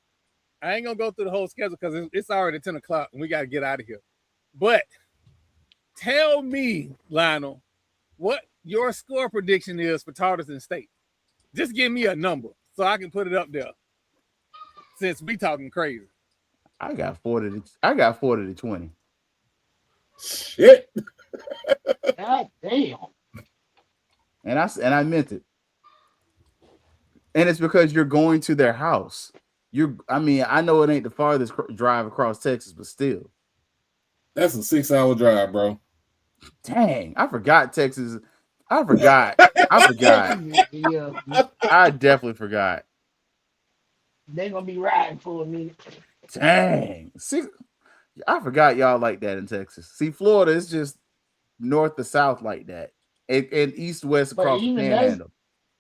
I ain't gonna go through the whole schedule because it's already 10 o'clock and we got to get out of here. But tell me, Lionel, what your score prediction is for Tarleton State. Just give me a number so I can put it up there. Since we talking crazy, I got 40 to 20. Shit. God damn. And I meant it. And it's because you're going to their house. I mean, I know it ain't the farthest drive across Texas, but still. That's a 6-hour drive, bro. Dang, I forgot Texas. I forgot. Yeah, I definitely forgot. they're gonna be riding for a minute. Dang. I forgot y'all like that in Texas. See, Florida is just north to south like that. And east west But across the even panhandle. I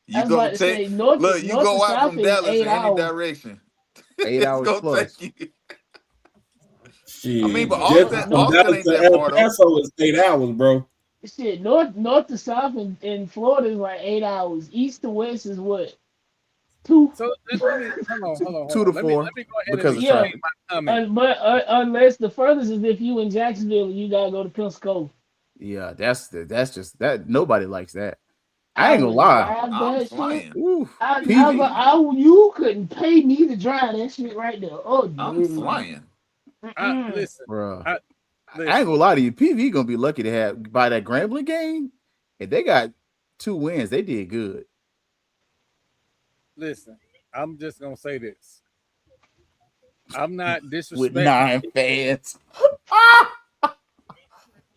You was about go to take say north you to go out south from is Dallas in 8 any hours. direction. 8 It's hours gonna plus. take you. I mean, Shit, but just from Austin Dallas ain't to that El far though. Paso is 8 hours, bro. Shit, north to south in Florida is like 8 hours. East to west is what? 2. So let me hold on. 2 to Let me 4 go ahead and because of explain Yeah, traffic. my comment. but unless the furthest is if you in Jacksonville and you gotta go to Pensacola. Yeah, that's just that. Nobody likes that. I I ain't gonna wouldn't lie. drive I'm that shit. flying. Ooh, PV. You couldn't pay me to drive that shit right there. Oh I'm no. flying. Listen, Bro. I ain't listen. gonna lie to you. PV gonna be lucky to have by that Grambling game. If they got 2 wins, they did good. Listen, I'm just gonna say this. I'm not With disrespecting. 9 fans.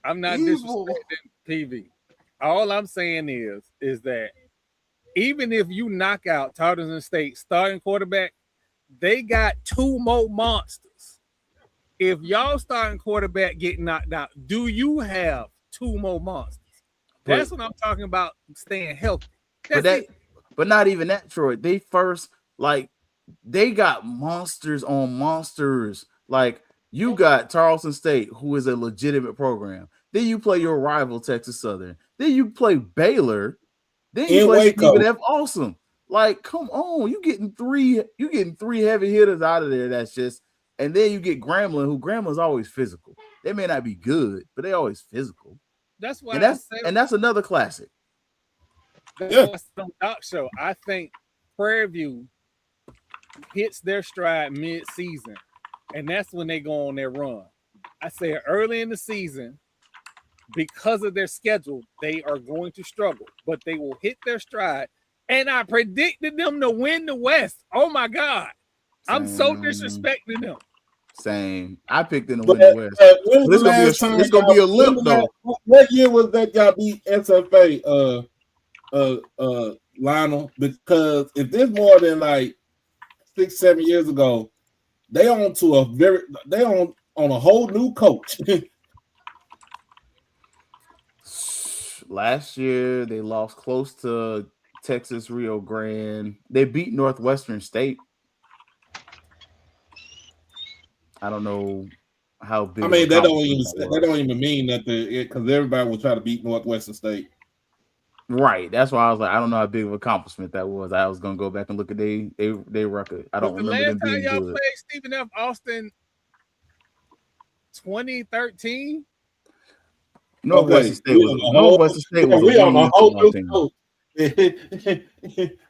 I'm not Evil. disrespecting PV. All I'm saying is that even if you knock out Tarleton State starting quarterback, they got 2 more monsters. If y'all starting quarterback get knocked out, do you have 2 more monsters? That's what I'm talking about. Staying healthy. But not even that, Troy. They first they got monsters on monsters. Like you got Tarleton State, who is a legitimate program. Then you play your rival Texas Southern. Then you play Baylor. Then you In play Waco. Stephen F. Awesome. Like, come on, you getting three heavy hitters out of there. That's just, and then you get Grambling, who Grambling's always physical. They may not be good, but they always physical. That's why And that's another classic. That's why I said on Doc Show. I think Prairie View hits their stride mid-season, and that's when they go on their run. I said early in the season, because of their schedule, they are going to struggle, but they will hit their stride. And I predicted them to win the West. Oh my God. I'm so disrespecting them. Same. I picked them to win the West. When was the last time It's gonna be a limp though. What year was that y'all beat SFA? Lionel? Because if there's more than like 6-7 years ago, they on a whole new coach. Last year they lost close to Texas Rio Grande. They beat Northwestern State. I don't know how big. I mean, that don't even mean nothing because everybody will try to beat Northwestern State. Right. That's why I was like, I don't know how big of an accomplishment that was. I was gonna go back and look at their record. I don't remember them being y'all good. played Stephen F. Austin 2013. Northwestern State was a whole team.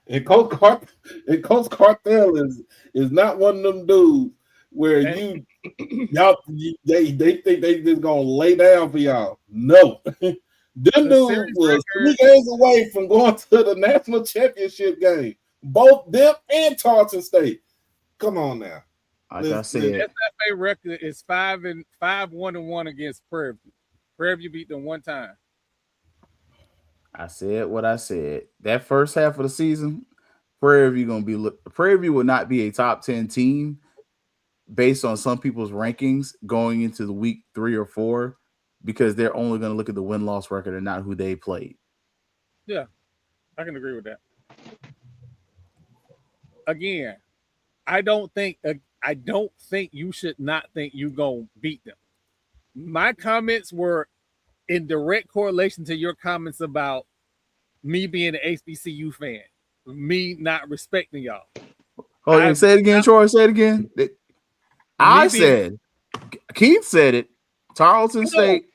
And Coach Cartel is not one of them dudes where they think they just gonna lay down for y'all. No. Them dudes was 3 games away from going to the national championship game. Both them and Tarleton State. Come on now. Like I said, SFA record is 5-1-1 against Prairie View. Prairie View beat them 1 time. I said what I said. That first half of the season, Prairie View will not be a top 10 team based on some people's rankings going into the week 3 or 4 because they're only going to look at the win-loss record and not who they played. Yeah, I can agree with that. Again, I don't think you should not think you gonna beat them. My comments were in direct correlation to your comments about me being an HBCU fan, me not respecting y'all. Oh, say it again, Troy. Say it again. Keith said it. Tarleton State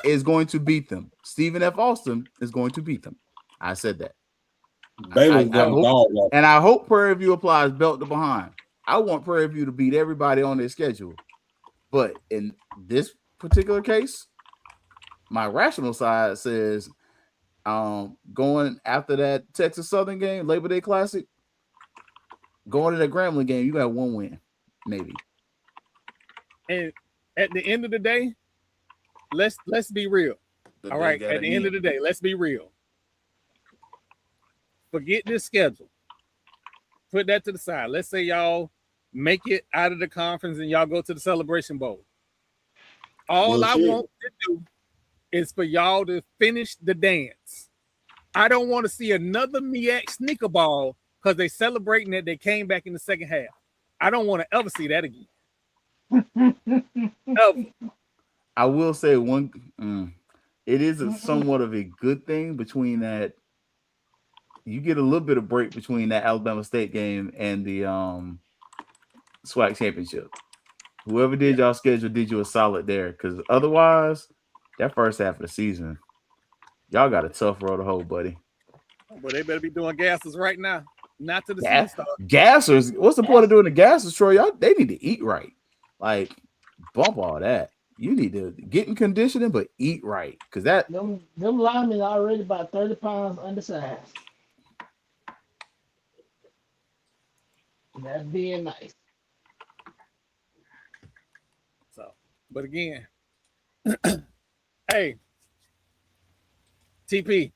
is going to beat them. Stephen F. Austin is going to beat them. I said that. I hope Prairie View applies belt to behind. I want Prairie View to beat everybody on their schedule. But in this particular case, my rational side says going after that Texas Southern game, Labor Day Classic, Going to that Grambling game, you got one win, maybe. And at the end of the day, let's be real. All right. At the end of the day, let's be real. Forget this schedule. Put that to the side. Let's say y'all make it out of the conference and y'all go to the Celebration Bowl. All I want to do is for y'all to finish the dance. I don't want to see another MEAC sneaker ball because they celebrating that they came back in the second half. I don't want to ever see that again. Ever. I will say it is somewhat of a good thing between that. You get a little bit of break between that Alabama State game and the SWAC championship. Whoever did y'all schedule did you a solid there, because otherwise, that first half of the season, y'all got a tough road to hold, buddy. But they better be doing gases right now. Not to the season start. Gassers. What's the point of doing the gassers, Troy? Y'all, they need to eat right. Like, bump all that. You need to get in conditioning, but eat right, because that them linemen already about 30 pounds undersized. That's being nice. So, but again, hey, TP.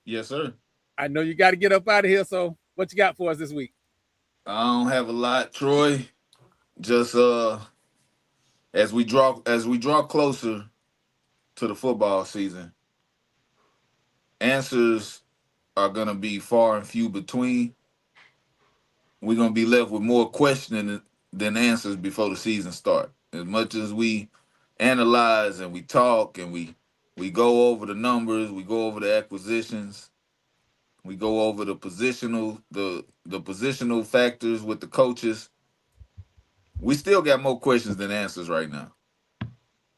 Yes, sir. I know you got to get up out of here. So, what you got for us this week? I don't have a lot, Troy. Just as we draw closer to the football season, answers are gonna be far and few between. We're gonna be left with more questioning than answers before the season starts. As much as we analyze and we talk and we go over the numbers, we go over the acquisitions, we go over the positional factors with the coaches. We still got more questions than answers right now.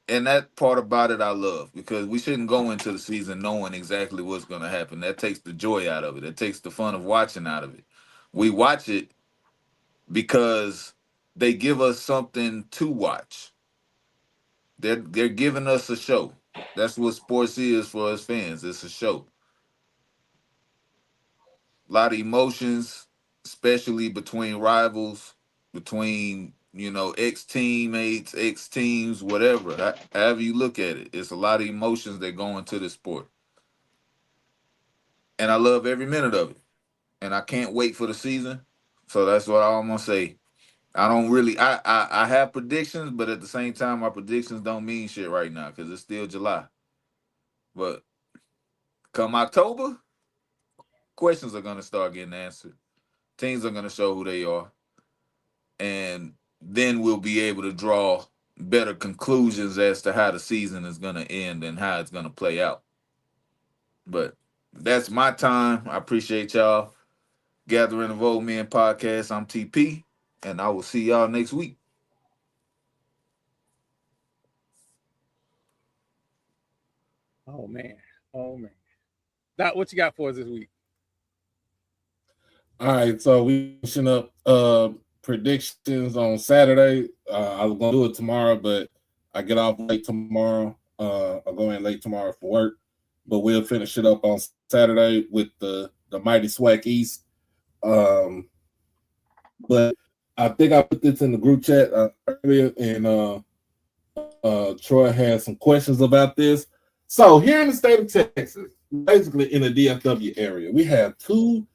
And that part about it I love, because we shouldn't go into the season knowing exactly what's going to happen. That takes the joy out of it. It takes the fun of watching out of it. We watch it because they give us something to watch. They're giving us a show. That's what sports is for us fans. It's a show. A lot of emotions, especially between rivals, between ex-teammates, ex-teams, whatever. However you look at it, it's a lot of emotions that go into this sport. And I love every minute of it. And I can't wait for the season. So that's what I'm going to say. I don't really, I have predictions, but at the same time, my predictions don't mean shit right now because it's still July. But come October, questions are going to start getting answered. Teams are going to show who they are. And then we'll be able to draw better conclusions as to how the season is going to end and how it's going to play out. But that's my time. I appreciate y'all. Gathering of Old Men podcast. I'm TP, and I will see y'all next week. Oh, man. Doc, what you got for us this week? All right, so we finishing up predictions on Saturday. I was gonna do it tomorrow, but I get off late tomorrow. I'll go in late tomorrow for work, but we'll finish it up on Saturday with the mighty SWAC East. But I think I put this in the group chat earlier, and Troy had some questions about this. So here in the state of Texas, basically in the DFW area, we have two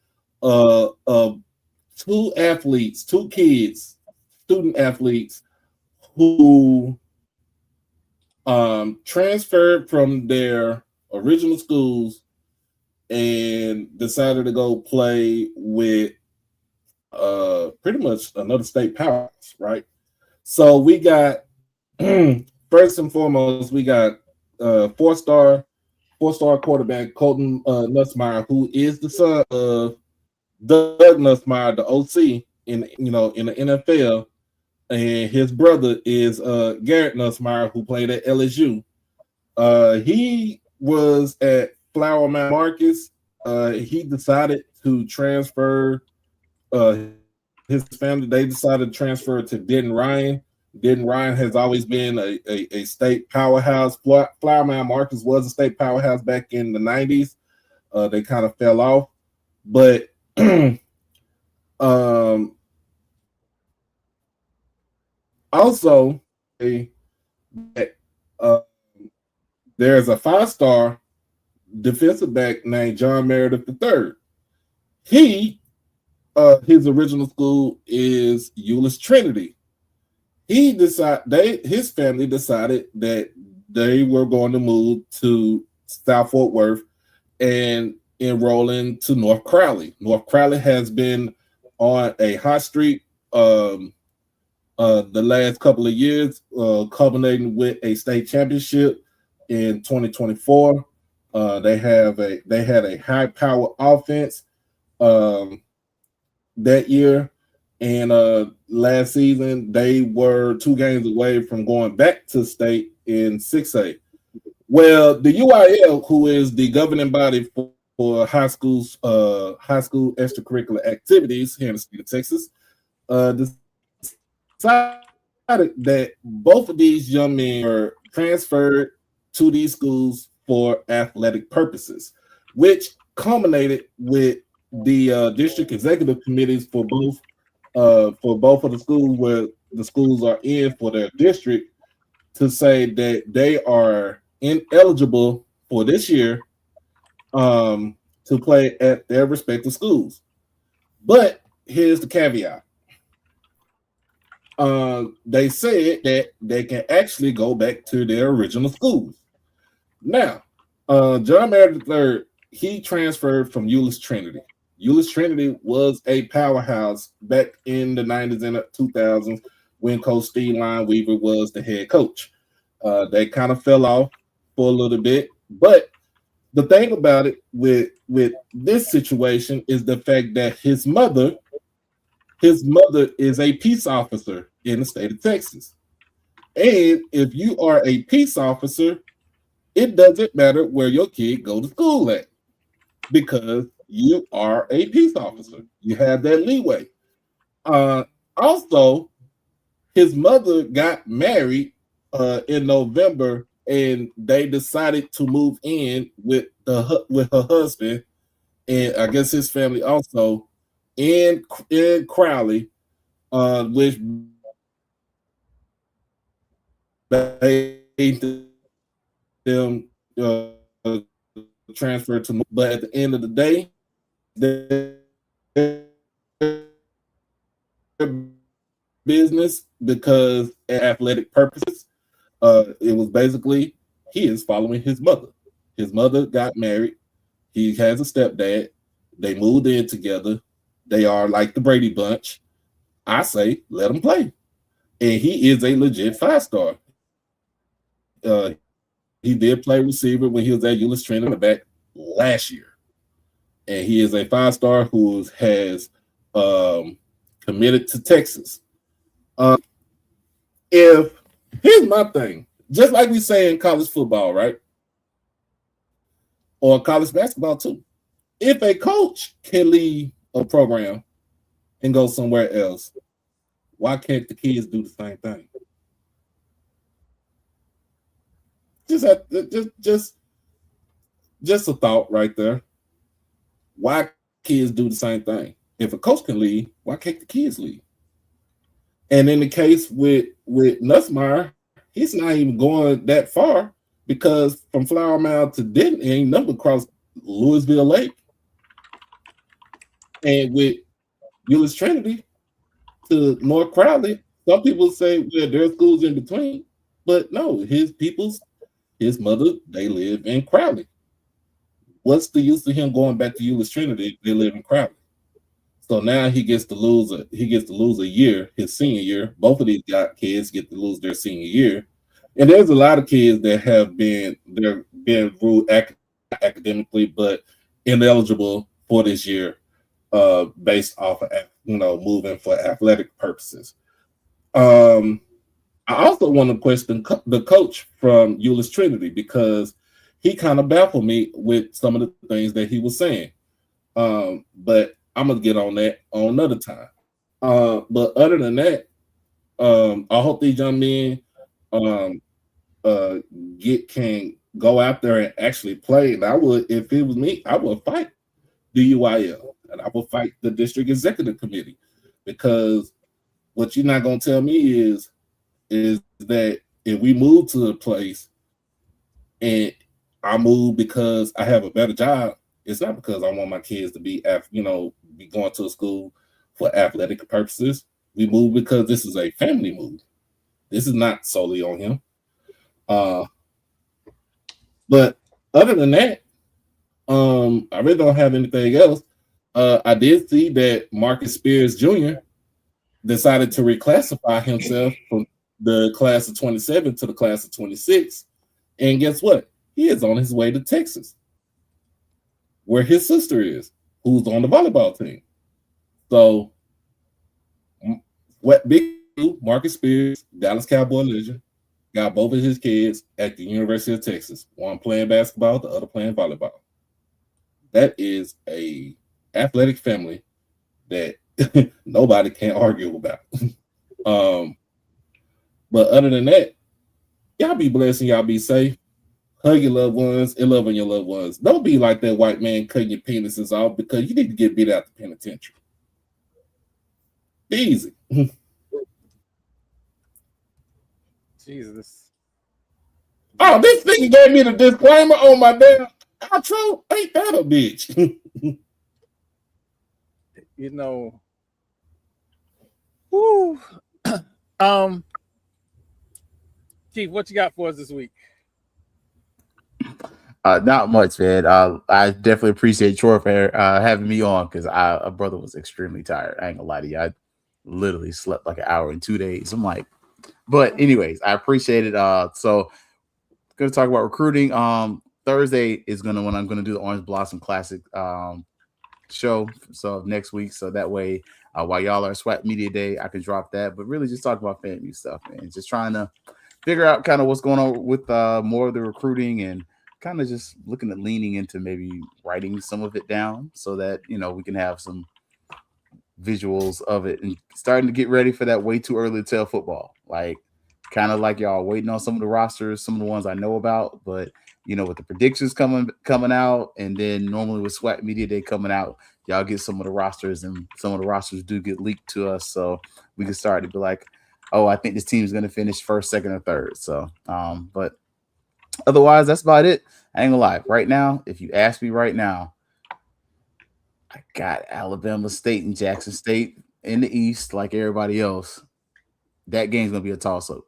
athletes, two kids, student athletes who transferred from their original schools and decided to go play with pretty much another state powerhouse, right? So we got first and foremost, we got four-star quarterback Colton Nussmeier, who is the son of Doug Nussmeier, the OC in the NFL, and his brother is Garrett Nussmeier, who played at LSU. He was at Flower Mound Marcus. He decided to transfer. His family, they decided to transfer to Denton Ryan. Denton Ryan has always been a state powerhouse. Flower Mound Marcus was a state powerhouse back in the 90s. They kind of fell off, but Also, there's a 5-star defensive back named John Meredith III. His original school is Euless Trinity. His family decided that they were going to move to South Fort Worth and enroll into North Crowley. North Crowley has been on a hot streak the last couple of years, culminating with a state championship in 2024. They had a high power offense that year, and last season they were 2 games away from going back to state in 6A. Well, the UIL, who is the governing body for high school extracurricular activities here in the state of Texas, decided that both of these young men were transferred to these schools for athletic purposes, which culminated with the district executive committees for both of the schools where the schools are in for their district to say that they are ineligible for this year to play at their respective schools. But here's the caveat. They said that they can actually go back to their original schools. Now, John Meredith III, he transferred from Euless Trinity. Euless Trinity was a powerhouse back in the 90s and 2000s when Coach Steve Lineweaver was the head coach. They kind of fell off for a little bit, but the thing about it with this situation is the fact that his mother is a peace officer in the state of Texas. And if you are a peace officer, it doesn't matter where your kid go to school at, because you are a peace officer. You have that leeway. Also, his mother got married in November, and they decided to move in with her husband, and I guess his family also in Crowley, which made them transfer to. But at the end of the day, business, because athletic purposes, it was basically he is following his mother. His mother got married. He has a stepdad. They moved in together. They are like the Brady Bunch. I say let him play, and he is a legit 5-star. He did play receiver when he was at Euless Trinity back last year, and he is a 5-star who has committed to Texas. If here's my thing, just like we say in college football, right, or college basketball too, if a coach can leave a program and go somewhere else, why can't the kids do the same thing? Just a thought right there. Why kids do the same thing? If a coach can leave, why can't the kids leave? And in the case with Nussmeier, he's not even going that far, because from Flower Mound to Denton ain't nothing across Louisville Lake. And with Euless Trinity to North Crowley, some people say, well, there are schools in between, but no, his mother, they live in Crowley. What's the use of him going back to Euless Trinity if they live in Crowley? So now he gets to lose a year, his senior year. Both of these kids get to lose their senior year. And there's a lot of kids that have been ruled academically, but ineligible for this year, based off of moving for athletic purposes. I also want to question the coach from Euless Trinity, because he kind of baffled me with some of the things that he was saying. But I'm gonna get on that on another time. But other than that, I hope these young men can go out there and actually play. And I would, if it was me, I would fight the UIL and I would fight the district executive committee, because what you're not gonna tell me is is that if we move to a place and I move because I have a better job, it's not because I want my kids to be be going to a school for athletic purposes. We move because this is a family move. This is not solely on him. But other than that, I really don't have anything else. I did see that Marcus Spears Jr. decided to reclassify himself from the class of 27 to the class of 26. And guess what? He is on his way to Texas, where his sister is, who's on the volleyball team. So, what big Marcus Spears, Dallas Cowboy legend, got both of his kids at the University of Texas, one playing basketball, the other playing volleyball. That is a athletic family that nobody can argue about. But other than that, y'all be blessed and y'all be safe. Hug your loved ones and love on your loved ones. Don't be like that white man cutting your penises off because you need to get beat out the penitentiary. Easy. Jesus. Oh, this thing gave me the disclaimer on my damn outro. Ain't that a bitch? You know. Woo. Keith, what you got for us this week? Not much, man. I definitely appreciate Troy for having me on because our brother was extremely tired. I ain't gonna lie to you. I literally slept like an hour in 2 days. I'm like, but anyways, I appreciate it. So gonna talk about recruiting. Thursday is when I'm gonna do the Orange Blossom Classic show. So next week, so that way while y'all are SWAC Media Day, I can drop that. But really just talk about FAMU stuff, man. Just trying to figure out kind of what's going on with more of the recruiting and kind of just looking at leaning into maybe writing some of it down so that, we can have some visuals of it and starting to get ready for that way too early to tell football. Like kind of like y'all waiting on some of the rosters, some of the ones I know about, but with the predictions coming out, and then normally with SWAC Media Day coming out, y'all get some of the rosters, and some of the rosters do get leaked to us, so we can start to be like, oh, I think this team is going to finish first, second, or third. So, but otherwise, that's about it. I ain't gonna lie. Right now, if you ask me right now, I got Alabama State and Jackson State in the East, like everybody else. That game's gonna be a toss-up.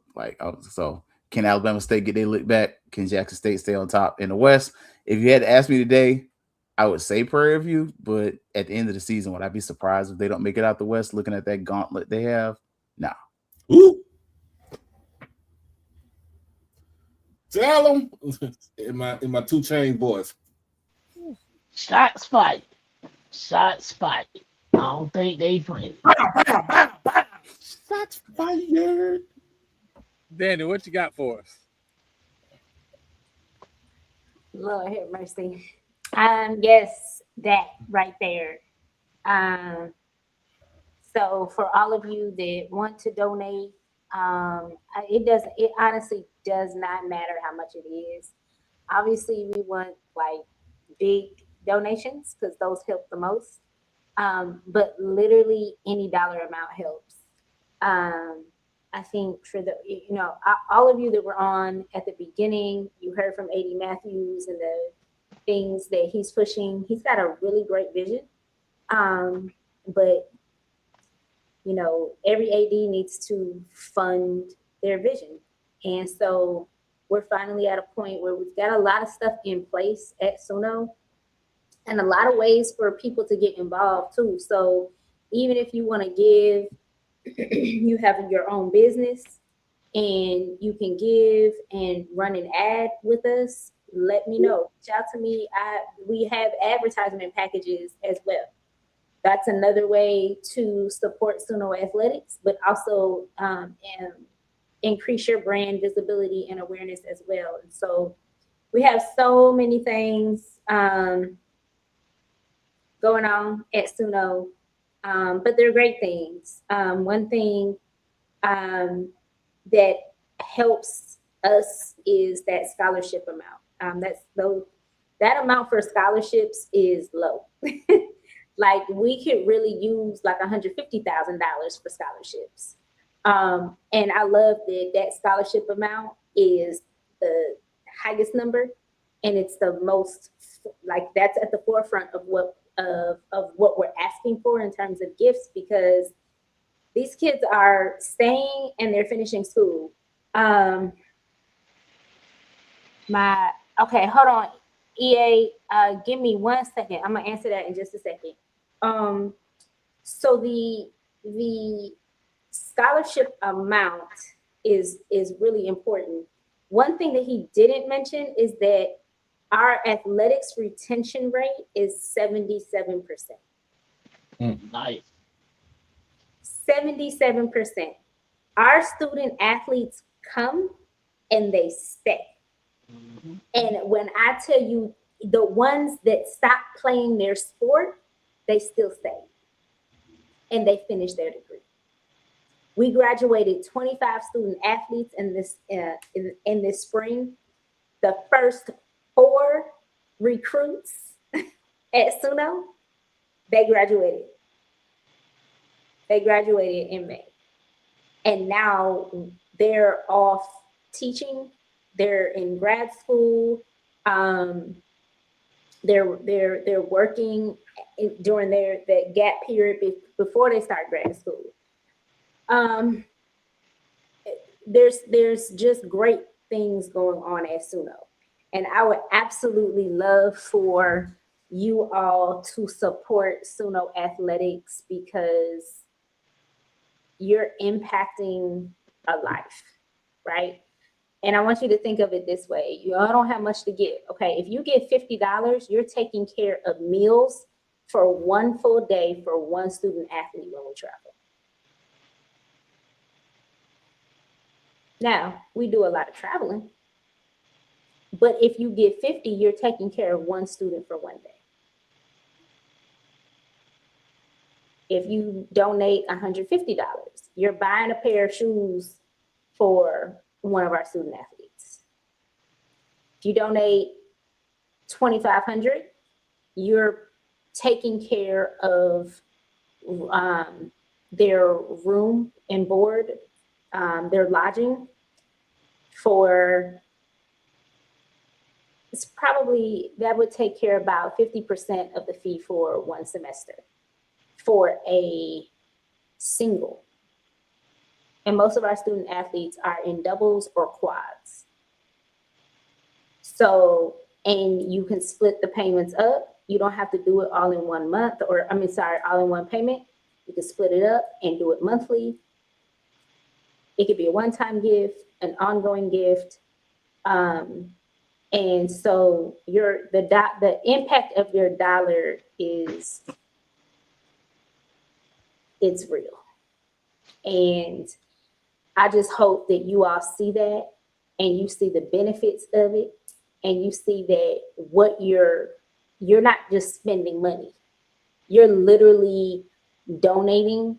So can Alabama State get their lick back? Can Jackson State stay on top in the West? If you had to ask me today, I would say Prairie View, but at the end of the season, would I be surprised if they don't make it out the West looking at that gauntlet they have? Nah. Ooh. Tell them in my 2 Chainz voice. Shots fired. Shots fired. I don't think they friendly. Shots fired. Danny, what you got for us? Lord have mercy. Yes, that right there. So for all of you that want to donate, it honestly does not matter how much it is. Obviously, we want like big donations because those help the most. But literally any dollar amount helps. I think for all of you that were on at the beginning, you heard from A.D. Matthews and the things that he's pushing. He's got a really great vision. But every AD needs to fund their vision. And so we're finally at a point where we've got a lot of stuff in place at Suno and a lot of ways for people to get involved too. So even if you want to give, you have your own business and you can give and run an ad with us, let me know. Reach out to me. We have advertisement packages as well. That's another way to support Suno Athletics, but also increase your brand visibility and awareness as well. And so we have so many things going on at Suno, but they're great things. One thing that helps us is that scholarship amount. That amount for scholarships is low. Like we could really use like $150,000 for scholarships. And I love that scholarship amount is the highest number, and it's the most, like, that's at the forefront of what we're asking for in terms of gifts, because these kids are staying and they're finishing school. Okay, hold on, EA, give me 1 second. I'm gonna answer that in just a second. So the scholarship amount is really important. One thing that he didn't mention is that our athletics retention rate is 77%. Nice. 77%. Our student athletes come and they stay. And when I tell you, the ones that stop playing their sport, they still stay. And they finish their degree. We graduated 25 student athletes in this spring. The first 4 recruits at Suno, they graduated. They graduated in May. And now they're off teaching. They're in grad school. They're working during that gap period before they start grad school. There's just great things going on at Suno, and I would absolutely love for you all to support Suno athletics, because you're impacting a life, right? And I want you to think of it this way. You all don't have much to give. Okay, if you get $50, you're taking care of meals for 1 full day for 1 student athlete when we travel. Now, we do a lot of traveling, but if you get 50, you're taking care of 1 student for 1 day. If you donate $150, you're buying a pair of shoes for one of our student athletes. If you donate $2,500, you're taking care of their room and board, their lodging for, it's probably, that would take care of about 50% of the fee for 1 semester for a single. And most of our student athletes are in doubles or quads. So, and you can split the payments up. You don't have to do it all in 1 month, all in one payment. You can split it up and do it monthly. It could be a one-time gift, an ongoing gift. And so the impact of your dollar it's real. And I just hope that you all see that, and you see the benefits of it, and you see that what you're not just spending money, you're literally donating,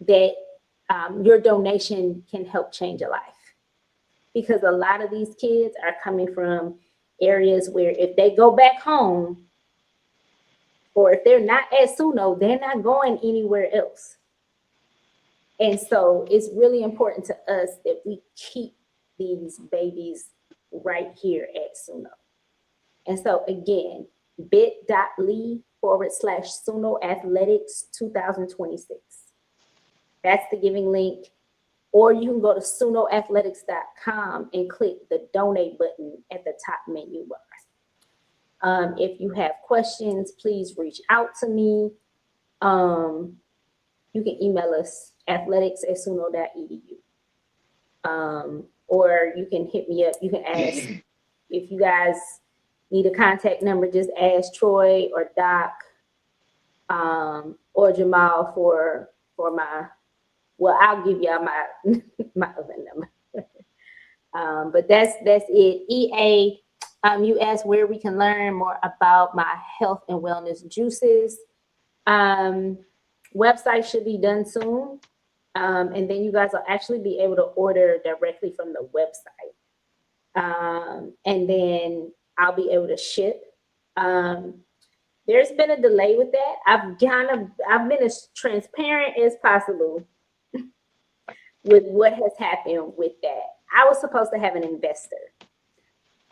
that your donation can help change a life. Because a lot of these kids are coming from areas where if they go back home, or if they're not at Suno, they're not going anywhere else. And so it's really important to us that we keep these babies right here at Suno. And so again, bit.ly/Suno Athletics 2026. That's the giving link. Or you can go to sunoathletics.com and click the donate button at the top menu bar. If you have questions, please reach out to me. You can email us athletics@suno.edu. Or you can hit me up. You can ask, if you guys need a contact number, just ask Troy or Doc or Jamal for my, well, I'll give y'all my other number. But that's it. EA, you asked where we can learn more about my health and wellness juices. Website should be done soon. And then you guys will actually be able to order directly from the website. And then I'll be able to ship. There's been a delay with that. I've been as transparent as possible. with what has happened with that. I was supposed to have an investor.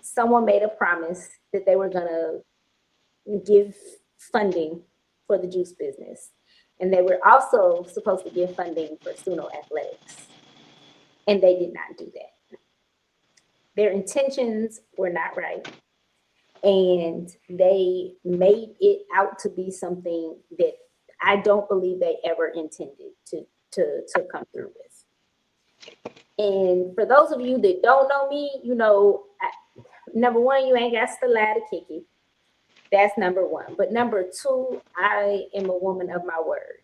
Someone made a promise that they were going to give funding for the juice business. And they were also supposed to give funding for Suno Athletics. And they did not do that. Their intentions were not right. And they made it out to be something that I don't believe they ever intended to come through with. And for those of you that don't know me, you know, number one, you ain't got to lie to kick it. That's number one. But number two, I am a woman of my word.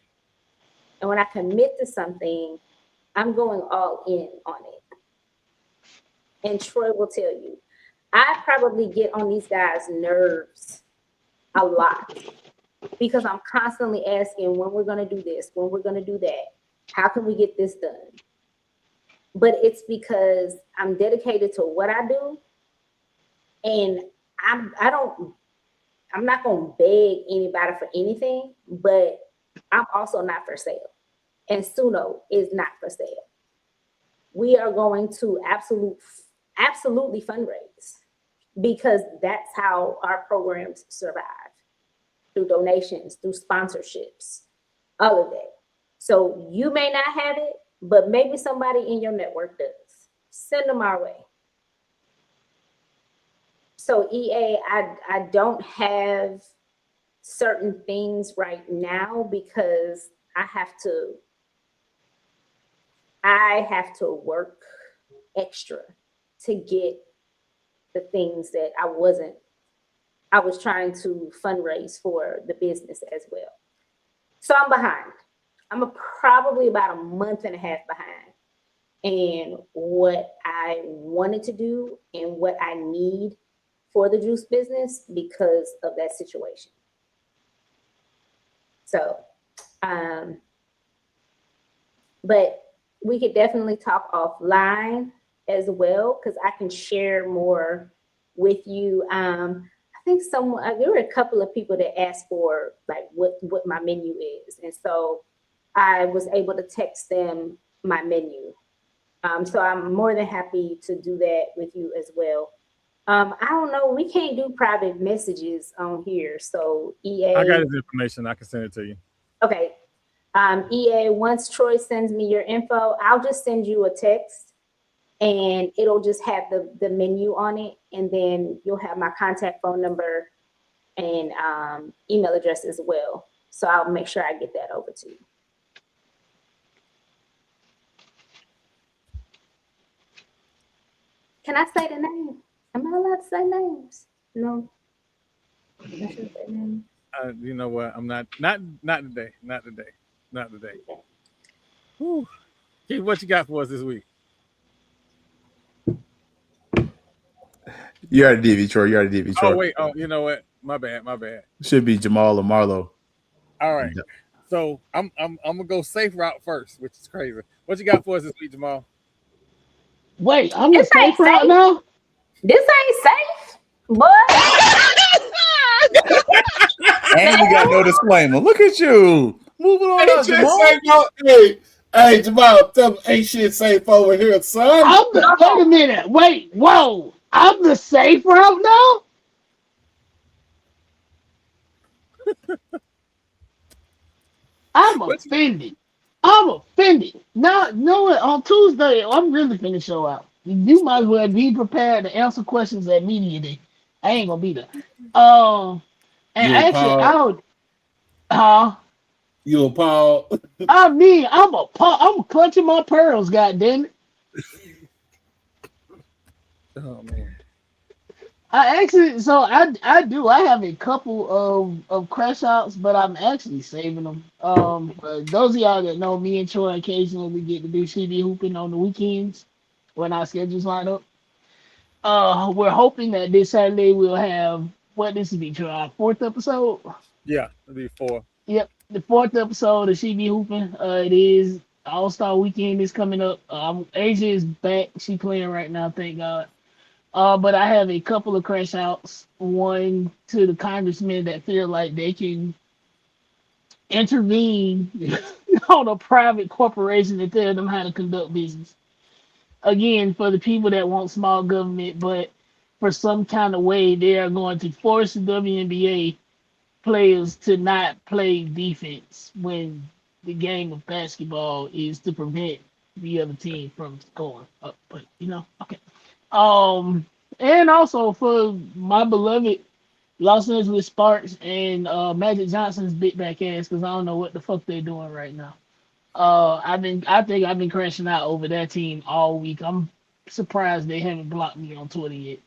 And when I commit to something, I'm going all in on it. And Troy will tell you, I probably get on these guys' nerves a lot because I'm constantly asking when we're going to do this, when we're going to do that. How can we get this done? But it's because I'm dedicated to what I do. And I'm not going to beg anybody for anything, but I'm also not for sale. And Suno is not for sale. We are going to absolutely fundraise because that's how our programs survive, through donations, through sponsorships, all of that. So you may not have it, but maybe somebody in your network does. Send them our way. So EA, I don't have certain things right now because I have to work extra to get the things that I was trying to fundraise for the business as well. So I'm behind. I'm probably about a month and a half behind in what I wanted to do and what I need for the juice business because of that situation. So, but we could definitely talk offline as well because I can share more with you. I think there were a couple of people that asked for like what my menu is, and so I was able to text them my menu. So I'm more than happy to do that with you as well. I don't know. We can't do private messages on here. So EA. I got his information. I can send it to you. Okay. EA, once Troy sends me your info, I'll just send you a text and it'll just have the menu on it. And then you'll have my contact phone number and email address as well. So I'll make sure I get that over to you. Can I say the name? Am I allowed to say names? No. I shouldn't say names. You know what? I'm not today. Not today. Whew. Keith, what you got for us this week? You already did, Troy. Oh wait. Oh, you know what? My bad. Should be Jamal or Marlo. All right. So I'm gonna go safe route first, which is crazy. What you got for us this week, Jamal? Wait, I'm the safe route now? This ain't safe, boy. And you got no disclaimer. Look at you. Moving on up, Jamal. Hey, Jamal, tell them ain't shit safe over here, son. Wait a minute. Wait, whoa. I'm the safe route now? I'm offended. Now, know what? On Tuesday, I'm really finna show out. You might as well be prepared to answer questions at media day. I ain't gonna be there. And actually, I don't. You appalled? I mean, I'm clutching my pearls. Goddamn it! Oh man. I have a couple of crash outs, but I'm actually saving them. But those of y'all that know me and Troy occasionally get to do CB hooping on the weekends when our schedules line up. We're hoping that this Saturday we'll have this will be our 4th episode. Yeah, it'll be 4. Yep, the 4th episode of CB hooping. It is All-Star Weekend is coming up. Asia is back. She playing right now, thank God. But I have a couple of crash outs. One to the congressmen that feel like they can intervene on a private corporation and tell them how to conduct business. Again, for the people that want small government, but for some kind of way, they are going to force the WNBA players to not play defense when the game of basketball is to prevent the other team from scoring. But okay. And also for my beloved Los Angeles Sparks and Magic Johnson's big back ass, because I don't know what the fuck they're doing right now. I think I've been crashing out over that team all week. I'm surprised they haven't blocked me on Twitter yet.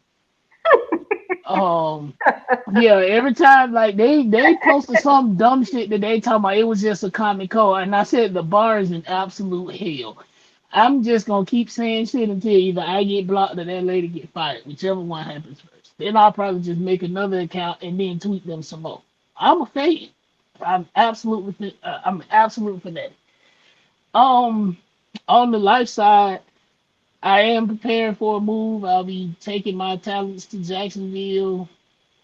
Yeah, every time like they posted some dumb shit that they talking about, it was just a comic code, and I said the bar is in absolute hell. I'm just gonna keep saying shit until either I get blocked or that lady get fired, whichever one happens first. Then I'll probably just make another account and then tweet them some more. I'm a fan. I'm absolutely fanatic. On the life side, I am preparing for a move. I'll be taking my talents to Jacksonville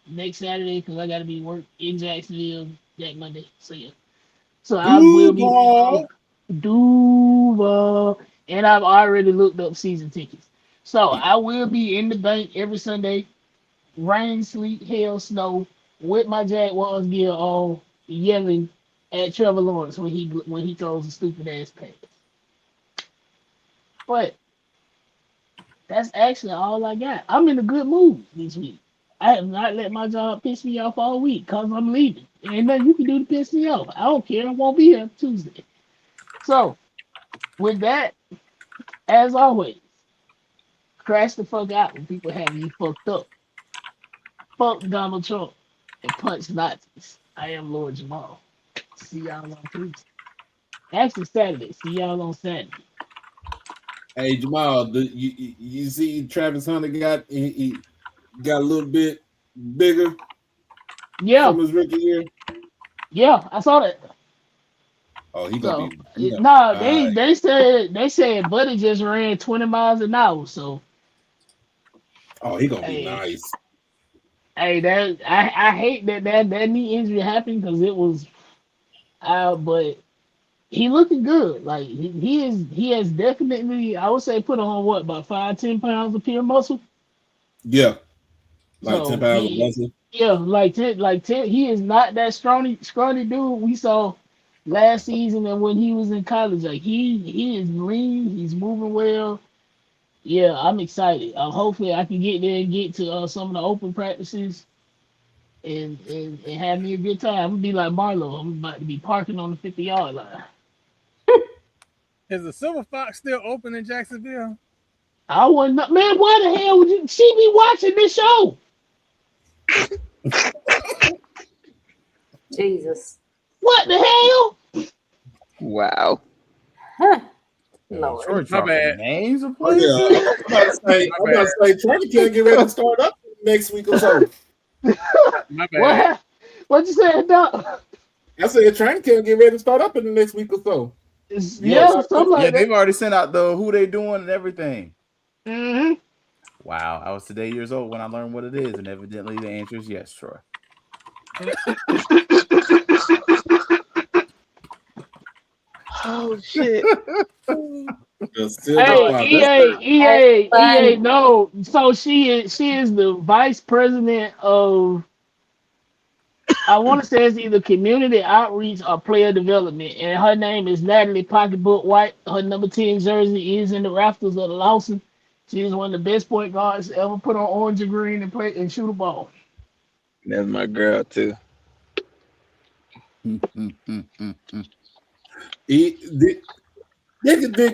next Saturday because I got to be work in Jacksonville that Monday. So yeah, so I will be Duval, and I've already looked up season tickets. So I will be in the bank every Sunday, rain, sleet, hail, snow, with my Jaguars gear on, yelling at Trevor Lawrence when he throws a stupid ass pass. But that's actually all I got. I'm in a good mood this week. I have not let my job piss me off all week because I'm leaving. Ain't nothing you can do to piss me off. I don't care. I won't be here Tuesday. So, with that, as always, crash the fuck out when people have you fucked up. Fuck Donald Trump and punch Nazis. I am Lord Jamal. See y'all on Tuesday. Actually, Saturday. See y'all on Saturday. Hey Jamal, you see Travis Hunter he got a little bit bigger from his rookie year? Yeah, I saw that. Oh, he gonna be they said Buddy just ran 20 miles an hour, so he gonna be nice. Hey, that I hate that knee injury happened because it was but he looking good. Like he has definitely, I would say, put on what, about 5-10 pounds of pure muscle. Yeah, like So 10 pounds of muscle. Yeah, like 10. He is not that scrawny dude we saw last season and when he was in college. Like he is lean. He's moving well. Yeah, I'm excited. Hopefully I can get there and get to some of the open practices and have me a good time. I'm gonna be like Marlo. I'm about to be parking on the 50-yard line. Is the Silver Fox still open in Jacksonville? I wouldn't know. Man, why the hell would she be watching this show? Jesus. What the hell? Wow. Huh. Lord. My bad. Names of players. Yeah, I'm about to say, Training can't get ready to start up next week or so. My bad. What you said, Doc? I said training can't get ready to start up in the next week or so. They've already sent out who they doing and everything. Mm-hmm. Wow, I was today years old when I learned what it is, and evidently the answer is yes, Troy. Oh shit! Hey, EA, no. So she is the vice president of, I want to say it's either community outreach or player development, and her name is Natalie Pocketbook White. Her number 10 jersey is in the rafters of the Lawson. She is one of the best point guards to ever put on orange and green and play and shoot a ball. That's my girl too. Did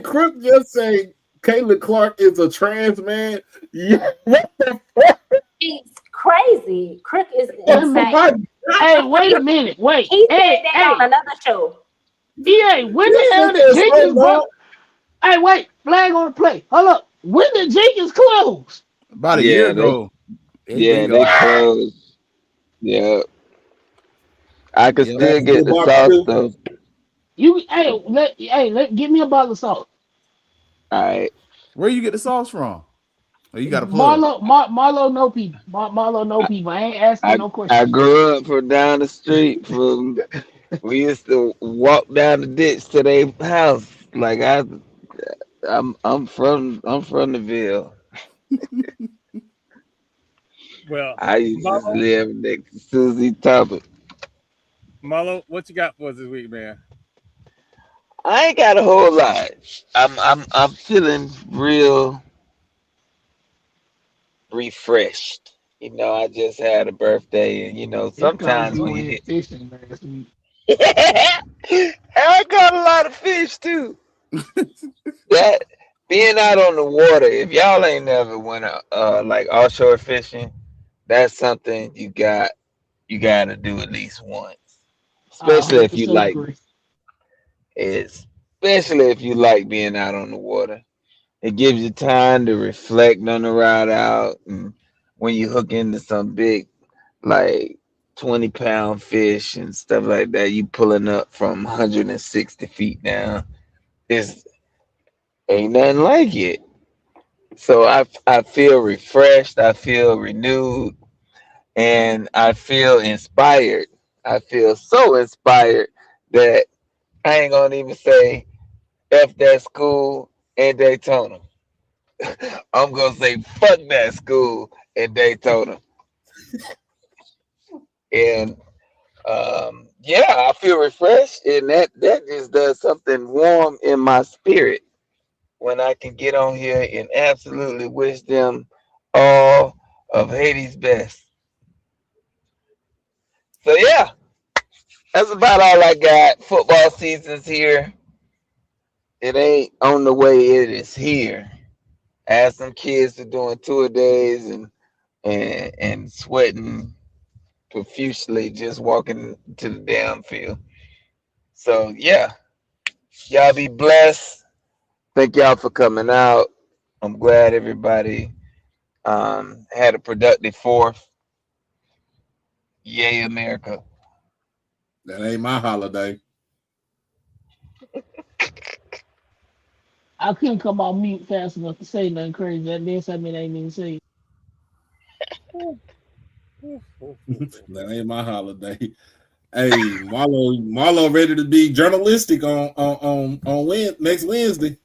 Crook just say Caitlin Clark is a trans man? Yeah, what the fuck? He's crazy. Crook is insane. Hey, wait a minute. Wait. He said that on another show. EA, when the hell did Jenkins bro? Hey, wait. Flag on the play. Hold up. When did Jenkins close? About a year ago. They closed. Yeah. I could still get the sauce though. Give me a bottle of salt. All right. Where you get the sauce from? Oh, you got a plug. Marlo know people. Marlo know people. I ain't asking no questions. I grew up from down the street from We used to walk down the ditch to their house. Like I'm from the Ville. Well, I used to Marlo, live next to Susie Tubbs. what you got for us this week, man? I ain't got a whole lot. I'm feeling real refreshed. I just had a birthday, and He called sometimes you when you went hit, fishing last week. I got a lot of fish too. That being out on the water, if y'all ain't never went like offshore fishing, that's something you gotta do at least once. I Especially if you 100% like agree. especially if you like being out on the water. It gives you time to reflect on the ride out, and when you hook into some big, like 20-pound fish and stuff like that, you pulling up from 160 feet down. It's ain't nothing like it. So I feel refreshed, I feel renewed, and I feel inspired. I feel so inspired that I ain't gonna even say F that school in Daytona. I'm gonna say fuck that school in Daytona. And yeah, I feel refreshed, and that just does something warm in my spirit when I can get on here and absolutely wish them all of Haiti's best. So yeah, that's about all I got. Football season's here. It ain't on the way, it is here. As some kids are doing tour days and sweating profusely just walking to the damn field. So yeah, y'all be blessed. Thank y'all for coming out. I'm glad everybody had a productive fourth. Yay, America. That ain't my holiday. I couldn't come off mute fast enough to say nothing crazy. That didn't say me. I ain't even say. That ain't my holiday. Hey, Marlo ready to be journalistic on next Wednesday.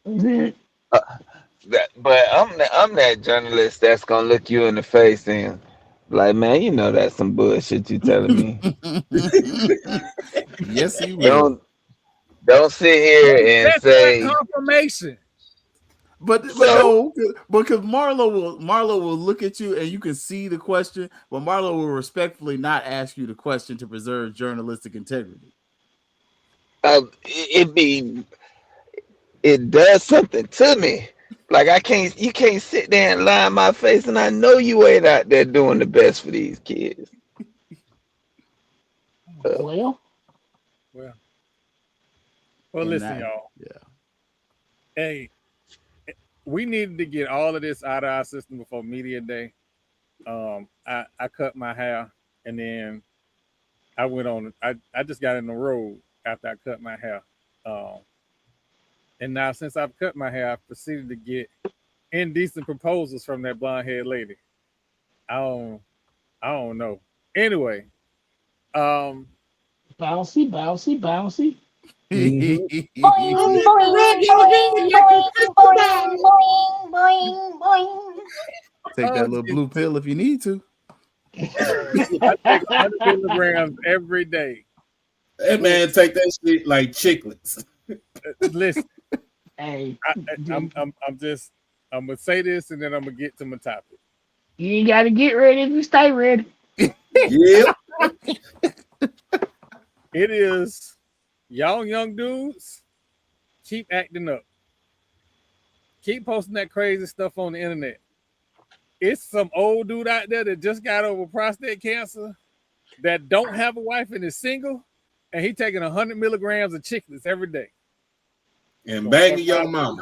it. Uh, but I'm that journalist that's gonna look you in the face and like, man, that's some bullshit you telling me. Yes, he will. Don't sit here and That's that say confirmation. But so. no, because Marlo will look at you and you can see the question, but Marlo will respectfully not ask you the question to preserve journalistic integrity. It does something to me. Like you can't sit there and lie in my face, and I know you ain't out there doing the best for these kids. Well, Well, And listen, that, y'all. yeah. Hey, we needed to get all of this out of our system before media day. I cut my hair, and then I went on. I just got in the road after I cut my hair. And now since I've cut my hair, I've proceeded to get indecent proposals from that blonde haired lady. I don't know. Anyway, bouncy, bouncy, bouncy. Mm-hmm. Boing, boing, boing, boing, boing, boing, boing, boing. Take that little blue pill if you need to. I take 100 milligrams every day. That man take that shit like chiclets. Listen, Hey, I'm gonna say this and then I'm gonna get to my topic. you ain't got to get ready if you stay ready. Yep. It is y'all young dudes keep acting up. Keep posting that crazy stuff on the internet. It's some old dude out there that just got over prostate cancer that don't have a wife and is single, and he taking 100 milligrams of chiclets every day. And banging your mama.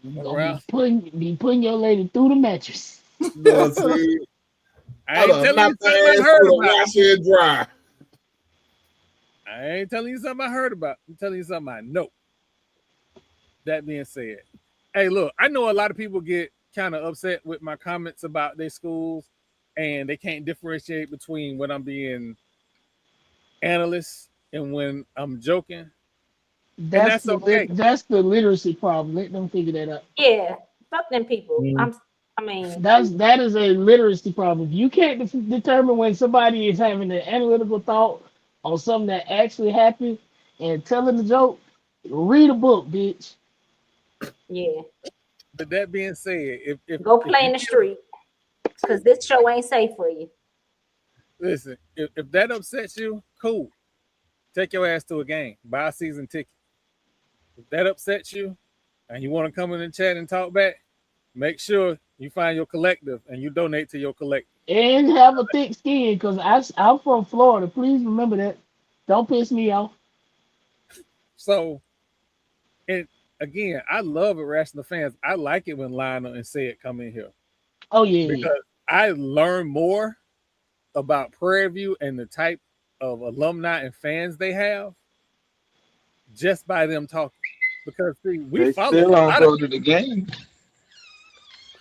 You gonna be putting your lady through the mattress. You know what I'm saying? I ain't telling you something I ass heard full of about. wash and dry. I ain't telling you something I heard about. I'm telling you something I know. That being said, hey, look, I know a lot of people get kind of upset with my comments about their schools, and they can't differentiate between what I'm being analysts and when I'm joking, and That's that's okay. that's the literacy problem. Let them figure that out. Yeah, fuck them people. Mm. I mean, That is a literacy problem. If you can't determine when somebody is having an analytical thought on something that actually happened and telling the joke, read a book, bitch. yeah. But that being said, Go if play you in the street, cause this show ain't safe for you. listen, if that upsets you, cool. Take your ass to a game, buy a season ticket. If that upsets you, and you want to come in and chat and talk back, make sure you find your collective and you donate to your collective. And have a thick skin, because I'm from Florida. Please remember that. Don't piss me off. So, and again, I love Irrational Fans. I like it when Lionel and Said come in here Oh yeah. because I learn more about Prairie View and the type of alumni and fans they have just by them talking. Because see, we They follow still a don't lot of go to the game.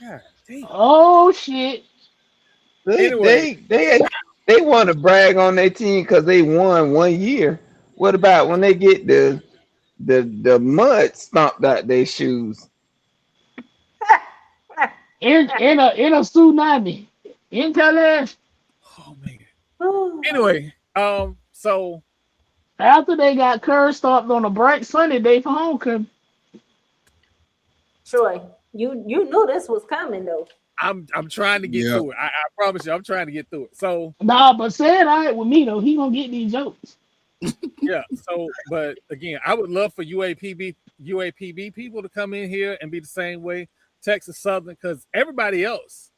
God damn. Oh shit. Anyway, They want to brag on their team because they won 1 year. What about when they get the mud stomped out their shoes? In a tsunami. In Kalash. oh man. Anyway, so After they got curb stomped on a bright sunny day for homecoming. Troy, you knew this was coming though. I'm trying to get Yeah. through it. I promise you, I'm trying to get through it. So Nah, but said all right with me though. He gonna get these jokes. yeah. So, but again, I would love for UAPB people to come in here and be the same way. Texas Southern, because everybody else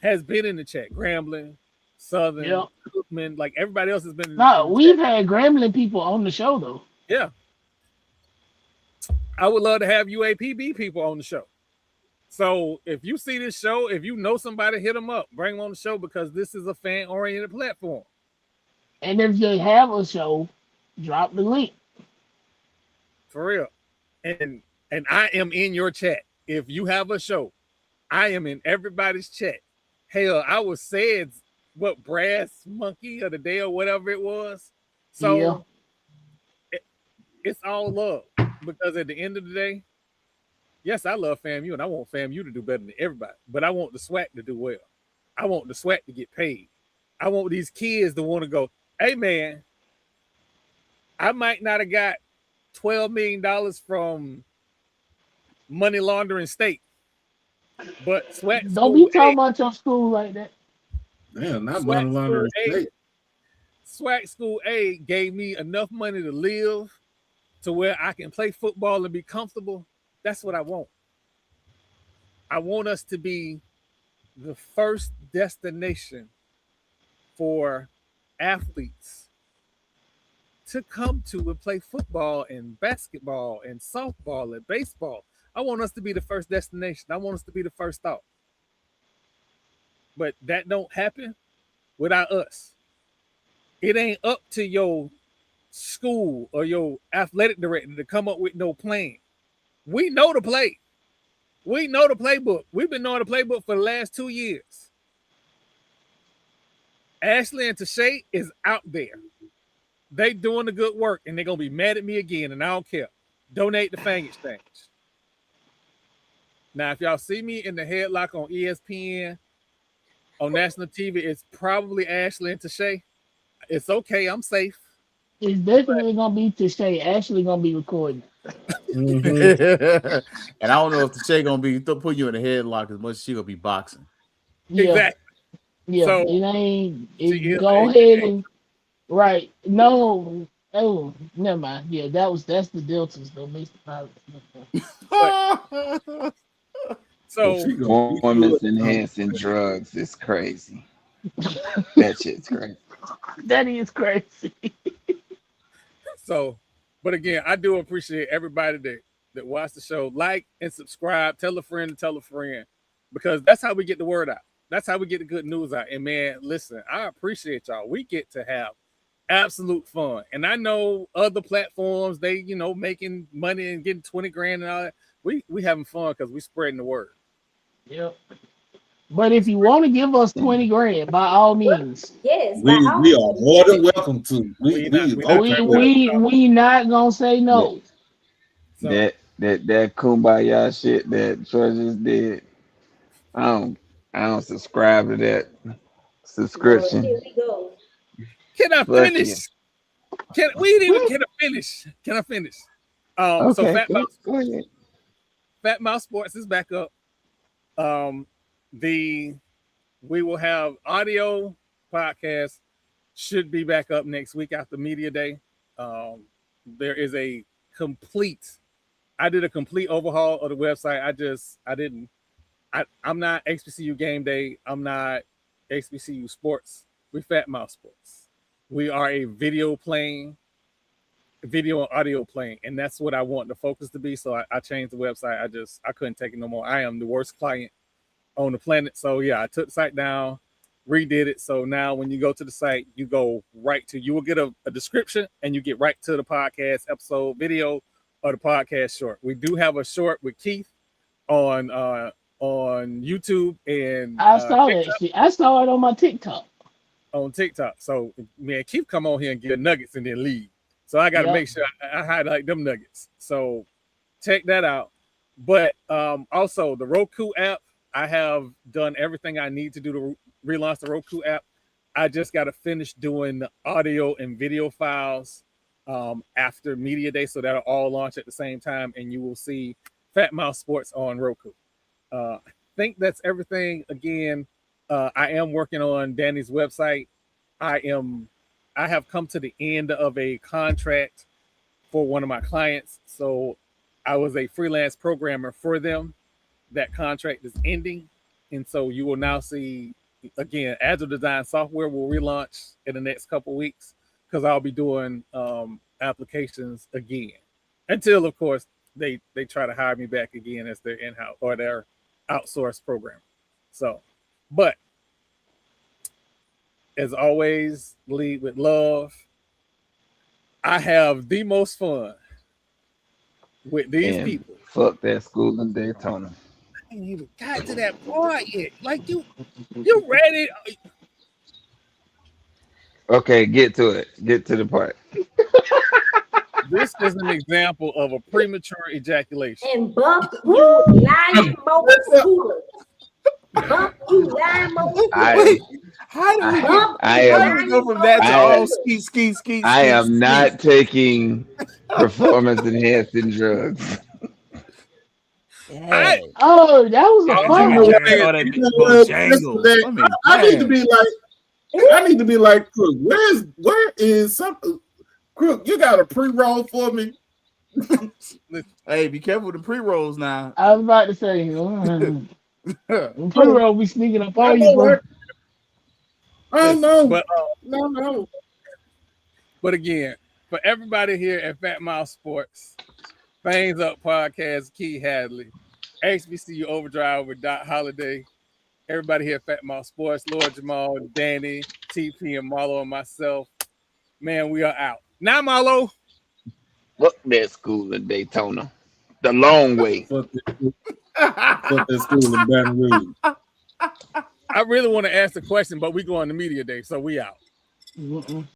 has been in the chat. Grambling, Southern, Yep. Cookman, like everybody else has been. No, in the we've chat. had Grambling people on the show though. Yeah. I would love to have UAPB people on the show. So if you see this show, if you know somebody, hit them up, bring them on the show because this is a fan-oriented platform. And if you have a show, drop the link. For real. And I am in your chat. If you have a show, I am in everybody's chat. Hell, I was said what brass monkey of the day or whatever it was. So it's all love because at the end of the day, yes, I love FAMU and I want FAMU to do better than everybody, but I want the SWAC to do well. I want the SWAC to get paid. I want these kids to want to go, hey man, I might not have got $12 million from money laundering state, but SWAC Don't school be talking about your school like that. Damn, not SWAC money school laundering A, state. SWAC school A gave me enough money to live to where I can play football and be comfortable. That's what I want. I want us to be the first destination for athletes to come to and play football and basketball and softball and baseball. I want us to be the first destination. I want us to be the first thought. But that don't happen without us. It ain't up to your school or your athletic director to come up with no plan. We know the play. We know the playbook. We've been knowing the playbook for the last 2 years. Ashley and Tashay is out there. They doing the good work, and they're going to be mad at me again, and I don't care. Donate the Fang Exchange. Now, if y'all see me in the headlock on ESPN, on national TV, it's probably Ashley and Tashay. It's okay. I'm safe. It's definitely gonna be Tashay. Ashley gonna be recording. And I don't know if the Shay gonna be put you in a headlock as much as she gonna be boxing. Yeah. Exactly. Yeah, So, it ain't. she is Go a- ahead and right. No. Oh, never mind. Yeah, that's the Deltas though. Makes the pilots. So Performance enhancing drugs is crazy. That shit's crazy. That is crazy. So, but again, I do appreciate everybody that watch the show. Like and subscribe. Tell a friend to tell a friend, because that's how we get the word out. That's how we get the good news out. And man, listen, I appreciate y'all. We get to have absolute fun. And I know other platforms, they making money and getting 20 grand and all that. We having fun because we spreading the word. Yep. But if you want to give us 20 grand, by all means. Yes, We are more than welcome to. We not gonna say no. That kumbaya shit that Troy just did. I don't subscribe to that Lord, subscription. here we go. Can I Fuck finish? you. Can I finish? Can I finish? So Okay, go ahead. Fat Mouse Sports is back up. We will have audio podcast should be back up next week after media day. There is a I did a complete overhaul of the website. I'm not HBCU Game Day. I'm not HBCU Sports. We Fat Mouse Sports. We are a video and audio playing, and that's what I want the focus to be. So I changed the website. I couldn't take it no more. I am the worst client on the planet. So yeah, I took the site down, redid it. So now when you go to the site, you go right to, you will get a description and you get right to the podcast episode video or the podcast short. We do have a short with Keith on YouTube, and I saw that shit. I saw it on my TikTok. On TikTok. So man, Keith come on here and get nuggets and then leave. So I got to make sure I highlight them nuggets. So check that out. But also the Roku app, I have done everything I need to do to relaunch the Roku app. I just got to finish doing the audio and video files after media day, so that'll all launch at the same time, and you will see Fat Mouse Sports on Roku. I think that's everything. Again, I am working on Danny's website. I have come to the end of a contract for one of my clients. So I was a freelance programmer for them. That contract is ending. And so you will now see, again, Agile Design Software will relaunch in the next couple of weeks, because I'll be doing applications again until, of course, they try to hire me back again as their in-house or their outsourced programmer. So, but as always, lead with love. I have the most fun with these people. Fuck that school in Daytona. I ain't even got to that part yet. Like you ready? Okay, get to it. Get to the part. This is an example of a premature ejaculation. And bump you lying more schoolers. Bump you lying more schoolers. How do we go from that to all ski? I am not taking performance enhancing drugs. That was a fun one. I need to be like Crook. Where is something? Crook, you got a pre-roll for me? Hey, be careful with the pre-rolls now. I was about to say, pre-roll be sneaking up on you, bro. I know. But, no. But again, for everybody here at Fat Mouse Sports, Fangs Up Podcast, Key Hadley, HBCU Overdrive with Dot Holiday, everybody here at Fat Mouse Sports, Lord Jamal, Danny, TP, and Marlo, and myself, man, we are out. Now, Marlo. Fuck that school in Daytona. The long way. Fuck that school in Baton Rouge. I really want to ask the question, but we go on the media day, so we out.